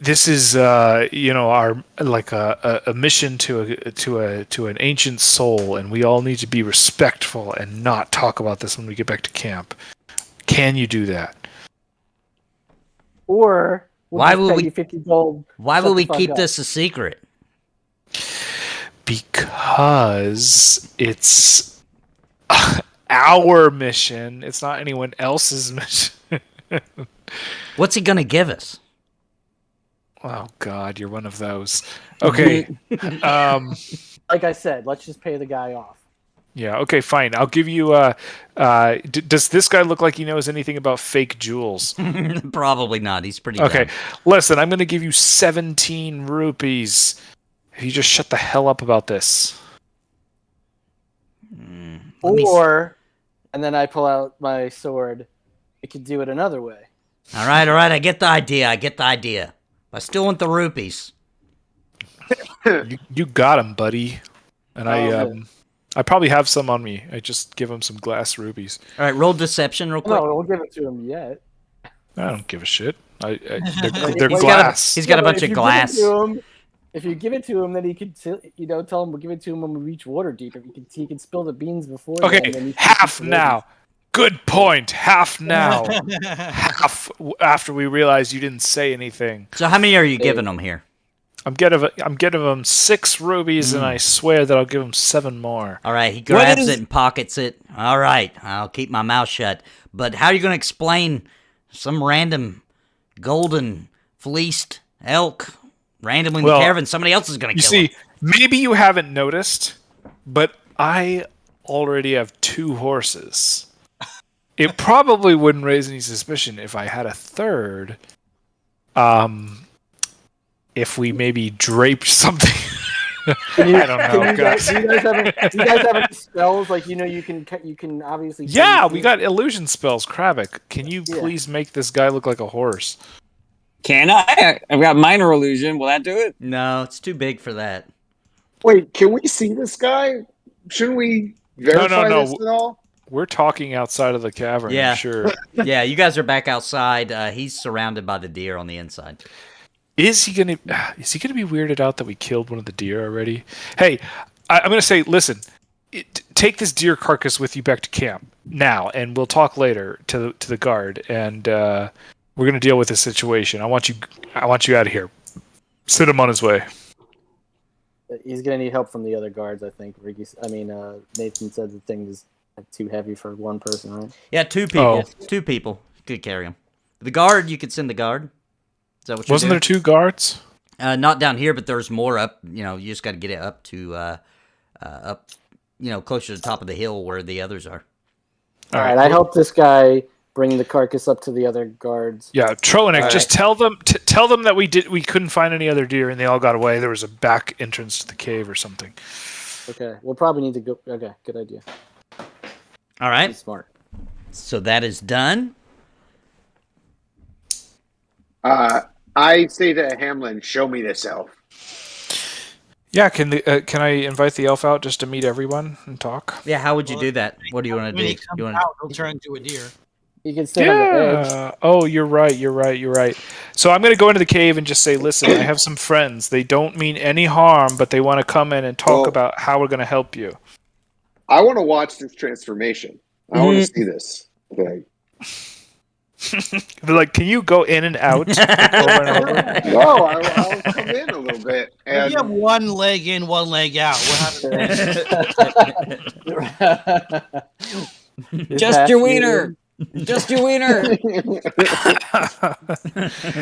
This is, our like a mission to an ancient soul, and we all need to be respectful and not talk about this when we get back to camp. Can you do that? Or Why will will we- 50 gold? Why Shut will the we fuck keep up. this a secret? Because it's our mission. It's not anyone else's mission. What's he gonna give us? Oh God, you're one of those. Okay. Like I said, let's just pay the guy off. Yeah. Okay. Fine. I'll give you. Does this guy look like he knows anything about fake jewels? Probably not. He's pretty Okay. dumb. Listen, I'm going to give you 17 rupees. If you just shut the hell up about this. Let me Or, and then I pull out my sword. We could do it another way. All right. I get the idea. I still want the rupees. You got him, buddy. And Oh, I probably have some on me. I just give him some glass rubies. All right. Roll deception real quick. No, we'll give it to him yet. I don't give a shit. They're He's got a- glass. He's got a Yeah, but bunch if of you give it glass. to him- If you give it to him, then he could, tell him we'll give it to him when we reach Waterdeep. If he can spill the beans before. then, Okay, then he can half keep the now. Good point. Half now. Half after we realize you didn't say anything. So how many are you giving them here? I'm getting him 6 rubies, and I swear that I'll give him 7 more. All right. He grabs is- it and pockets it. All right. I'll keep my mouth shut. But how are you going to explain some random golden fleeced elk randomly in the Well, caravan? Somebody else is going to You kill see, him. maybe you haven't noticed, but I already have 2 horses. It probably wouldn't raise any suspicion if I had a third. If we maybe draped something. I don't know, guys. Do you guys have any spells like you can obviously. Yeah, turn we things- got illusion spells. Kravik, can you Yeah. please make this guy look like a horse? Can I? I've got minor illusion. Will that do it? No, it's too big for that. Wait, can we see this guy? Shouldn't we verify no. this at all? We're talking outside of the cavern. Yeah. Sure. Yeah, you guys are back outside. He's surrounded by the deer on the inside. Is he gonna be weirded out that we killed one of the deer already? Hey, I'm gonna say, listen, take this deer carcass with you back to camp now, and we'll talk later to the guard, and we're gonna deal with this situation. I want you out of here. Send him on his way. He's gonna need help from the other guards. I think. Nathan said the thing is too heavy for one person, right? Yeah, 2 people. Oh. 2 people could carry him. The guard, you could send the guard. Is that what you're Wasn't there doing? 2 guards? Not down here, but there's more up. You just got to get it up to up. Closer to the top of the hill where the others are. All right. I helped this guy bring the carcass up to the other guards. Yeah, Tronic, All just tell them that we couldn't find any other deer and they all got away. There was a back entrance to the cave or something. Okay. We'll probably need to go. Okay. Good idea. All right. He's smart. So that is done. I say to Hamlin, "Show me this elf." Yeah, can I invite the elf out just to meet everyone and talk? Yeah, how would you do that? What do you want When to he do? comes You want out, he'll turn into a deer. You can stand on the edge. Yeah. Oh, you're right. So I'm going to go into the cave and just say, listen, I have some friends. They don't mean any harm, but they want to come in and talk Well- about how we're going to help you. I want to watch this transformation. I want to see this. Like, They're like, can you go in and out over and over? no, I'll come in a little bit. If And you have one leg in, one leg out. We'll have Just your wiener. Just your wiener.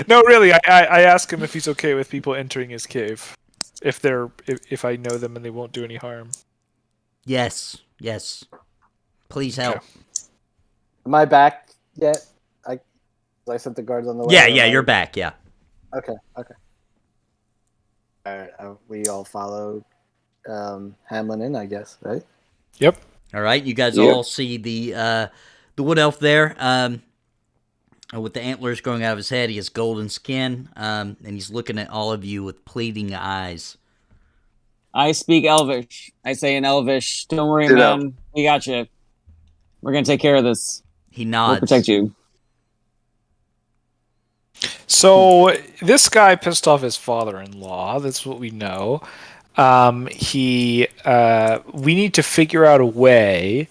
No, really, I ask him if he's okay with people entering his cave. If I know them and they won't do any harm. Yes. Please help. Am I back yet? I sent the guards on the way. Yeah, you're back. Yeah. Okay. All right. We all followed Hamlin in, I guess, right? Yep. All right. You guys Yeah. all see the wood elf there. With the antlers growing out of his head, he has golden skin, and he's looking at all of you with pleading eyes. I speak Elvish. I say in Elvish, don't worry, Ditto. man. We got you. We're gonna take care of this. He We'll nods. protect you. So this guy pissed off his father-in-law. That's what we know. We need to figure out a way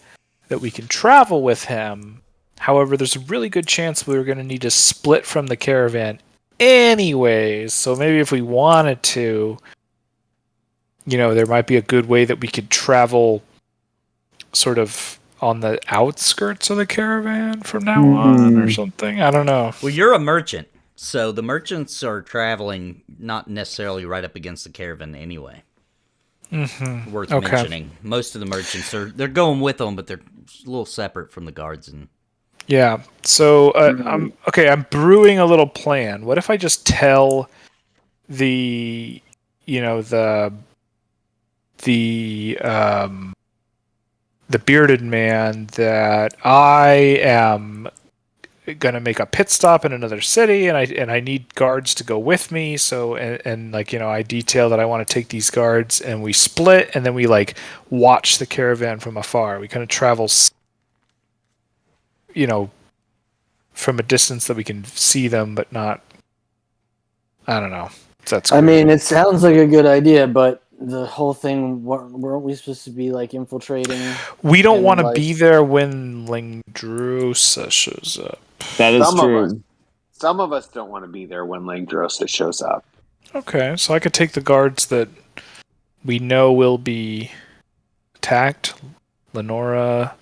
that we can travel with him. However, there's a really good chance we're going to need to split from the caravan anyways. So maybe if we wanted to, there might be a good way that we could travel sort of on the outskirts of the caravan from now on or something. I don't know. Well, you're a merchant, so the merchants are traveling not necessarily right up against the caravan anyway. Mm-hmm. Worth mentioning. Most of the merchants they're going with them, but they're a little separate from the guards. And yeah. So I'm brewing a little plan. What if I just tell the bearded man that I am gonna make a pit stop in another city, and I need guards to go with me. So I detail that I want to take these guards, and we split, and then we watch the caravan from afar. We kind of travel, from a distance that we can see them, but not. I don't know. That's. I mean, it sounds like a good idea, but the whole thing, weren't we supposed to be infiltrating? We don't want to be there when Langdrosa shows up. That is true. Some of us don't want to be there when Langdrosa shows up. Okay, so I could take the guards that we know will be attacked. Lenora,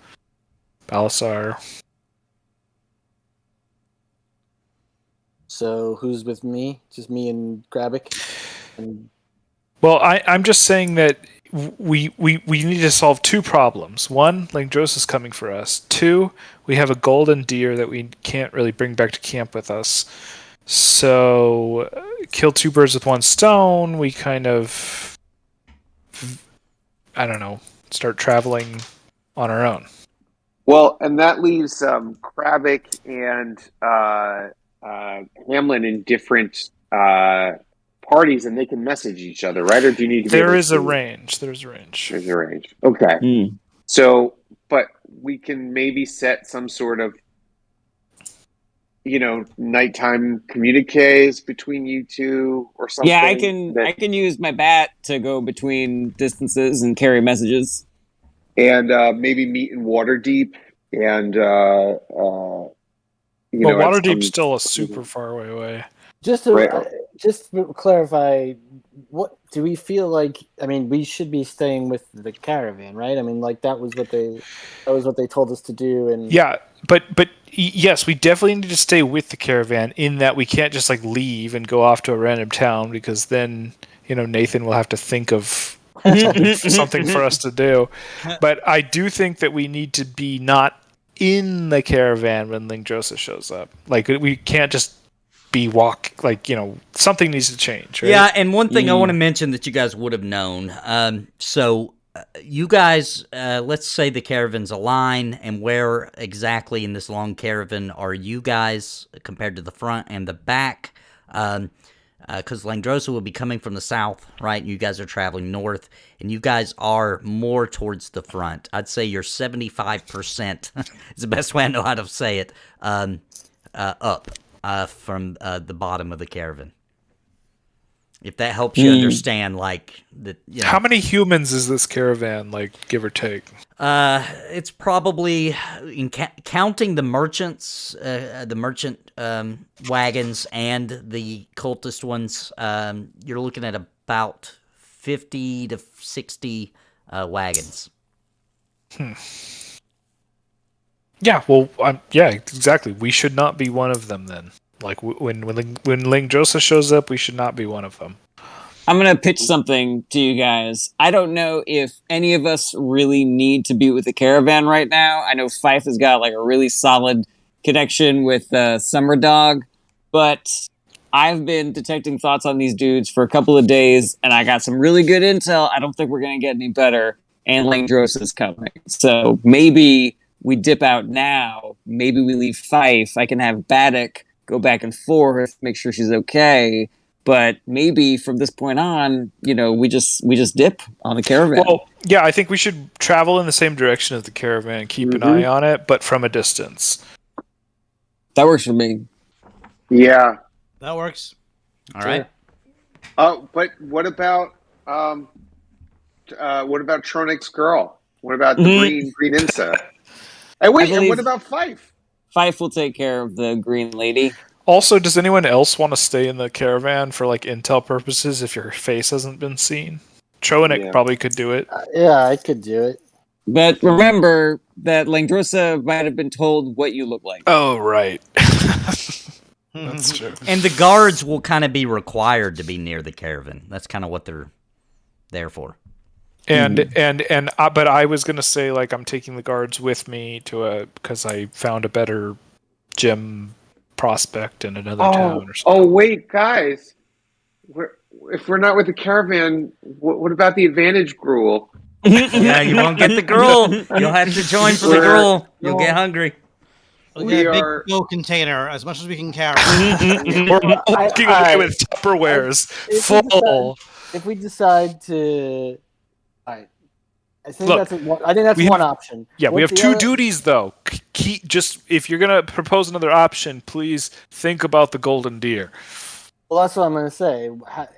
Balasar. So who's with me? Just me and Grabic? Well, I'm just saying that we need to solve two problems. One, Langdros is coming for us. Two, we have a golden deer that we can't really bring back to camp with us. So, kill two birds with one stone. We kind of, I don't know, start traveling on our own. Well, and that leaves Krabic and Hamlin in different parties, and they can message each other, right? Or do you need to? There's a range. There's a range. Okay. So, but we can maybe set some sort of, nighttime communiques between you two or something. Yeah, I can use my bat to go between distances and carry messages. And maybe meet in Waterdeep, and Waterdeep's still a super far away. Just to clarify, what do we feel like? I mean, we should be staying with the caravan, right? I mean, that was what they told us to do. And yeah, but yes, we definitely need to stay with the caravan. In that we can't just leave and go off to a random town, because then Nathan will have to think of something for us to do. But I do think that we need to be not in the caravan when Langdrosa shows up. We can't just be something needs to change, right? Yeah, and one thing I want to mention that you guys would have known. You guys, let's say the caravan's a line, and where exactly in this long caravan are you guys compared to the front and the back? Because Langdrosa will be coming from the south, right? And you guys are traveling north, and you guys are more towards the front. I'd say you're 75%, is the best way I know how to say it, up from the bottom of the caravan. If that helps you understand, How many humans is this caravan, give or take? It's probably, counting the merchants, the merchant wagons and the cultist ones, you're looking at about 50 to 60 wagons. Yeah, well, yeah, exactly. We should not be one of them then. When Langdrosa shows up, we should not be one of them. I'm going to pitch something to you guys. I don't know if any of us really need to be with the caravan right now. I know Fife has got a really solid connection with Summer Dog, but I've been detecting thoughts on these dudes for a couple of days, and I got some really good intel. I don't think we're going to get any better, and Langdros is coming. So maybe we dip out now. Maybe we leave Fife. I can have Baddock go back and forth, make sure she's okay. but maybe from this point on, we just dip on the caravan. Well, yeah, I think we should travel in the same direction as the caravan and keep an eye on it, but from a distance. That works for me. Yeah. That works. All right. Oh, but what about Tronic's girl? What about the green Insa? Hey, wait, and what about Fife? Fife will take care of the green lady. Also, does anyone else want to stay in the caravan for like intel purposes if your face hasn't been seen? Tronic probably could do it. Yeah, I could do it. But remember that Langdrosa might have been told what you look like. Oh, right. That's true. And the guards will kind of be required to be near the caravan. That's kind of what they're there for. But I was gonna say, like, I'm taking the guards with me because I found a better gem prospect in another town or something. Oh, wait, guys. If we're not with the caravan, what about the advantage gruel? Yeah, you won't get the gruel. You'll have to join for the gruel. You'll get hungry. We'll get a big gold container, as much as we can carry. We're walking away with Tupperwares full. If we decide to, all right, I think that's one option. Yeah, we have two duties though. Just if you're gonna propose another option, please think about the golden deer. Well, that's what I'm gonna say.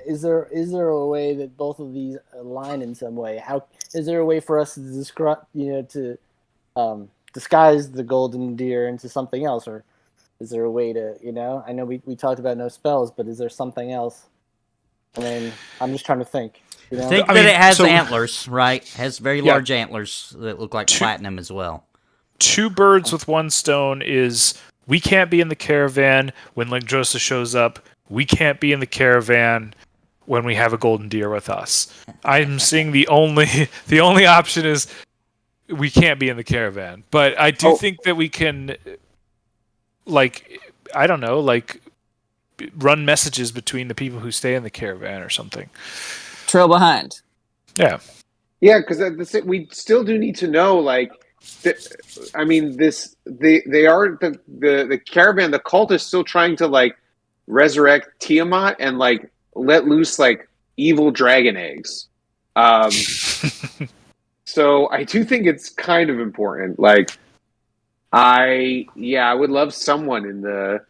Is there a way that both of these align in some way? Is there a way for us to describe, disguise the golden deer into something else, or is there a way to, I know we talked about no spells, but is there something else? I mean, I'm just trying to think. Think that it has antlers, right? It has very large antlers that look like platinum as well. Two birds with one stone is we can't be in the caravan when Langdrosa shows up. We can't be in the caravan when we have a golden deer with us. I'm seeing the only option is we can't be in the caravan. But I do think that we can, run messages between the people who stay in the caravan or something. Trail behind. Yeah. Yeah, because we still do need to know, the caravan, the cult is still trying to resurrect Tiamat and let loose evil dragon eggs. So I do think it's kind of important. I would love someone in the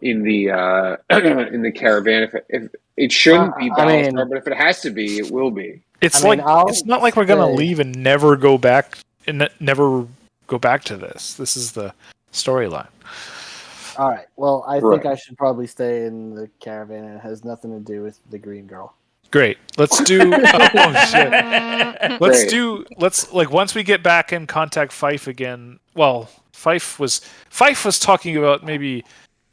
in the caravan. If it shouldn't be Battlestar, but if it has to be, it will be. It's not like we're gonna leave and never go back to this. This is the storyline. All right. Well, I think I should probably stay in the caravan. It has nothing to do with the green girl. Great. Let's do. Let's once we get back and contact Fife again. Well, Fife was talking about maybe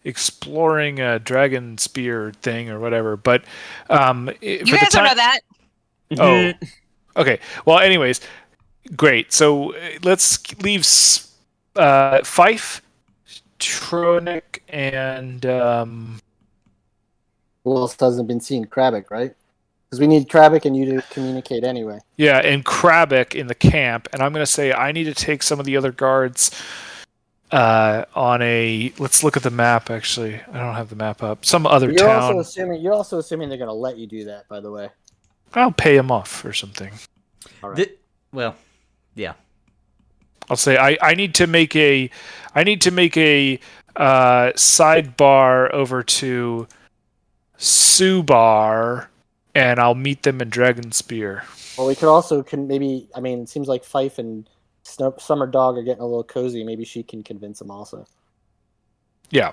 exploring a dragon spear thing or whatever. But you guys don't know that. Oh, okay. Well, anyways, great. So let's leave Fife, Tronic, and who else hasn't been seen? Krabic, right? Because we need Krabic and you to communicate anyway. Yeah, and Krabic in the camp. And I'm going to say I need to take some of the other guards on a... Let's look at the map, actually. I don't have the map up. Some other town. You're also assuming they're going to let you do that, by the way. I'll pay him off or something. All right. Yeah. I'll say I need to make a sidebar over to Subar, and I'll meet them in Dragonspear. Well, we could also it seems like Fife and Summer Dog are getting a little cozy. Maybe she can convince them also. Yeah.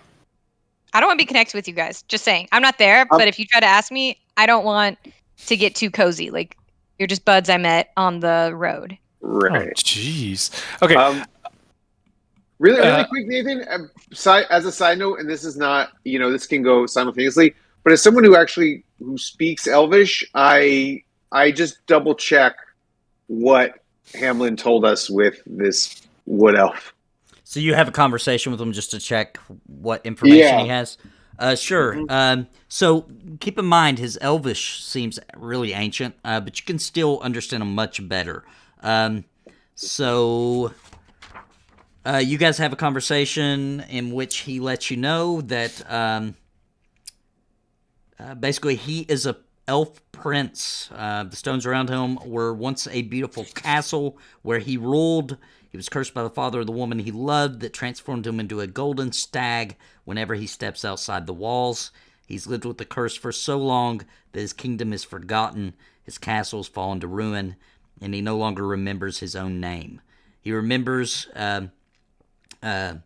I don't want to be connected with you guys. Just saying. I'm not there, but if you try to ask me, I don't want to get too cozy. You're just buds I met on the road. Right. Oh, jeez. Okay. Really quick, Nathan. As a side note, and this is not, this can go simultaneously, but as someone who speaks Elvish, I just double check what Hamlin told us with this wood elf. So you have a conversation with him just to check what information he has? Sure. Mm-hmm. So keep in mind, his Elvish seems really ancient, but you can still understand him much better. So you guys have a conversation in which he lets you know that Basically, he is a elf prince. The stones around him were once a beautiful castle where he ruled. He was cursed by the father of the woman he loved that transformed him into a golden stag whenever he steps outside the walls. He's lived with the curse for so long that his kingdom is forgotten, his castle's fallen to ruin, and he no longer remembers his own name. He remembers that a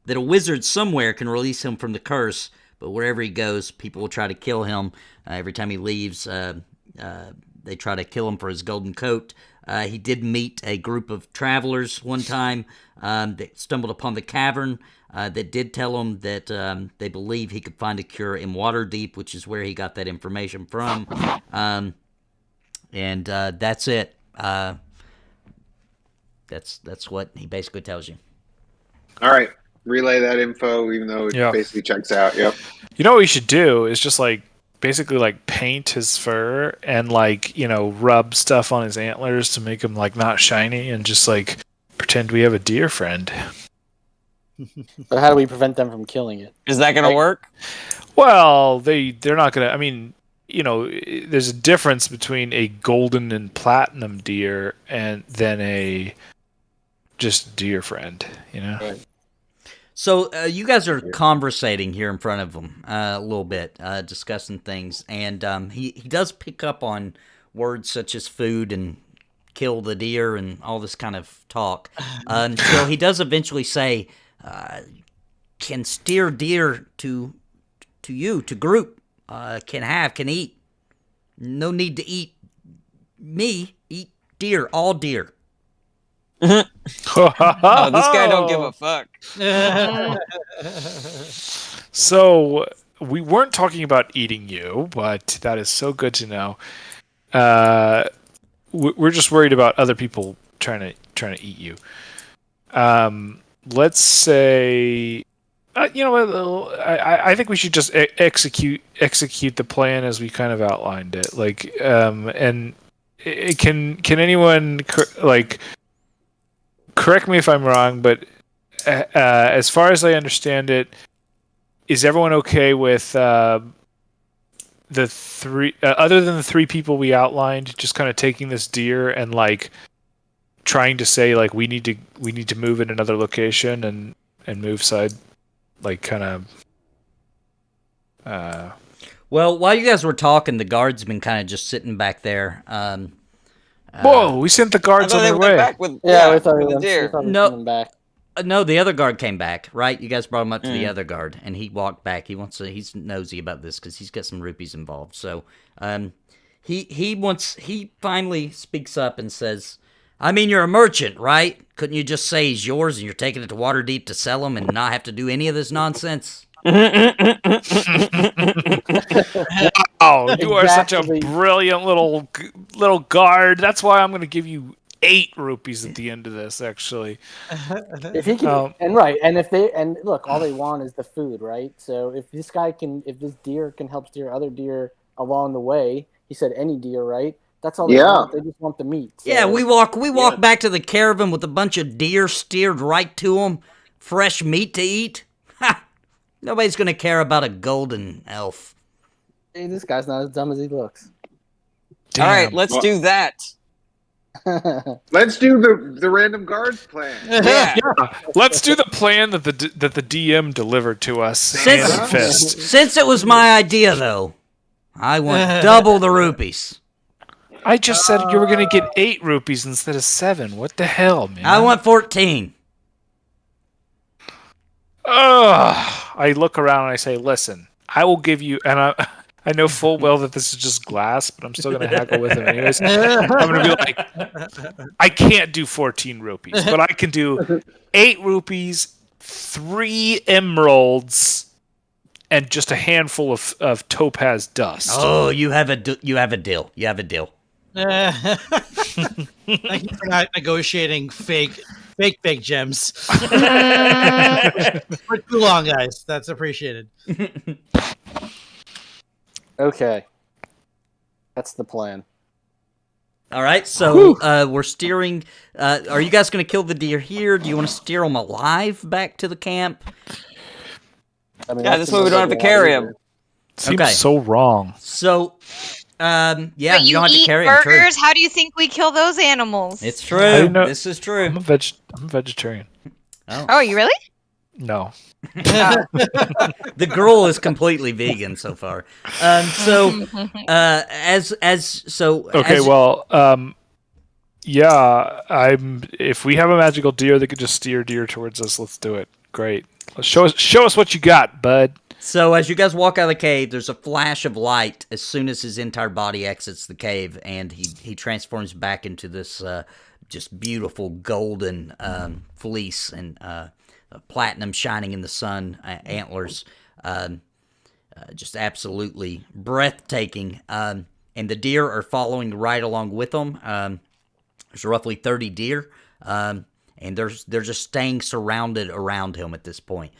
wizard somewhere can release him from the curse, but wherever he goes, people will try to kill him. Every time he leaves, they try to kill him for his golden coat. He did meet a group of travelers one time that stumbled upon the cavern that did tell him that they believe he could find a cure in Waterdeep, which is where he got that information from. And that's it. That's what he basically tells you. All right. Relay that info, even though it basically checks out. Yep. You know what we should do is just basically paint his fur and rub stuff on his antlers to make him not shiny and just pretend we have a deer friend. But how do we prevent them from killing it? Is that going to work? Well, they're not going to. I mean, there's a difference between a golden and platinum deer and then a just deer friend. Right. So you guys are conversating here in front of him a little bit, discussing things, and he does pick up on words such as food and kill the deer and all this kind of talk. Until he does eventually say, "Can steer deer to you, to group, can eat. No need to eat me, eat deer, all deer." Oh, this guy don't give a fuck. So we weren't talking about eating you, but that is so good to know. We're just worried about other people trying to eat you. Let's say, I think we should just execute the plan as we kind of outlined it. And can anyone correct me if I'm wrong, but as far as I understand it, is everyone okay with the three, other than the three people we outlined, just kind of taking this deer and trying to say we need to move in another location and move side, Well, while you guys were talking, the guards been kind of just sitting back there. Whoa! We sent the guards on their way. We thought we were coming back. No, the other guard came back, right? You guys brought him up to the other guard, and he walked back. He's nosy about this because he's got some rupees involved. So, he finally speaks up and says, "I mean, you're a merchant, right? Couldn't you just say he's yours and you're taking it to Waterdeep to sell him and not have to do any of this nonsense?" Wow, you are such a brilliant little guard. That's why I'm going to give you 8 rupees at the end of this, actually. If he can, and look, all they want is the food, right? So if this deer can help steer other deer along the way, he said any deer, right? That's all they want. They just want the meat. So. Yeah, we walk back to the caravan with a bunch of deer steered right to them, fresh meat to eat. Ha! Nobody's gonna care about a golden elf. Hey, this guy's not as dumb as he looks. Damn. All right, let's do that. Let's do the random guards plan. Yeah. Let's do the plan that the DM delivered to us. Since it was my idea, though, I want double the rupees. I just said you were going to get 8 rupees instead of 7. What the hell, man? I want 14. I look around and I say, listen, I will give you, and I know full well that this is just glass, but I'm still going to haggle with him anyways. I'm going to be like, I can't do 14 rupees, but I can do 8 rupees, 3 emeralds, and just a handful of topaz dust. Oh, you have a deal. You have a deal. Thank you for not negotiating fake gems. For too long, guys. That's appreciated. Okay. That's the plan. All right, so we're steering. Are you guys going to kill the deer here? Do you want to steer them alive back to the camp? I mean, this way we don't have to carry them. Seems Okay. so wrong. So, yeah, But you you don't have to eat carry 'em, true. burgers. How do you think we kill those animals? It's I true. didn't know- This is I'm true. a vegetarian. Oh, you really? No. The girl is completely vegan so far. So, Okay, as- well, yeah, if we have a magical deer that could just steer deer towards us, let's do it. Great. Show us what you got, bud. So as you guys walk out of the cave, there's a flash of light as soon as his entire body exits the cave, and he transforms back into this just beautiful golden fleece and platinum shining in the sun, antlers, just absolutely breathtaking. And the deer are following right along with them. There's roughly 30 deer, and they're just staying surrounded around him at this point.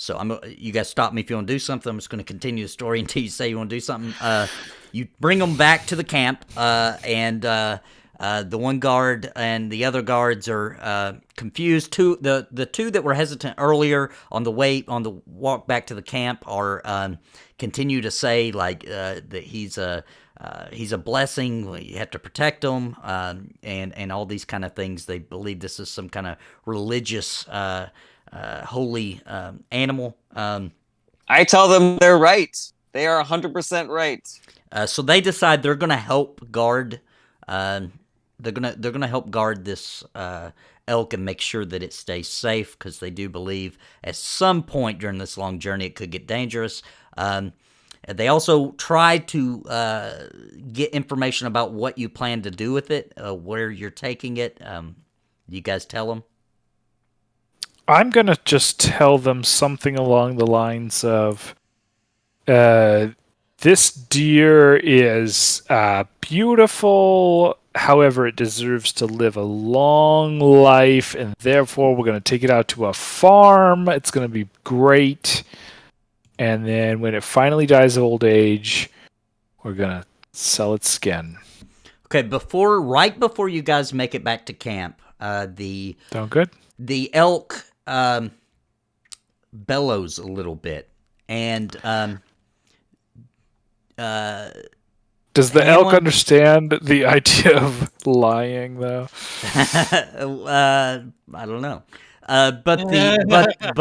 So you guys stop me if you want to do something. I'm just going to continue the story until you say you want to do something. You bring them back to the camp, and the one guard and the other guards are confused. The two that were hesitant earlier on the walk back to the camp are continue to say like that he's a blessing. You have to protect him, and all these kind of things. They believe this is some kind of religious. Holy animal. I tell them they're right. They are 100% right. So they decide they're going to help guard. They're gonna help guard this elk and make sure that it stays safe because they do believe at some point during this long journey it could get dangerous. They also try to get information about what you plan to do with it, where you're taking it. You guys tell them. I'm going to just tell them something along the lines of, this deer is beautiful, however, it deserves to live a long life, and therefore we're going to take it out to a farm. It's going to be great. And then when it finally dies of old age, we're going to sell its skin. Okay, right before you guys make it back to camp, the elk bellows a little bit, and does the elk understand the idea of lying, though? I don't know. But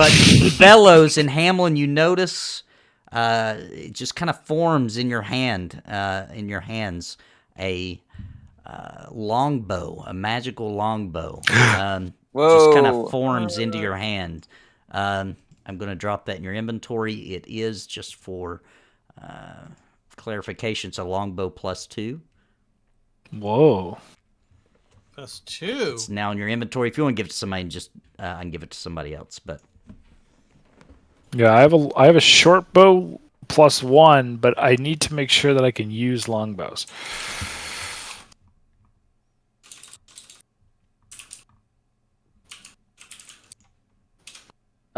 he bellows, and Hamlin, you notice it just kind of forms in your hands, a longbow, a magical longbow. Just kind of forms into your hand. I'm going to drop that in your inventory. It is, just for clarification, it's a longbow +2. Whoa. +2. It's now in your inventory. If you want to give it to somebody, I can give it to somebody else. But yeah, I have a short bow +1, but I need to make sure that I can use longbows.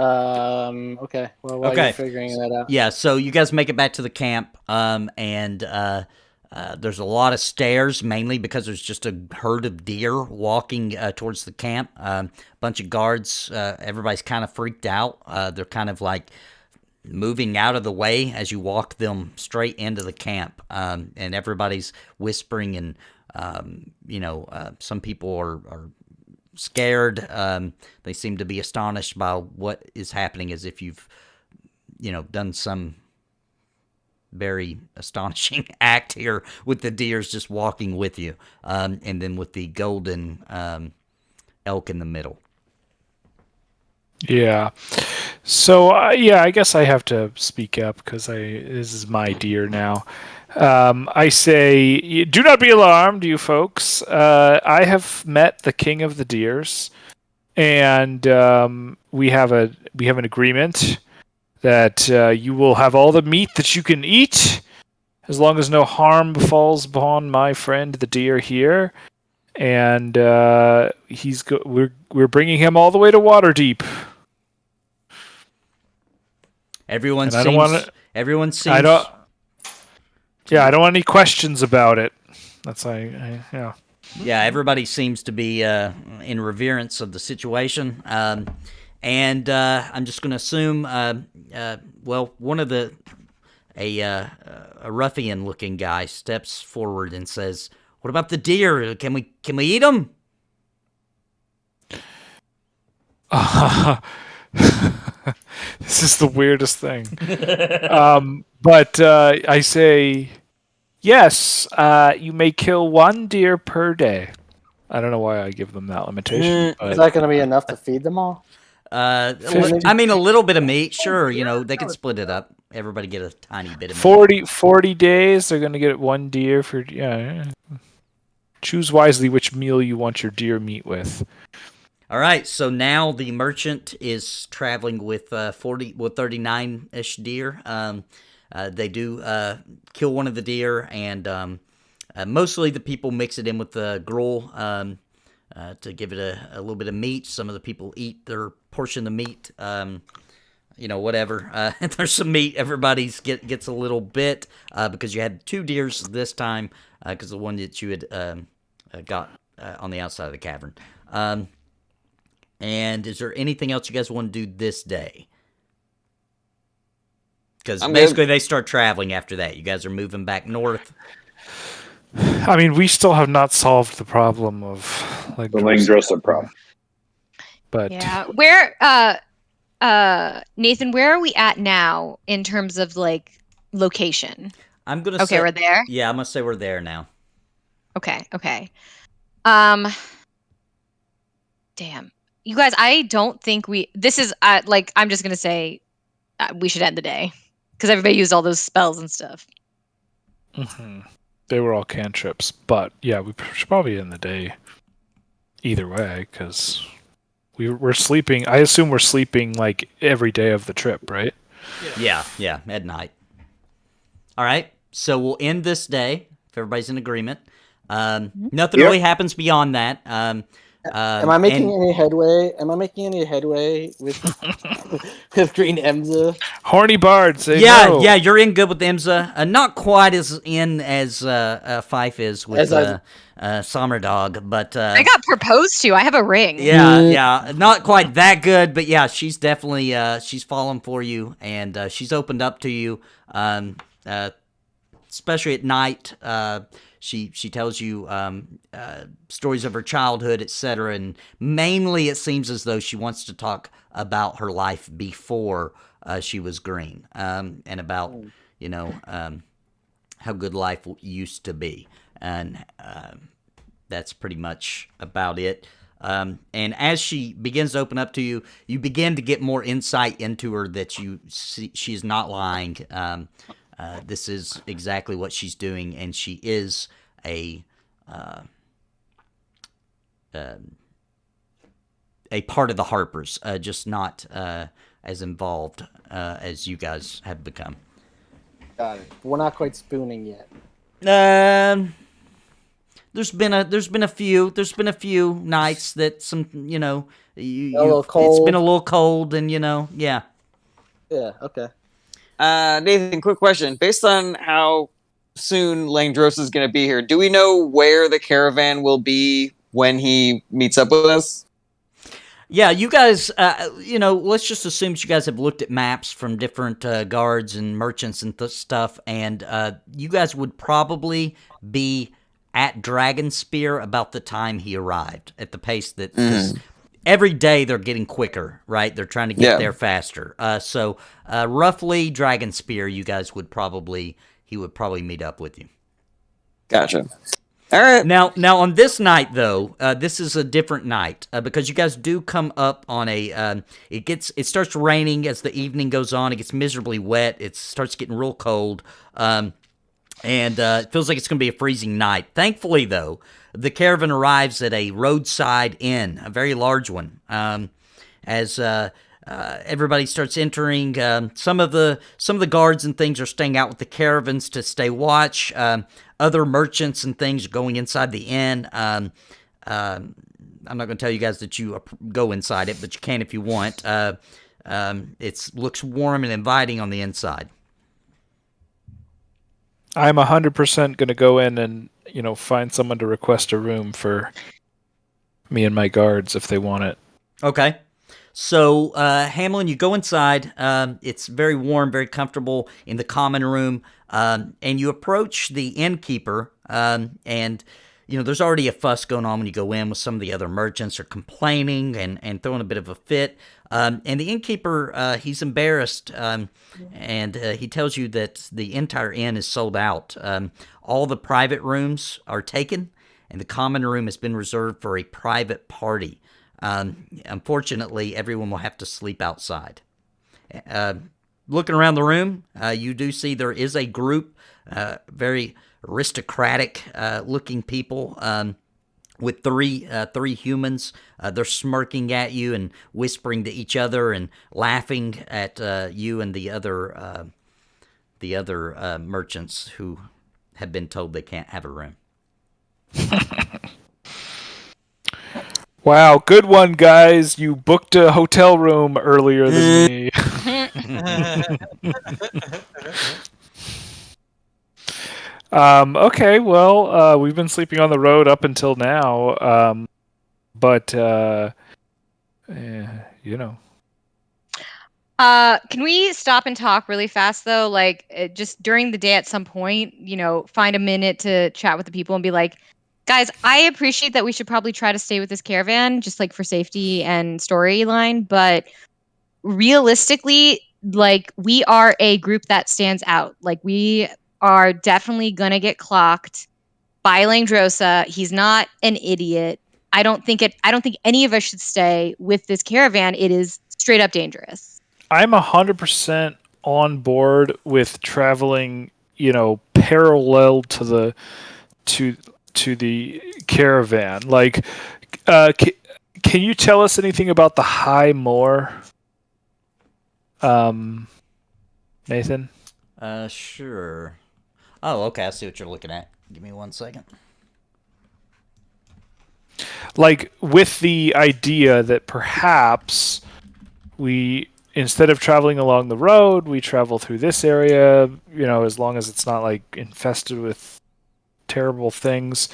Okay. Well, while you're figuring that out. Yeah, so you guys make it back to the camp, and there's a lot of stairs, mainly because there's just a herd of deer walking towards the camp. Bunch of guards. Everybody's kind of freaked out. They're kind of like moving out of the way as you walk them straight into the camp, and everybody's whispering, and some people are scared. They seem to be astonished by what is happening, as if you've done some very astonishing act here with the deers just walking with you, and then with the golden elk in the middle. Yeah. So I guess I have to speak up because this is my deer now. I say, do not be alarmed, you folks. I have met the king of the deers, and we have an agreement that you will have all the meat that you can eat, as long as no harm befalls upon my friend the deer here. And we're bringing him all the way to Waterdeep. Everyone seems. Yeah, I don't want any questions about it. That's yeah. Yeah, everybody seems to be in reverence of the situation, and I'm just going to assume. One of the a ruffian-looking guy steps forward and says, "What about the deer? Can we eat them?" This is the weirdest thing. But I say, yes, you may kill 1 deer per day. I don't know why I give them that limitation. Is But that going to be enough to feed them all? I mean, a little bit of meat, sure. They can split it up. Everybody get a tiny bit of meat. 40 days, they're going to get 1 deer for... Yeah. Choose wisely which meal you want your deer meat with. All right, so now the merchant is traveling with 39-ish deer. They do kill one of the deer, and mostly the people mix it in with the gruel to give it a little bit of meat. Some of the people eat their portion of meat. Whatever. There's some meat. Everybody's gets a little bit because you had 2 deers this time because the one that you had got on the outside of the cavern. And is there anything else you guys want to do this day? Because basically they start traveling after that. You guys are moving back north. I mean, we still have not solved the problem of the Langdrosa problem. But yeah, where Nathan, where are we at now in terms of like location? I'm gonna say we're there. Yeah, I'm gonna say we're there now. Okay. Damn. You guys, I don't think this is I'm just going to say we should end the day because everybody used all those spells and stuff. Mm-hmm. They were all cantrips, but yeah, we should probably end the day either way because we're sleeping. I assume we're sleeping like every day of the trip, right? Yeah, at night. All right, so we'll end this day if everybody's in agreement. Nothing really happens beyond that. Am I making any headway? With with Green Emza? Horny Bard, say no. Yeah, you're in good with Emza. Not quite as in as Fife is with Sommerdog, but I got proposed to. I have a ring. Yeah, not quite that good, but yeah, she's definitely she's fallen for you, and she's opened up to you, especially at night. She tells you stories of her childhood, etc., and mainly it seems as though she wants to talk about her life before she was green, and about how good life used to be, and that's pretty much about it. And as she begins to open up to you, you begin to get more insight into her that you see she's not lying. This is exactly what she's doing, and she is a part of the Harpers, just not as involved as you guys have become. Got it. We're not quite spooning yet. There's been a few nights that it's been a little cold, and yeah. Yeah. Okay. Nathan, quick question. Based on how soon Langdros is going to be here, do we know where the caravan will be when he meets up with us? Yeah, you guys, let's just assume you guys have looked at maps from different guards and merchants and stuff, and you guys would probably be at Dragonspear about the time he arrived, at the pace that... Every day they're getting quicker, right? They're trying to get there faster. So roughly Dragonspear, you guys he would probably meet up with you. Gotcha. All right. Now on this night though, this is a different night because you guys do come up on a. It starts raining as the evening goes on. It gets miserably wet. It starts getting real cold, and it feels like it's going to be a freezing night. Thankfully though, the caravan arrives at a roadside inn, a very large one. As everybody starts entering, some of the guards and things are staying out with the caravans to stay watch. Other merchants and things are going inside the inn. I'm not going to tell you guys that you go inside it, but you can if you want. It looks warm and inviting on the inside. I'm 100% going to go in and find someone to request a room for me and my guards if they want it. Okay. So, Hamlin, you go inside. It's very warm, very comfortable in the common room, and you approach the innkeeper, and there's already a fuss going on when you go in with some of the other merchants are complaining and throwing a bit of a fit. And the innkeeper, he's embarrassed, and he tells you that the entire inn is sold out. All the private rooms are taken, and the common room has been reserved for a private party. Unfortunately, everyone will have to sleep outside. Looking around the room, you do see there is a group, very aristocratic looking people, with three humans. They're smirking at you and whispering to each other and laughing at you and the other merchants who have been told they can't have a room. Wow, good one, guys. You booked a hotel room earlier than me. Okay, well, we've been sleeping on the road up until now, but Can we stop and talk really fast though? Like, just during the day at some point, find a minute to chat with the people and be like, guys, I appreciate that we should probably try to stay with this caravan just like for safety and storyline, but realistically, like, we are a group that stands out. Like, we are definitely gonna get clocked by Langdrosa. He's not an idiot. I don't think any of us should stay with this caravan. It is straight up dangerous. I'm 100% on board with traveling, parallel to the caravan. Like, can you tell us anything about the High Moor, Nathan? Sure. Oh, okay. I see what you're looking at. Give me 1 second. Like, with the idea that perhaps we, instead of traveling along the road, we travel through this area, as long as it's not, like, infested with terrible things.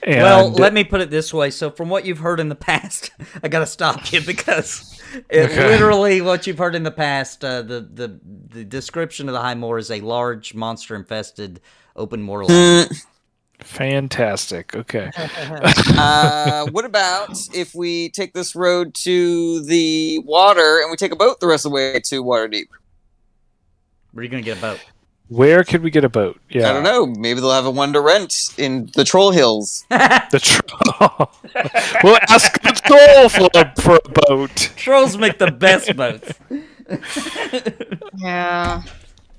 And well, let me put it this way. So from what you've heard in the past, I got to stop you because literally what you've heard in the past, the description of the High Moor is a large monster-infested open moorland. Fantastic. Okay. What about if we take this road to the water and we take a boat the rest of the way to Waterdeep? Where are you going to get a boat? Where could we get a boat? Yeah. I don't know. Maybe they'll have one to rent in the Troll Hills. The troll. We'll ask the troll for a boat. Trolls make the best boats. Yeah.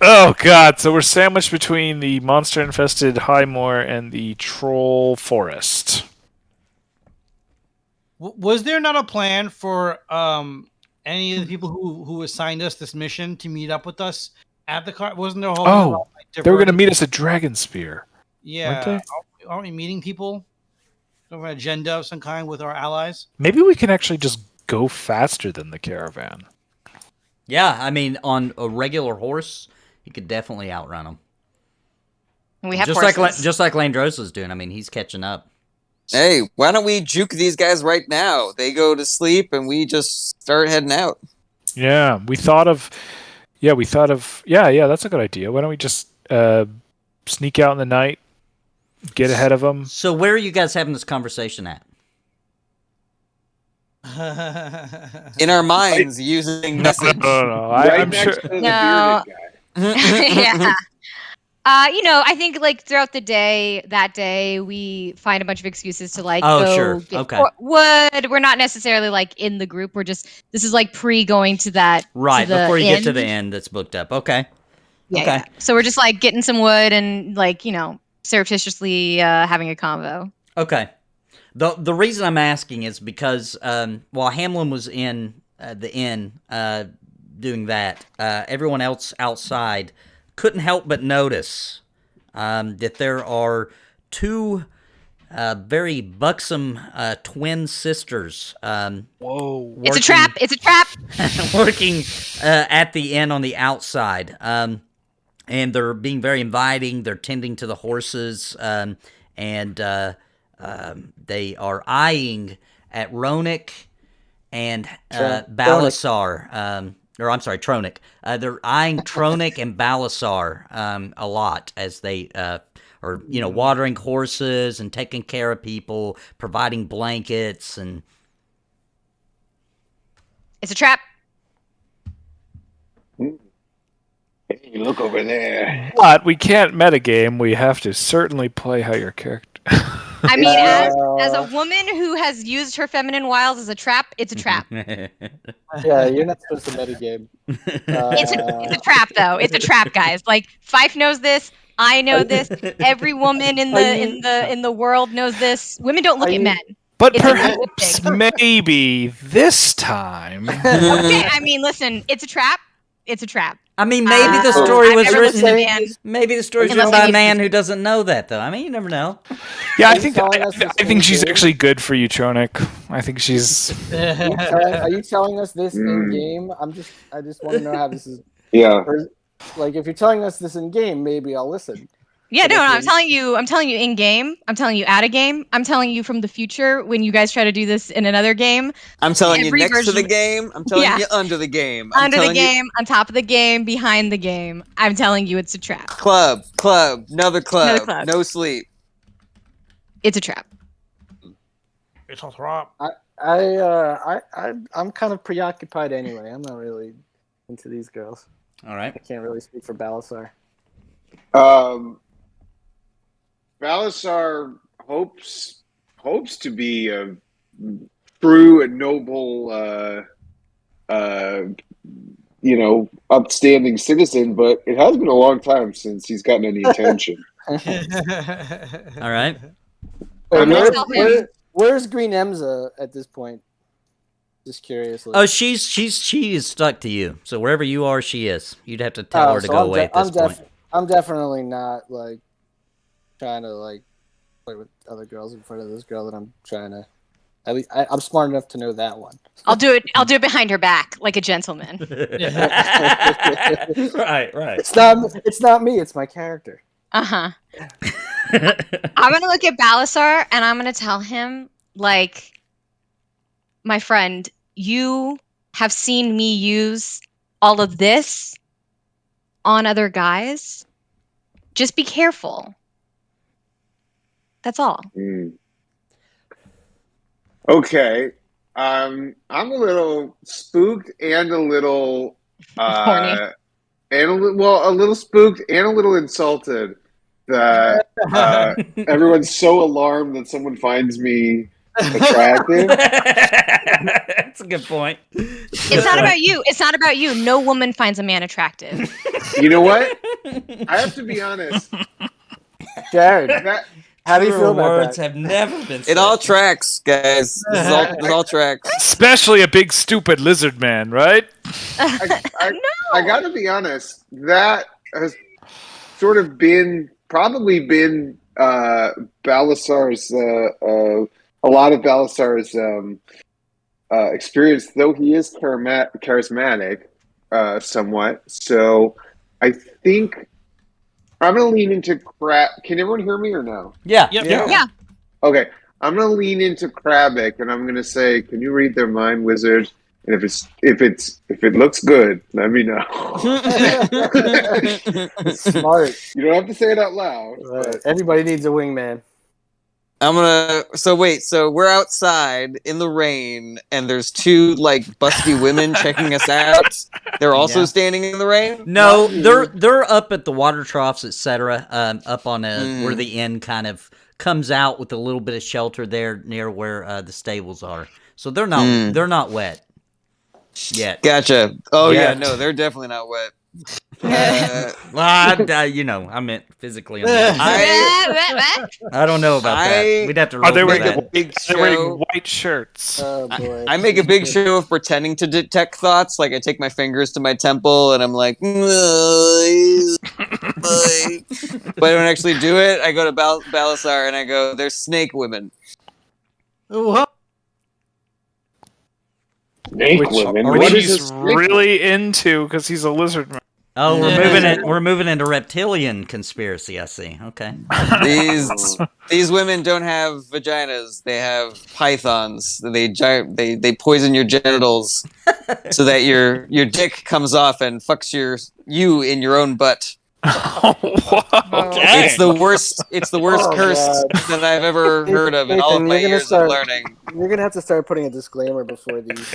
Oh god! So we're sandwiched between the monster-infested High Moor and the troll forest. Was there not a plan for any of the people who assigned us this mission to meet up with us at the car? Wasn't there a whole? They were going to meet us at Dragonspear. Yeah, weren't aren't we meeting people? An agenda of some kind with our allies? Maybe we can actually just go faster than the caravan. Yeah, I mean, on a regular horse, you could definitely outrun them. And we have just horses. like Landrosa's doing. I mean, he's catching up. Hey, why don't we juke these guys right now? They go to sleep and we just start heading out. Yeah, we thought of. Yeah, that's a good idea. Why don't we just sneak out in the night, get ahead of them? So where are you guys having this conversation at? In our minds, using message. No. Right I'm next sure. to the No. bearded guy. Yeah. I think like throughout the day, that day, we find a bunch of excuses to like go get wood. We're not necessarily like in the group. We're just, this is like going to that. Right, to the before you inn. get to the end that's booked up. Okay. Yeah, Okay. yeah. So we're just like getting some wood and like, surreptitiously having a convo. Okay. The reason I'm asking is because while Hamlin was in the inn doing that, everyone else outside couldn't help but notice that there are two very buxom twin sisters. Whoa! It's a trap! It's a trap! Working at the inn on the outside. And they're being very inviting. They're tending to the horses. And they are eyeing at Tronic and Tronic. Balasar, or I'm sorry, Tronic. They're eyeing Tronic and Balasar a lot as they are, watering horses and taking care of people, providing blankets, and It's a trap. Hey, look over there. But we can't metagame. We have to certainly play how your character. I mean, as a woman who has used her feminine wiles as a trap, it's a trap. Yeah, you're not supposed to metagame. It's a trap, though. It's a trap, guys. Like Fife knows this. I know this. Every woman in the world knows this. Women don't look at men. But It's a good perhaps, thing. maybe this time. Okay, I mean, listen. It's a trap. It's a trap. I mean, maybe the story I've was never listened to written. man. Maybe the story's Unless written by I a need man to- who doesn't know that, though. I mean, you never know. Yeah, Are I you think telling us this I think she's in-game? actually good for you, Tronic. I think she's. Are you telling us this in game? I just want to know how this is. Yeah. Or, like, if you're telling us this in game, maybe I'll listen. Yeah, no, Listen. I'm telling you in game. I'm telling you at a game. I'm telling you from the future when you guys try to do this in another game. I'm telling you Every next to the version- game. I'm telling Yeah. you under the game. I'm Under the telling you- game, on top of the game, behind the game. I'm telling you it's a trap. Club, another club, club. no sleep. It's a trap. It's a trap. I'm kind of preoccupied anyway. I'm not really into these girls. All right. I can't really speak for Balasar. Balasar hopes to be a true and noble, upstanding citizen, but it has been a long time since he's gotten any attention. All right. Wait, gonna tell him. where's Green Emza at this point? Just curiously. Oh, she is stuck to you. So wherever you are, she is. You'd have to tell her to go away at this point. I'm definitely not like trying to like play with other girls in front of this girl that I'm trying to. At least I'm smart enough to know that one. I'll do it behind her back, like a gentleman. Right. It's not me. It's my character. Uh-huh. I'm gonna look at Balasar and I'm gonna tell him, like, my friend, you have seen me use all of this on other guys. Just be careful. That's all. Okay. I'm a little spooked and a little Horny. and a little spooked and a little insulted that everyone's so alarmed that someone finds me attractive. That's a good point. It's not about you. It's not about you. No woman finds a man attractive. You know what? I have to be honest. Jared, That how do you feel about words that? have never been said. It all tracks, guys. This all tracks. Especially a big stupid lizard man, right? I gotta be honest. That has sort of probably been Balasar's a lot of Balasar's experience, though he is charismatic somewhat. So I think I'm going to lean into crab. Can everyone hear me or no? Yeah. Yep. Yeah. Okay, I'm going to lean into Krabic, and I'm going to say, "Can you read their mind, wizard? And if it looks good, let me know." Smart. You don't have to say it out loud. But Everybody needs a wingman. So we're outside in the rain, and there's two like busty women checking us out. They're also Yeah. standing in the rain. No, Not you. they're up at the water troughs, etc. Up on where the inn kind of comes out with a little bit of shelter there near where the stables are. So they're not wet yet. Gotcha. Oh Yeah. yeah, no, they're definitely not wet. Well, I meant physically. On that. I don't know about that. We'd have to roll Are they for wearing that. big They're wearing show. white shirts. Oh boy. I make a big show of pretending to detect thoughts. Like I take my fingers to my temple and I'm like, but I don't actually do it. I go to Balasar and I go, "There's snake women." What? Snake Which women. are What we is he's a snake really into because he's a lizard man. Oh, we're moving into reptilian conspiracy. I see. Okay. These women don't have vaginas; they have pythons. They poison your genitals so that your dick comes off and fucks you in your own butt. Okay. It's the worst. It's the worst curse that I've ever heard of in all of my years of learning. You're gonna have to start putting a disclaimer before these.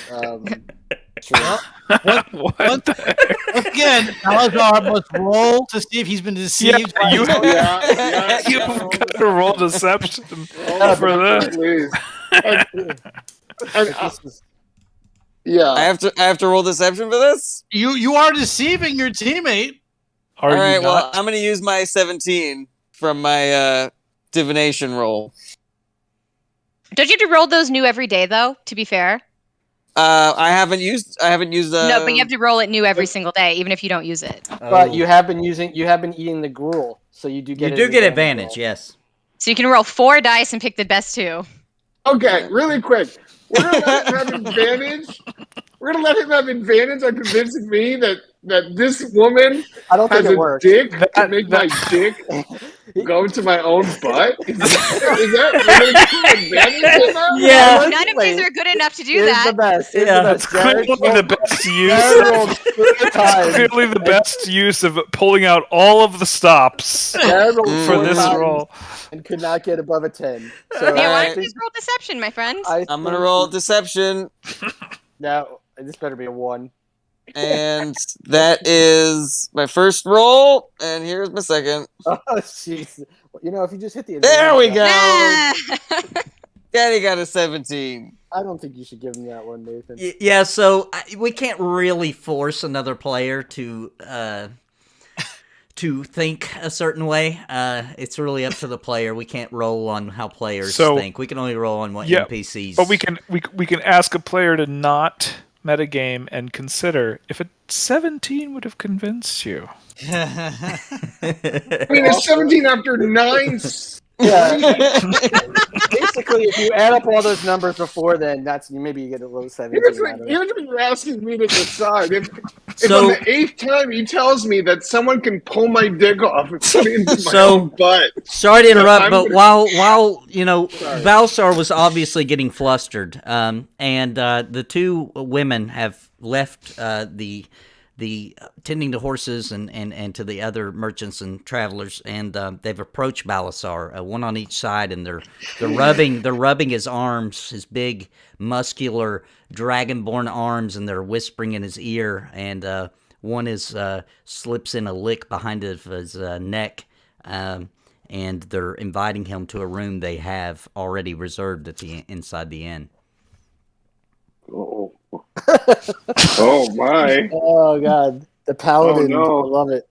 What the heck? Once again, Salazar must roll to see if he's been deceived. Yeah, you Yeah, you've got to roll deception for this. Please. I have to roll deception for this. You are deceiving your teammate. Are All right. you Well, not? I'm going to use my 17 from my divination roll. Don't you have to roll those new every day, though? To be fair. I haven't used. No, but you have to roll it new every single day, even if you don't use it. But you have been eating the gruel, so you do get. You do get advantage. Yes. So you can roll 4 dice and pick the best 2. Okay, really quick. We're gonna let him have advantage. We're gonna let him have advantage on convincing me that this woman I don't think has it a works. dick to make my dick go to my own butt. Is that really advantage in that? Yeah. None of these are good enough to do Here's that. the best. Here's Yeah. the That's best. Jared clearly the best use. Jared rolled 4 times. Clearly the best use of pulling out all of the stops Jared rolled for 4 this times roll. and could not get above a 10. So Yeah, why I don't you just roll deception, my friend? I'm going to roll deception, Now this better be a 1. and that is my first roll. And here's my second. Oh jeez. You know, if you just hit the. There we go. Ah! Daddy got a 17. I don't think you should give him that one, Nathan. Yeah. So we can't really force another player to think a certain way. It's really up to the player. We can't roll on how players think. We can only roll on what NPCs. But we can ask a player to not metagame and consider if a 17 would have convinced you. I mean, a 17 after 9. Yeah. Basically, if you add up all those numbers before then, maybe you get a little 17. Here's what you're asking me to decide. If So- on the 8th time he tells me that someone can pull my dick off and put it into my So- own butt. Sorry to interrupt, I'm but gonna- while Balsar was obviously getting flustered, and the 2 women have left the tending to horses and to the other merchants and travelers, and they've approached Balasar, one on each side, and they're rubbing his arms, his big muscular dragonborn arms, and they're whispering in his ear, and one is slips in a lick behind his neck, and they're inviting him to a room they have already reserved inside the inn. Oh. Oh my. Oh god, the paladin. Oh, no. I love it.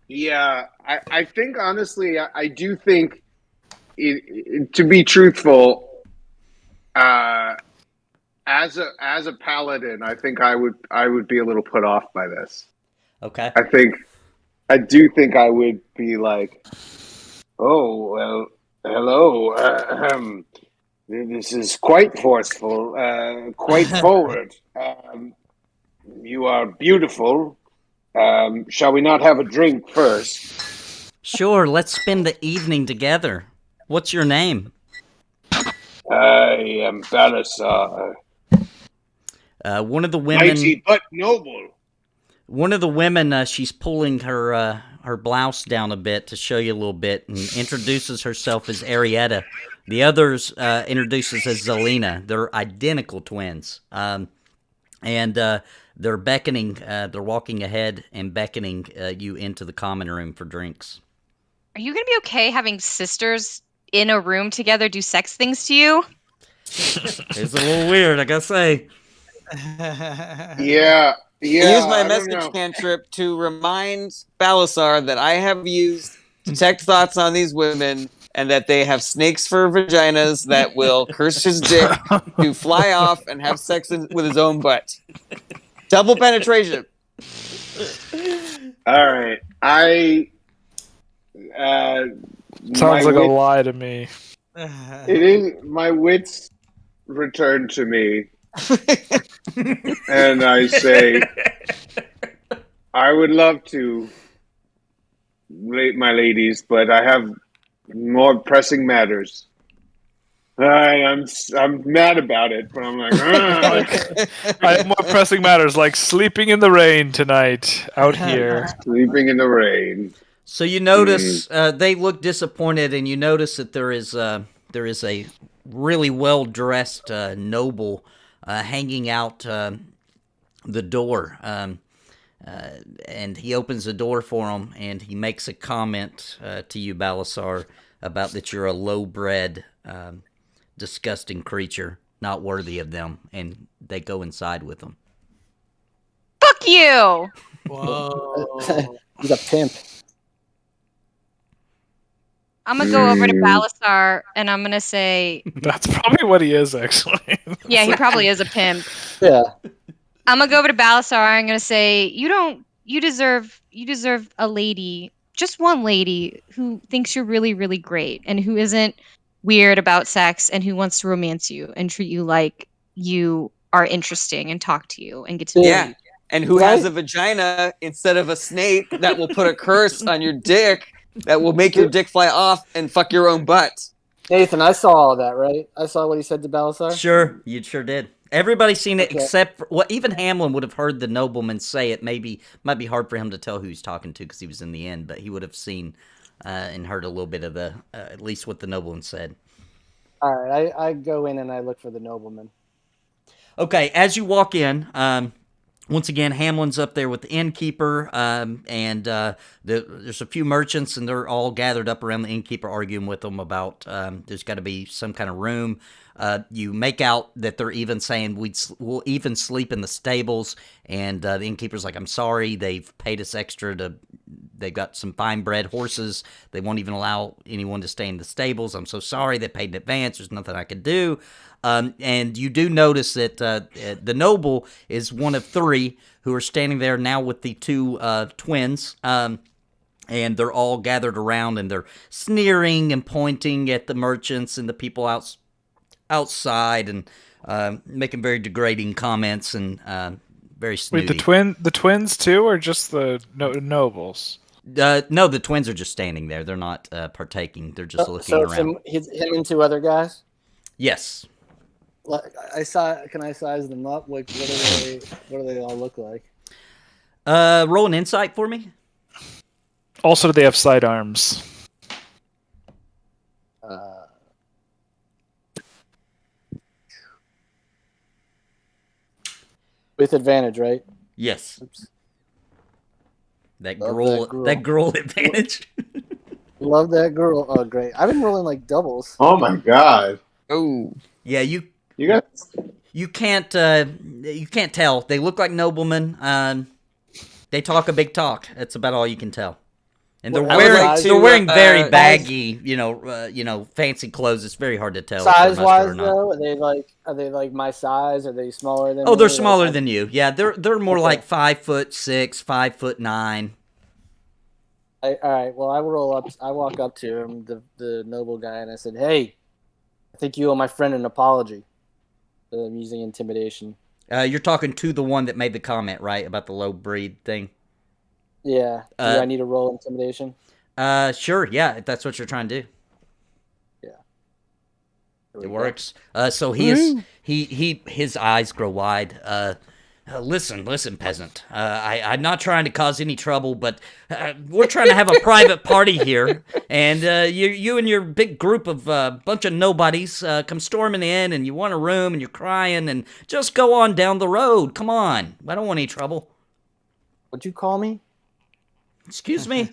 Yeah, I think honestly, I do think, to be truthful, as a paladin, I think I would be a little put off by this. Okay. I do think I would be like, oh well, hello. This is quite forceful, quite forward. You are beautiful. Shall we not have a drink first? Sure, let's spend the evening together. What's your name? I am Balasar. One of the women. Mighty but noble. One of the women, she's pulling her blouse down a bit to show you a little bit, and introduces herself as Arietta. The others introduces as Zelina. They're identical twins, and they're beckoning. They're walking ahead and beckoning you into the common room for drinks. Are you going to be okay having sisters in a room together do sex things to you? It's a little weird, I gotta say. Yeah. Use my I don't message know. cantrip to remind Balasar that I have used detect thoughts on these women and that they have snakes for vaginas that will curse his dick to fly off and have sex with his own butt. Double penetration. All right. Sounds like a lie to me. It is my wits returned to me, And I say, I would love to, my ladies, but I have more pressing matters. I'm mad about it, but I'm like, I have more pressing matters, like sleeping in the rain tonight out here. sleeping in the rain. So you notice they look disappointed, and you notice that there is a really well dressed noble hanging out the door, and he opens the door for him, and he makes a comment to you, Balasar, about that you're a low-bred, disgusting creature, not worthy of them, and they go inside with him. Fuck you! Whoa. He's a pimp. I'm gonna go over to Balasar and I'm gonna say, That's probably what he is, actually. yeah, he probably is a pimp. Yeah. I'm gonna go over to Balasar. I'm gonna say, you deserve a lady, just one lady who thinks you're really, really great and who isn't weird about sex and who wants to romance you and treat you like you are interesting and talk to you and get to know Yeah. you. And who has a vagina instead of a snake that will put a curse on your dick that will make your dick fly off and fuck your own butt. Nathan, I saw all that, right? I saw what he said to Balasar. Sure, you sure did. Everybody's seen it Okay. except for, well, even Hamlin would have heard the nobleman say it. Might be hard for him to tell who he's talking to because he was in the inn, but he would have seen and heard a little bit of the at least what the nobleman said. All right, I go in and I look for the nobleman. Okay, as you walk in, once again, Hamlin's up there with the innkeeper, and there's a few merchants, and they're all gathered up around the innkeeper arguing with them about there's got to be some kind of room. You make out that they're even saying we'll even sleep in the stables, and the innkeeper's like, I'm sorry, they've paid us extra they've got some fine bred horses. They won't even allow anyone to stay in the stables. I'm so sorry, they paid in advance. There's nothing I could do. And you do notice that the noble is one of three who are standing there now with the two twins. And they're all gathered around, and they're sneering and pointing at the merchants and the people outside, and making very degrading comments and very snooty. Wait, the twins too, or just the nobles? No, the twins are just standing there. They're not partaking. They're just looking so around. It's him and two other guys. Yes. Like, can I size them up? Like, what do they all look like? Roll an insight for me. Also, do they have sidearms? With advantage, right? Yes. Oops. That Love girl advantage. Love that girl. Oh, great! I've been rolling like doubles. Oh my god. Oh. Yeah, You guys. you can't tell. They look like noblemen. They talk a big talk. That's about all you can tell. And they're Well, I would wearing like to, they're wearing very size- baggy, fancy clothes. It's very hard to tell if they're Size Muslim wise, or not. though, are they like my size? Are they smaller than? Oh, they're me? smaller Like, than you. Yeah, they're more Okay. like 5'6", 5'9". all right. Well, I roll up. I walk up to him, the noble guy, and I said, "Hey, I think you owe my friend an apology." I'm using intimidation. You're talking to the one that made the comment, right, about the low breed thing? Yeah. Do I need to roll intimidation? Sure, yeah, if that's what you're trying to do. There we It go. works. So his eyes grow wide. Listen, peasant. I'm not trying to cause any trouble, but we're trying to have a private party here, and you and your big group of bunch of nobodies come storming in, and you want a room, and you're crying, and just go on down the road. Come on, I don't want any trouble. What'd you call me? Excuse me.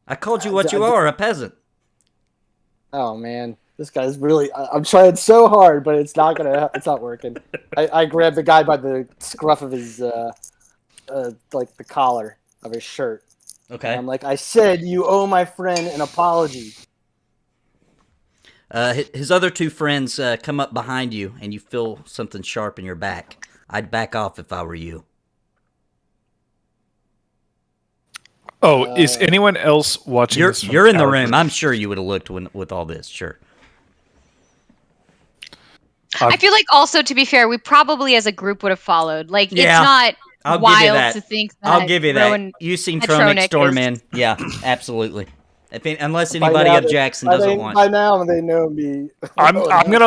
I called you what you are, a peasant. Oh man, this guy's really. I'm trying so hard, but it's not working. I grabbed the guy by the scruff of his, like the collar of his shirt. Okay. And I'm like, I said you owe my friend an apology. His other two friends come up behind you, and you feel something sharp in your back. I'd back off if I were you. Oh, is anyone else watching this from You're in the our room. group? I'm sure you would have looked with all this. Sure. I feel like also, to be fair, we probably as a group would have followed. Like, Yeah, it's not I'll give you wild that. to think that I'll give you that. Rowan You seen Tronic Tronic storm is- in. Yeah, absolutely. Unless By anybody now objects and by doesn't they- want. By now they know me. I'm well I'm enough.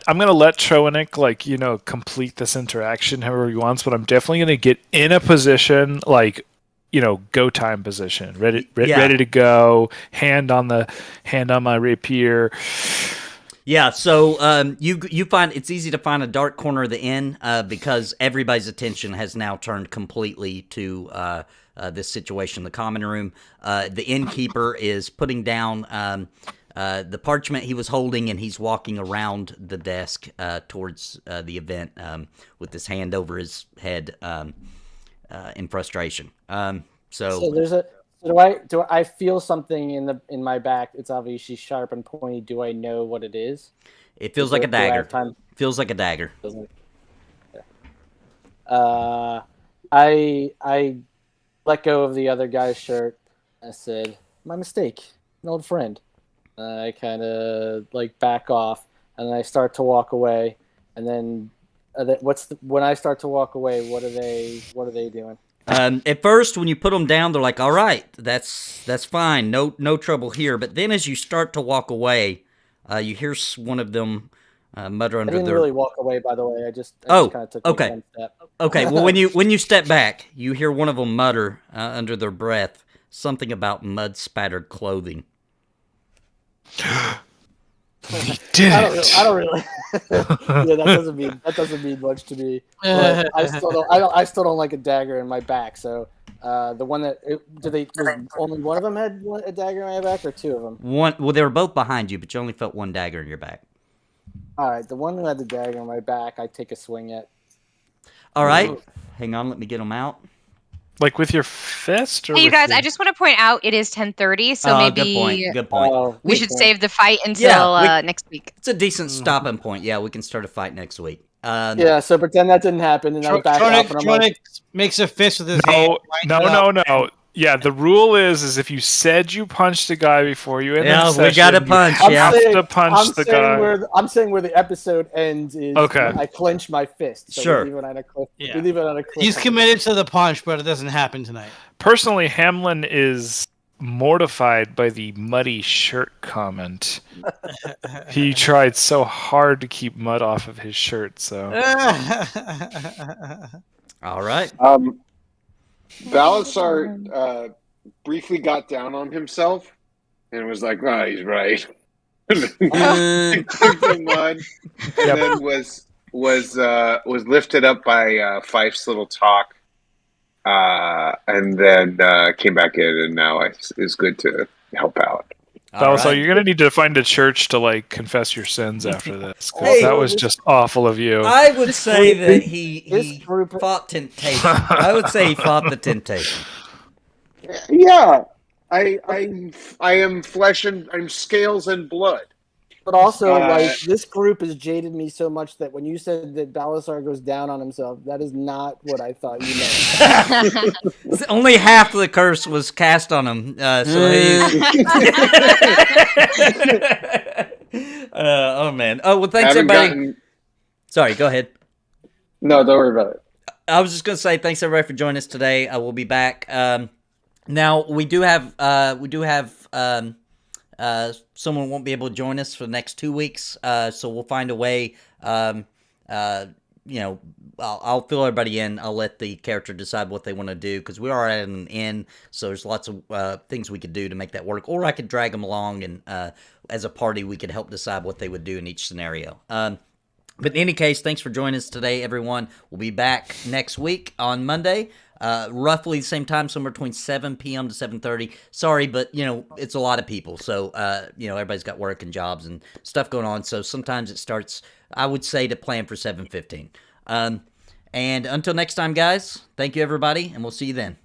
gonna let Tronic complete this interaction however he wants, but I'm definitely gonna get in a position go time position, ready to go, hand on my rapier. Yeah, so you find it's easy to find a dark corner of the inn because everybody's attention has now turned completely to this situation, the common room. The innkeeper is putting down the parchment he was holding, and he's walking around the desk towards the event with his hand over his head in frustration. So there's a. Do I feel something in my back? It's obviously sharp and pointy. Do I know what it is? It feels like a Do I have dagger. time? Feels like a dagger. I let go of the other guy's shirt. I said, "My mistake, an old friend." I kind of back off, and then I start to walk away. And then, when I start to walk away? What are they doing? At first, when you put them down, they're like, "All right, that's fine, no trouble here." But then, as you start to walk away, you hear one of them mutter I under didn't their. really walk away, by the way. I just Oh, kind of took okay. one step. Okay, well, when you step back, you hear one of them mutter under their breath something about mud-spattered clothing. He did it. I don't really. Yeah, that doesn't mean much to me. But I still don't like a dagger in my back. So the one that only one of them had a dagger in my back, or two of them? Well, they were both behind you, but you only felt one dagger in your back. All right, the one who had the dagger in my back, I take a swing at. All right, hang on, let me get them out. Like with your fist, or Hey, you with guys, your- I just want to point out it is 10:30, so maybe Good point. we should save the fight until Yeah, next week. It's a decent stopping point. Yeah, we can start a fight next week. Yeah, so pretend that didn't happen, and I back off, and I'm like, Tronic makes a fist with his hand. No. Yeah, the rule is if you said you punched a guy before you end the session, we got to punch. you Yeah, have to punch the guy. I'm saying where the episode ends is Okay. I clench my fist. So Sure. We leave it on a cliff. Yeah. We leave it on a cliff. He's committed to the punch, but it doesn't happen tonight. Personally, Hamlin is mortified by the muddy shirt comment. He tried so hard to keep mud off of his shirt, so... All right. Balasar briefly got down on himself and was like, "Oh, he's right." Kicked the mud, and then was lifted up by Fife's little talk, and then came back in, and now is good to help out. So you're gonna need to find a church to confess your sins after this. 'Cause Hey, that was just awful of you. I would say that he This group- fought temptation. I would say he fought the temptation. Yeah, I am flesh and I'm scales and blood. But also, Uh, this group has jaded me so much that when you said that Balasar goes down on himself, that is not what I thought you meant. Only half of the curse was cast on him. So he... oh man. Oh well, thanks Haven't everybody. gotten- Sorry, go ahead. No, don't worry about it. I was just gonna say thanks everybody for joining us today. We'll be back. Now we do have someone won't be able to join us for the next 2 weeks. So we'll find a way. I'll fill everybody in. I'll let the character decide what they want to do because we are at an inn, so there's lots of things we could do to make that work. Or I could drag them along, and as a party, we could help decide what they would do in each scenario. But in any case, thanks for joining us today, everyone. We'll be back next week on Monday, roughly the same time, somewhere between 7 p.m. to 7:30. Sorry, but, it's a lot of people. So, everybody's got work and jobs and stuff going on. So sometimes it starts, I would say, to plan for 7:15. And until next time, guys, thank you, everybody, and we'll see you then.